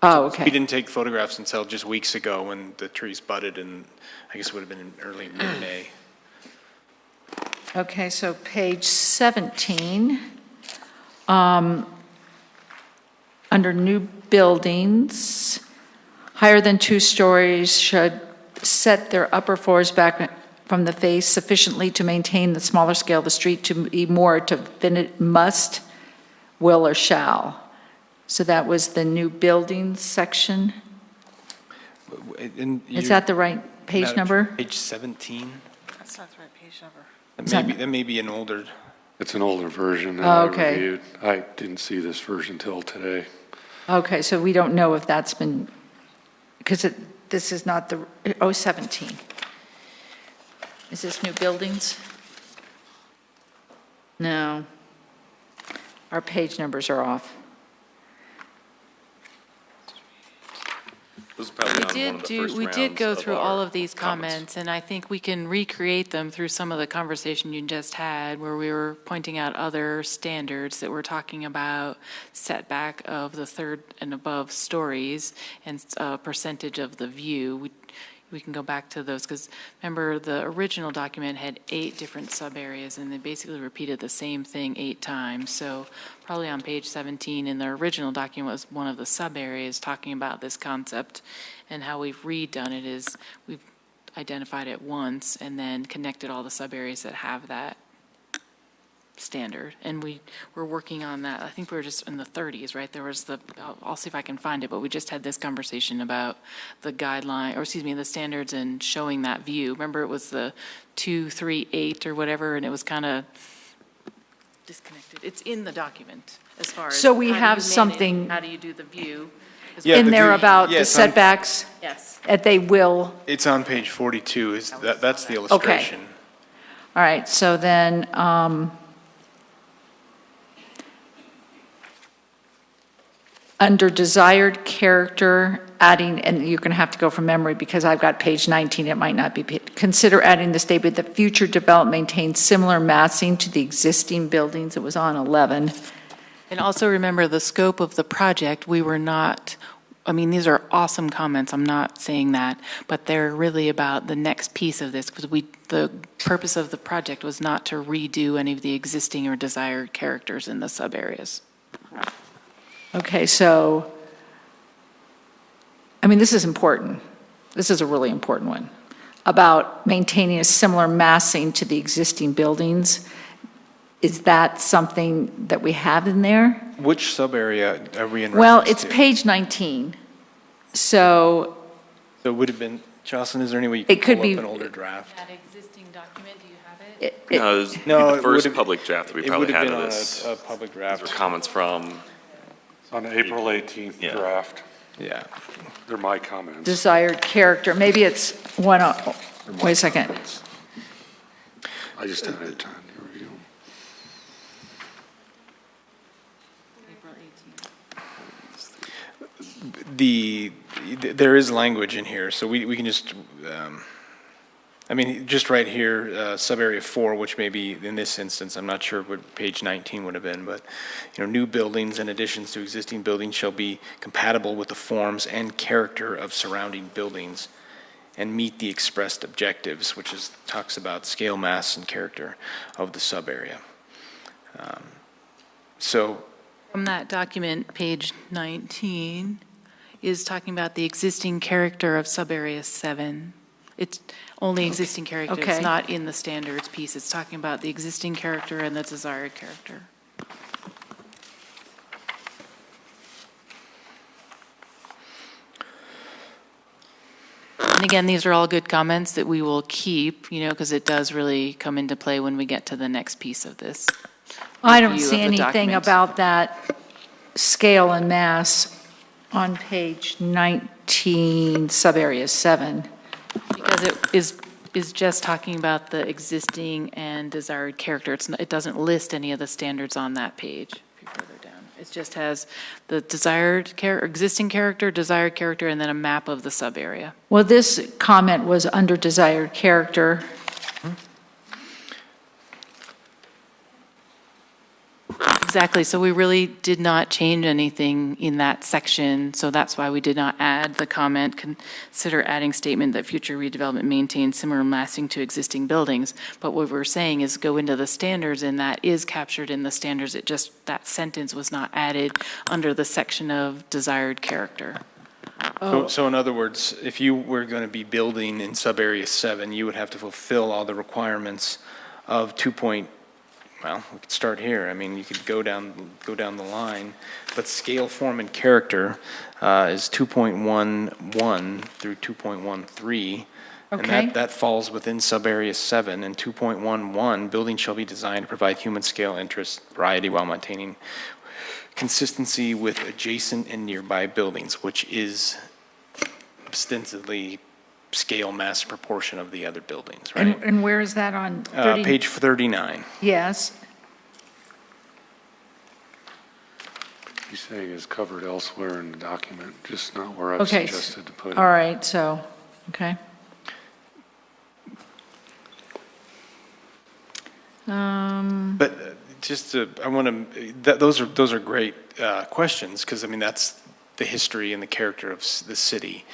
Oh, okay. We didn't take photographs until just weeks ago when the trees budded, and I guess it would have been in early mid-May. Okay, so page 17, under new buildings, higher than 2 stories should set their upper floors back from the face sufficiently to maintain the smaller scale of the street to be more definite must, will, or shall. So that was the new buildings section. Is that the right page number? Page 17? That's not the right page number. That may be an older. It's an older version that Oh, I okay. reviewed. I didn't see this version till today. Okay, so we don't know if that's been, because this is not the, 17. Is this new buildings? No. our page numbers are off. This is probably on one of the first We did rounds go of through our all of these comments, and I think we can recreate them through some of the conversation you just had, where we were pointing out other standards that we're talking about setback of the third and above stories and percentage of the view. We can go back to those, because remember, the original document had 8 different sub-areas, and they basically repeated the same thing 8 times. So probably on page 17 in the original document was one of the sub-areas talking about this concept, and how we've redone it is we've identified it once and then connected all the sub-areas that have that standard. And we're working on that. I think we were just in the 30s, right? There was I'll see if I can find it, but we just had this conversation about the guideline, or excuse me, the standards and showing that view. Remember, it was the 2, 3, 8 or whatever, and it was kind of disconnected. It's in the document as far as. So we how do you have manage- something How do you do the view? in there about the yes, setbacks? Yes. That they will, It's on page 42, that's the illustration. all right, so then, under desired character, adding, and you're going to have to go from memory because I've got page 19, it might not be, consider adding the statement that future development maintains similar massing to the existing buildings. It was on 11. And also remember the scope of the project, we were not, I mean, these are awesome comments, I'm not saying that, but they're really about the next piece of this, because the purpose of the project was not to redo any of the existing or desired characters in the sub-areas. Okay, so, I mean, this is important. This is a really important one, about maintaining a similar massing to the existing buildings. Is that something that we have in there? Which sub-area are we in Well, reference it's to? page 19. So So it would have been, Jocelyn, is there any way you It could could pull be- up an older draft? That existing document, do you have it? No, it was No, the it first would've- public draft we It probably would have had been of on this. a public These draft. were comments from, On the April 18th Yeah. draft, Yeah. they're my comments. desired character, maybe it's one, wait a second. I just haven't had time to review them. There is language in here, so we can just, I mean, just right here, sub-area 4, which may be, in this instance, I'm not sure what page 19 would have been, but, new buildings and additions to existing buildings shall be compatible with the forms and character of surrounding buildings and meet the expressed objectives, which talks about scale, mass, and character of the sub-area. So, From that document, page 19 is talking about the existing character of sub-area 7. It's only existing character, Okay. it's not in the standards piece, it's talking about the existing character and the desired character. And again, these are all good comments that we will keep, because it does really come into play when we get to the next piece of this. I don't review see of the anything document. about that scale and mass on page 19, sub-area 7. Because it is just talking about the existing and desired character. It doesn't list any of the standards on that page. If you further down, it just has the desired existing character, desired character, and then a map of the sub-area. Well, this comment was under desired character. Exactly, so we really did not change anything in that section, so that's why we did not add the comment, consider adding statement that future redevelopment maintains similar massing to existing buildings. But what we're saying is go into the standards, and that is captured in the standards. It just, that sentence was not added under the section of desired character. So in other words, if you were going to be building in sub-area 7, you would have to fulfill all the requirements of well, we could start here. I mean, you could go down the line, but scale, form, and character is 2.11 through 2.13. Okay. And that falls within sub-area 7. And 2.11, buildings shall be designed to provide human scale, interest, variety while maintaining consistency with adjacent and nearby buildings, which is ostensibly scale, mass, proportion of the other buildings, right? And where is that on 30? Page 39. Yes. He's saying is covered elsewhere in the document, just not where I've Okay. suggested to put it. All right, so, okay. But just to, I want to, those are great questions, because I mean, that's the history and the character of the city.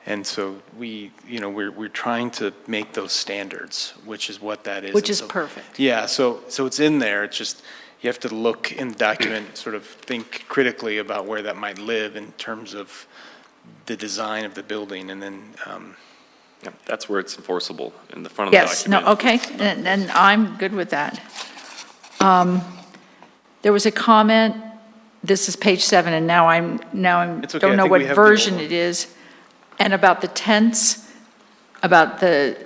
And so we're trying to make those standards, which is what that is. Which And is so- perfect. Yeah, so it's in there, it's just, you have to look in the document, sort of think critically about where that might live in terms of the design of the building, and then, Yeah, that's where it's enforceable, in the front of the Yes, no, document. okay, and I'm good with that. There was a comment, this is page 7, and now I'm, It's okay, don't I know think what we have the old version one. it is, and about the tents, about the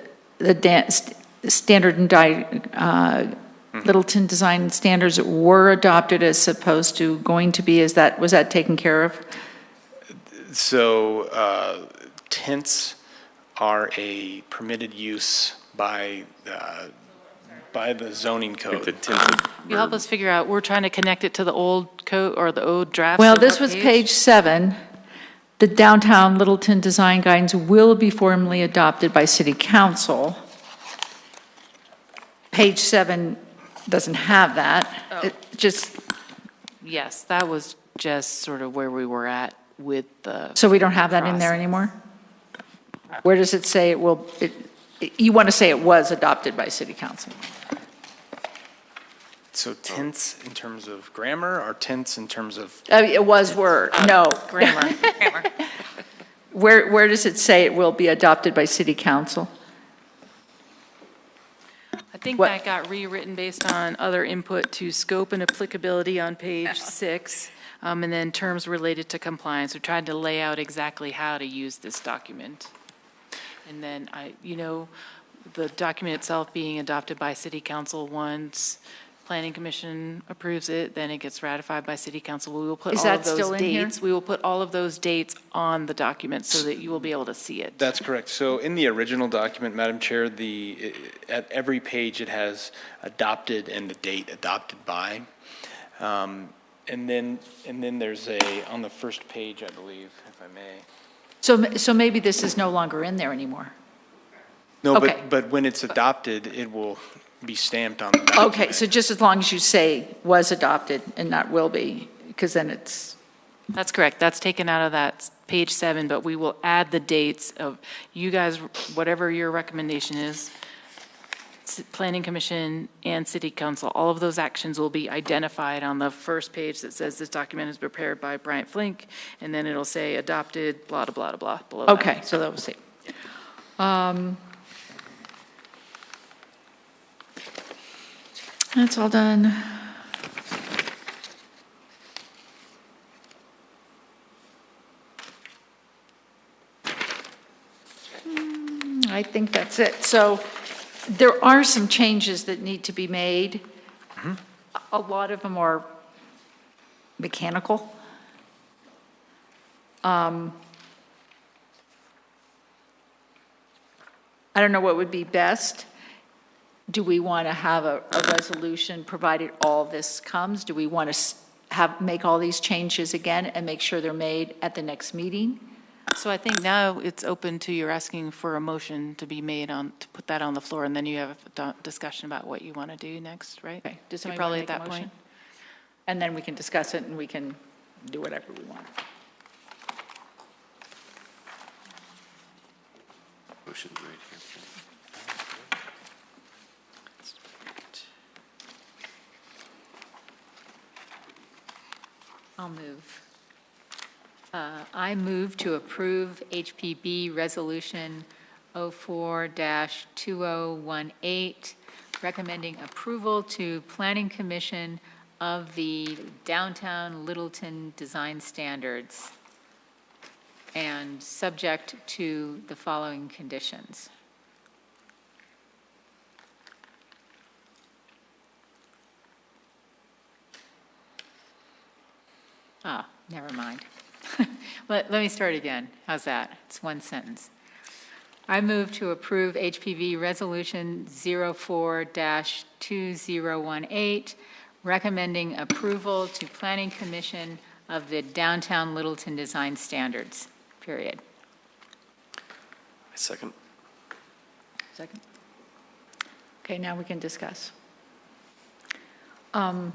standard and Littleton design standards were adopted as opposed to going to be, was that taken care of? so tents are a permitted use by the zoning code. The tinted You help us figure out, we're trying to connect it to the old code or the old draft. Well, so this what was page 7. The downtown Littleton design guidance will be formally adopted by city council. Page 7 doesn't have that. It just, Yes, that was just sort of where we were at with the. so we don't have that in there process. anymore? Where does it say it will, you want to say it was adopted by city council? So tents in terms of grammar, or tents in terms of, It was were, no. Grammar. Where does it say it will be adopted by city council? I think What- that got rewritten based on other input to scope and applicability on page 6, and then terms related to compliance. We tried to lay out exactly how to use this document. And then the document itself being adopted by city council once planning commission approves it, then it gets ratified by city council. We will put Is all that of those still in here? dates. We will put all of those dates on the document so that you will be able to see it. that's correct. So in the original document, Madam Chair, at every page, it has adopted and the date adopted by. And then there's on the first page, I believe, if I may. So maybe this is no longer in there anymore? No, Okay. but when it's adopted, it will be stamped on the document. Okay, so just as long as you say was adopted and not will be, because then it's, That's correct. That's taken out of that page 7, but we will add the dates of you guys, whatever your recommendation is, Planning Commission and City Council, all of those actions will be identified on the first page that says this document is prepared by Bryant Flink, and then it'll say adopted, blah, blah, blah, blah, below that. okay, so that was it. That's all done. I think that's it. So there are some changes that need to be made. A lot of them are mechanical. I don't know what would be best. Do we want to have a resolution provided all this comes? Do we want to make all these changes again and make sure they're made at the next meeting? So I think now it's open to you're asking for a motion to be made to put that on the floor, and then you have a discussion about what you want to do next, right? Okay, does You're somebody probably want at to make that a motion? point. And then we can discuss it and we can do whatever we want. Motion's right here. I'll move. I move to approve HPB Resolution 04-2018, recommending approval to Planning Commission of the Downtown Littleton Design Standards, and subject to the following conditions. Oh, never mind. Let me start again. How's that? It's one sentence. I move to approve HPV Resolution 04-2018, recommending approval to Planning Commission of the downtown Littleton design standards, period. Second. Second. Okay, now we can discuss. So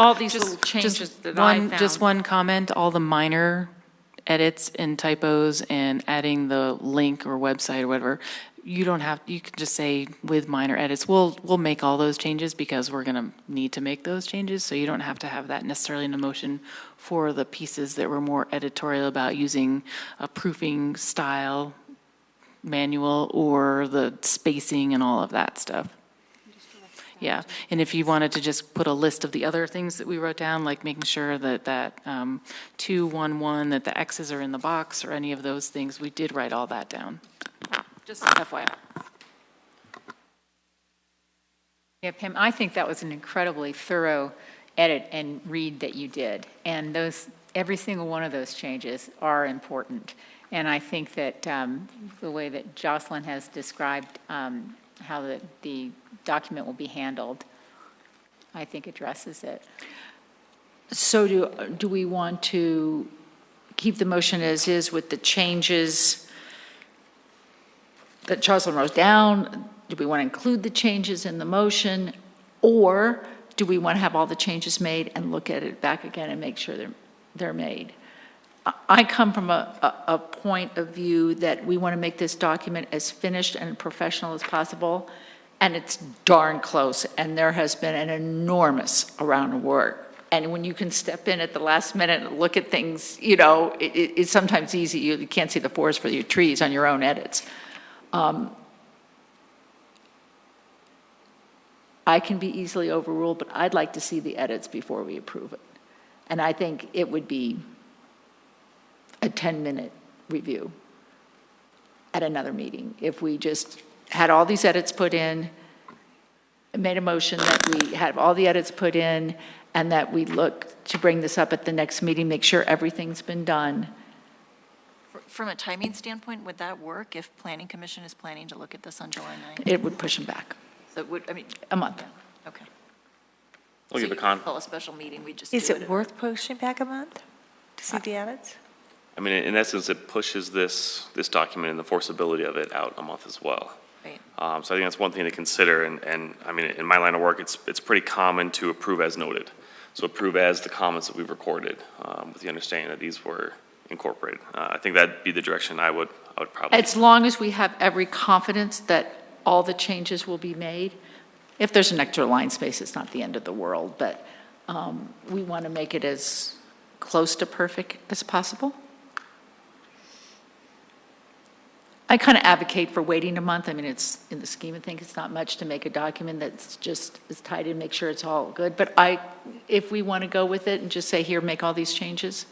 all these little changes that I found. Just one comment, all the minor edits and typos and adding the link or website or whatever, you don't have, you can just say with minor edits. We'll make all those changes because we're going to need to make those changes, so you don't have to have that necessarily in a motion for the pieces that were more editorial about using a proofing style manual or the spacing and all of that stuff. Yeah, and if you wanted to just put a list of the other things that we wrote down, like making sure that 211, that the X's are in the box or any of those things, we did write all that down. Just FYI. Yeah, Pam, I think that was an incredibly thorough edit and read that you did. And every single one of those changes are important. And I think that the way that Jocelyn has described how the document will be handled, I think addresses it. So do we want to keep the motion as is with the changes that Jocelyn wrote down? Do we want to include the changes in the motion? Or do we want to have all the changes made and look at it back again and make sure they're made? I come from a point of view that we want to make this document as finished and professional as possible, and it's darn close, and there has been an enormous amount of work. And when you can step in at the last minute and look at things, it's sometimes easy. You can't see the forest for your trees on your own edits. I can be easily overruled, but I'd like to see the edits before we approve it. And I think it would be a 10-minute review at another meeting if we just had all these edits put in, made a motion that we have all the edits put in, and that we look to bring this up at the next meeting, make sure everything's been done. From a timing standpoint, would that work if Planning Commission is planning to look at this on July 9th? It would push them back. So it would, a month. Yeah, okay. We'll give you a call a special meeting, we just Is do it worth pushing back a month to see the edits? I mean, in essence, it pushes this document and the forceability of it out a month as well. Right. So I think that's one thing to consider, and I mean, in my line of work, it's pretty common to approve as noted. So approve as the comments that we've recorded, with the understanding that these were incorporated. I think that'd be the direction I would probably. As long as we have every confidence that all the changes will be made. If there's an extra line space, it's not the end of the world, but we want to make it as close to perfect as possible. I kind of advocate for waiting a month. I mean, it's in the scheme of things, it's not much to make a document that's just as tight and make sure it's all good. But if we want to go with it and just say, here, make all these changes,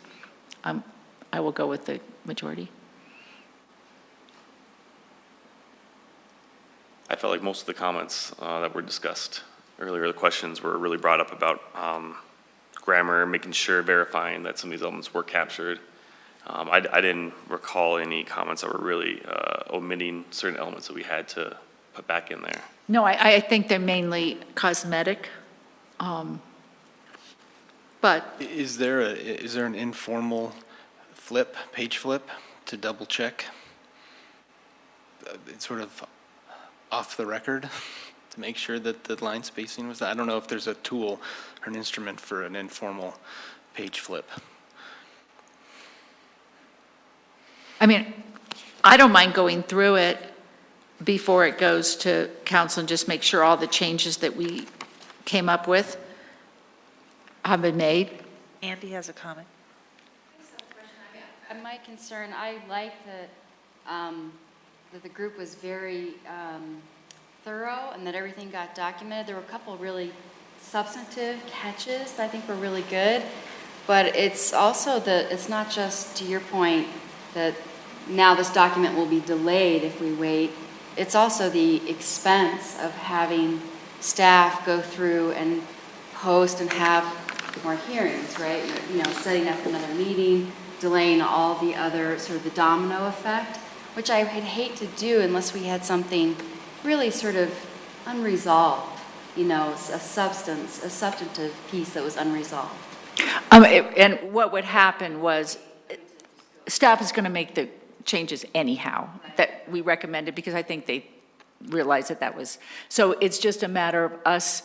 I will go with the majority. I felt like most of the comments that were discussed earlier, the questions were really brought up about grammar, making sure, verifying that some of these elements were captured. I didn't recall any comments that were really omitting certain elements that we had to put back in there. No, I think they're mainly cosmetic. But Is there an informal page flip to double check? It's sort of off the record to make sure that the line spacing was, I don't know if there's a tool or an instrument for an informal page flip. I mean, I don't mind going through it before it goes to council and just make sure all the changes that we came up with have been made. Andy has a comment. My concern, I like that the group was very thorough and that everything got documented. There were a couple really substantive catches that I think were really good, but it's also it's not just, to your point, that now this document will be delayed if we wait. It's also the expense of having staff go through and post and have more hearings, right? Setting up another meeting, delaying all the other, sort of the domino effect, which I would hate to do unless we had something really sort of unresolved. a substantive piece that was unresolved. And what would happen was, staff is going to make the changes anyhow that we recommended, because I think they realized that that was, so it's just a matter of us,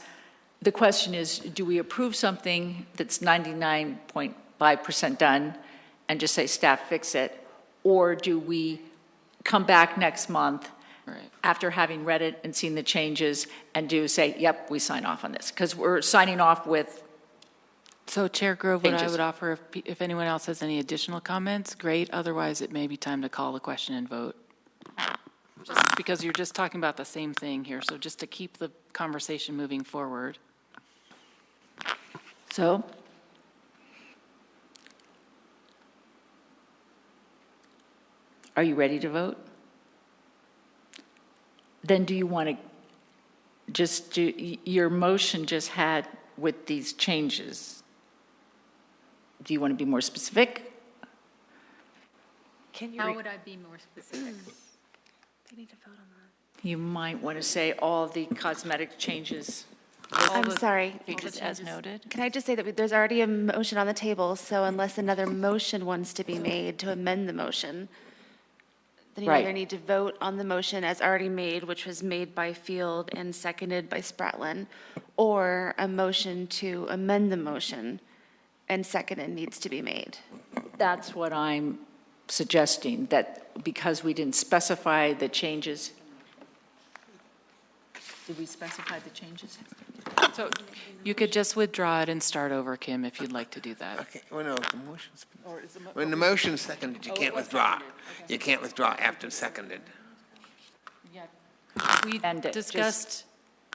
the question is, do we approve something that's 99.5% done and just say, staff, fix it? Or do we come back next month after having read it and seen the changes and say, yep, we sign off on this? Because we're signing off with So Chair Grove, what I changes. would offer, if anyone else has any additional comments, great. Otherwise, it may be time to call the question and vote. Just because you're just talking about the same thing here, so just to keep the conversation moving forward. So, are you ready to vote? Then do you want to just do, your motion just had with these changes. Do you want to be more specific? Can you? How would I be more specific? They need to vote on that. You might want to say all the cosmetic changes. I'm sorry. Changes as noted. Can I just say that there's already a motion on the table, so unless another motion wants to be made to amend the motion, then you Right. either need to vote on the motion as already made, which was made by Field and seconded by Spratlin, or a motion to amend the motion and seconded needs to be made. That's what I'm suggesting, that because we didn't specify the changes. Did we specify the changes? So you could just withdraw it and start over, Kim, if you'd like to do that. Okay, well, no, the motion's, when the motion's seconded, you can't withdraw. You can't withdraw after seconded. We And it discussed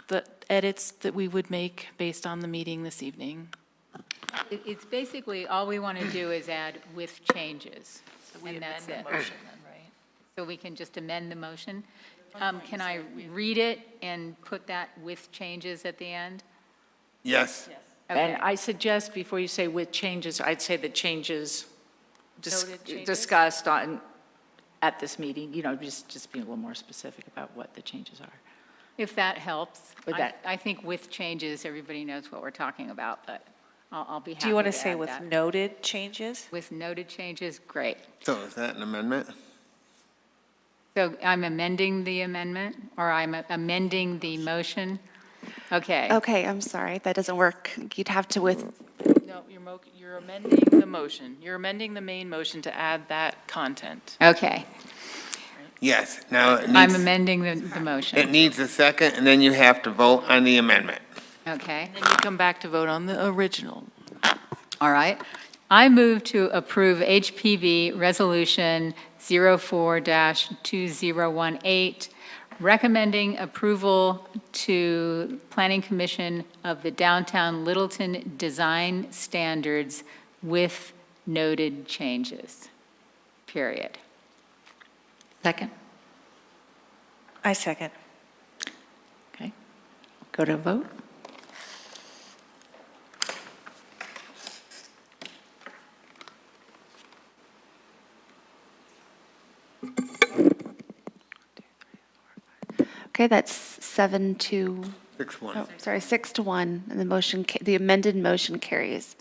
the edits that we would make based on the meeting this evening. It's basically, all we want to do is add with changes, and that's it. Motion then, right? So we can just amend the motion. Can I read it and put that with changes at the end? Yes. And Okay. I suggest, before you say with changes, I'd say the changes Noted changes? discussed at this meeting, just be a little more specific about what the changes are. If that helps. With that. I think with changes, everybody knows what we're talking about, but I'll be happy to Do you want to add say with that. noted changes? With noted changes, great. So is that an amendment? So I'm amending the amendment, or I'm amending the motion? Okay. Okay, I'm sorry, that doesn't work. You'd have to No, you're amending the motion. You're amending the main motion to add that content. Okay. Yes. Now, it I'm needs, amending the it motion. needs a second, and then you have to vote on the amendment. Okay. Then you come back to vote on the original. All right. I move to approve HPV Resolution 04-2018, recommending approval to Planning Commission of the Downtown Littleton Design Standards with noted changes, period. Second? I second. Okay. Go to vote. Okay, that's 7-1, 6-1, and the motion, the amended motion carries.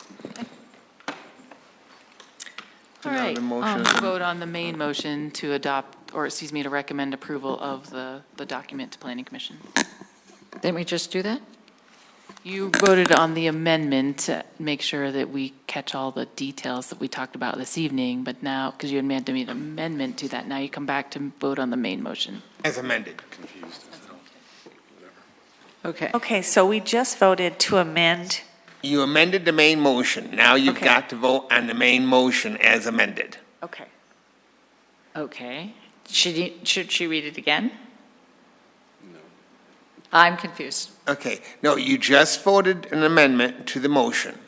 All now right, the motion- vote on the main motion to adopt, or excuse me, to recommend approval of the document to Planning Commission. Didn't we just do that? You voted on the amendment to make sure that we catch all the details that we talked about this evening, but now, because you had made an amendment to that, now you come back to vote on the main motion. As amended. Okay. Okay, so we just voted to amend. You amended the main motion. Now you've Okay. got to vote on the main motion as amended. Okay. Okay. Should she read it again? No. I'm confused. Okay, no, you just voted an amendment to the motion.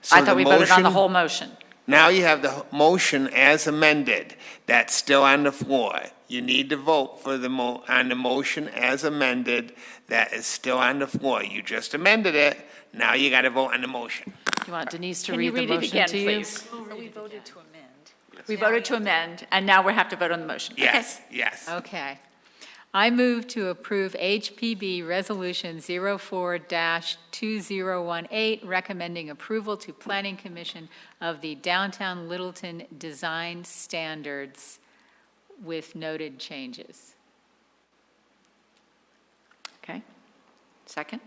So I thought we voted on the motion- whole motion. Now you have the motion as amended. That's still on the floor. You need to vote for on the motion as amended. That is still on the floor. You just amended it. Now you got to vote on the motion. Do you want Denise to Can you read the read it motion again, to you? please? We voted to amend. We voted to amend, and now we have to vote on the motion. Okay. Yes, yes. Okay. I move to approve HPB Resolution 04-2018, recommending approval to Planning Commission of the Downtown Littleton Design Standards with noted changes. Okay. Second?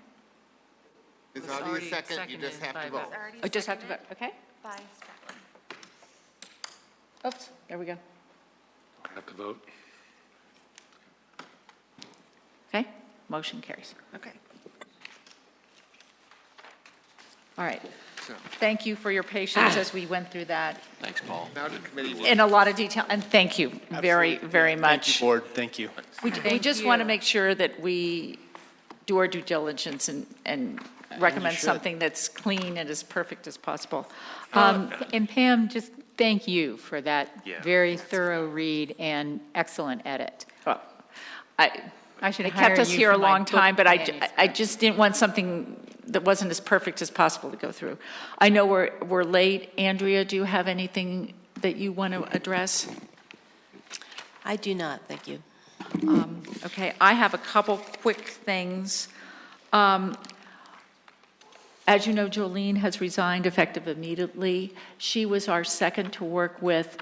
It's already a second, you just have to vote. Oh, just have to vote, okay? Oops, there we go. Have to vote. Okay, motion carries. Okay. All right. Thank you for your patience as we went through that Thanks, Paul. Now the committee will. in a lot of detail, and thank you very, very much. Thank you, board, thank you. We just want to make sure that we do our due diligence and recommend should. something that's clean and as perfect as possible. And Pam, just thank you for that Yeah. very thorough read and excellent edit. Well, I should It hire kept us you here for a my long book time, but manuscript. I just didn't want something that wasn't as perfect as possible to go through. I know we're late. Andrea, do you have anything that you want to address? I do not, thank you. Okay, I have a couple quick things. As you know, Jolene has resigned effective immediately. She was our second to work with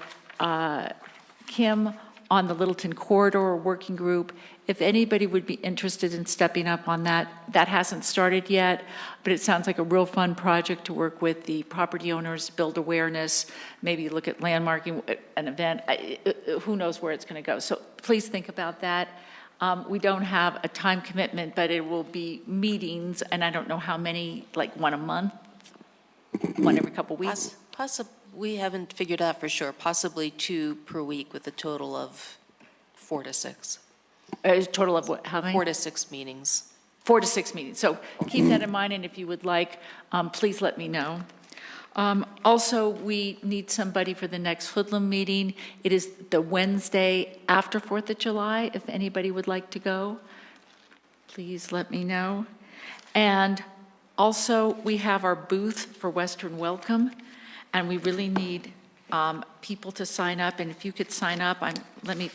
Kim on the Littleton Corridor Working Group. If anybody would be interested in stepping up on that, that hasn't started yet, but it sounds like a real fun project to work with the property owners, build awareness, maybe look at landmarking, an event. Who knows where it's going to go. So please think about that. We don't have a time commitment, but it will be meetings, and I don't know how many, like one a month, one every couple weeks. We haven't figured out for sure, possibly 2 per week with a total of 4 to 6. A total of what, how many? 4 to 6 meetings. 4 to 6 meetings. So keep that in mind, and if you would like, please let me know. Also, we need somebody for the next Hoodlum meeting. It is the Wednesday after 4th of July. If anybody would like to go, please let me know. And also, we have our booth for Western Welcome, and we really need people to sign up. And if you could sign up, let me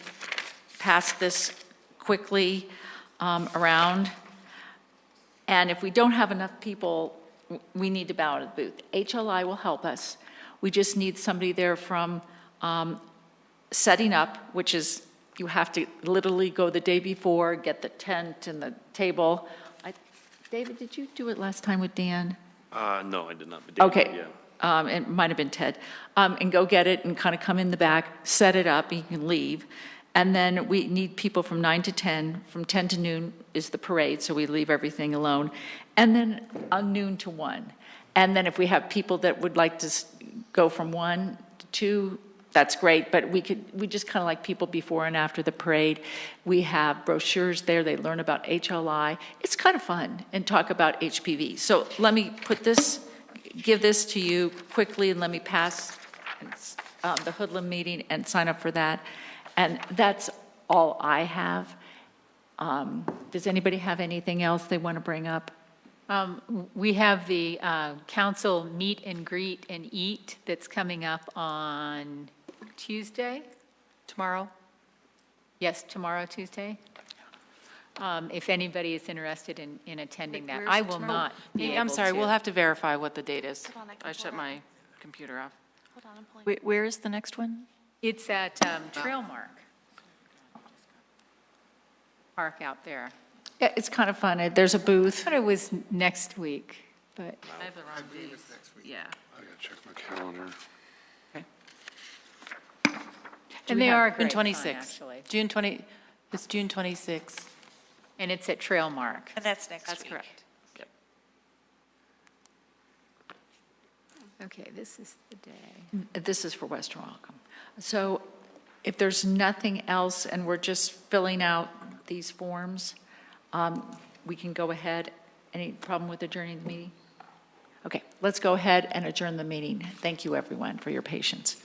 pass this quickly around. And if we don't have enough people, we need to ballot the booth. HLI will help us. We just need somebody there from setting up, which is you have to literally go the day before, get the tent and the table. David, did you do it last time with Dan? No, I did not. But David, Okay. yeah. It might have been Ted. And go get it and kind of come in the back, set it up, and you can leave. And then we need people from 9 to 10. From 10 to noon is the parade, so we leave everything alone. And then noon to 1. And then if we have people that would like to go from 1 to 2, that's great. But we just kind of like people before and after the parade. We have brochures there. They learn about HLI. It's kind of fun and talk about HPV. So let me give this to you quickly, and let me pass the Hoodlum meeting and sign up for that. And that's all I have. Does anybody have anything else they want to bring up? We have the council meet and greet and eat that's coming up on Tuesday? Tomorrow? Yes, tomorrow, Tuesday. If anybody is interested in attending that. Where's I it will tomorrow? not be able to. I'm sorry, we'll have to verify what the date is. Hold on, I can I shut pull it my computer off. Hold on, I'm pulling. Where is the next one? It's at Trailmark. Park out there. Yeah, it's kind of fun. There's a booth. I thought it was next week, but I have the wrong date. Yeah. I gotta check my calendar. and they are June great fun, 26th. actually. It's June 26th. And it's at Trailmark. And that's next That's week. correct. Yep. Okay, this is the day. This is for Western Welcome. So if there's nothing else and we're just filling out these forms, we can go ahead. Any problem with adjourning the meeting? Okay, let's go ahead and adjourn the meeting. Thank you, everyone, for your patience.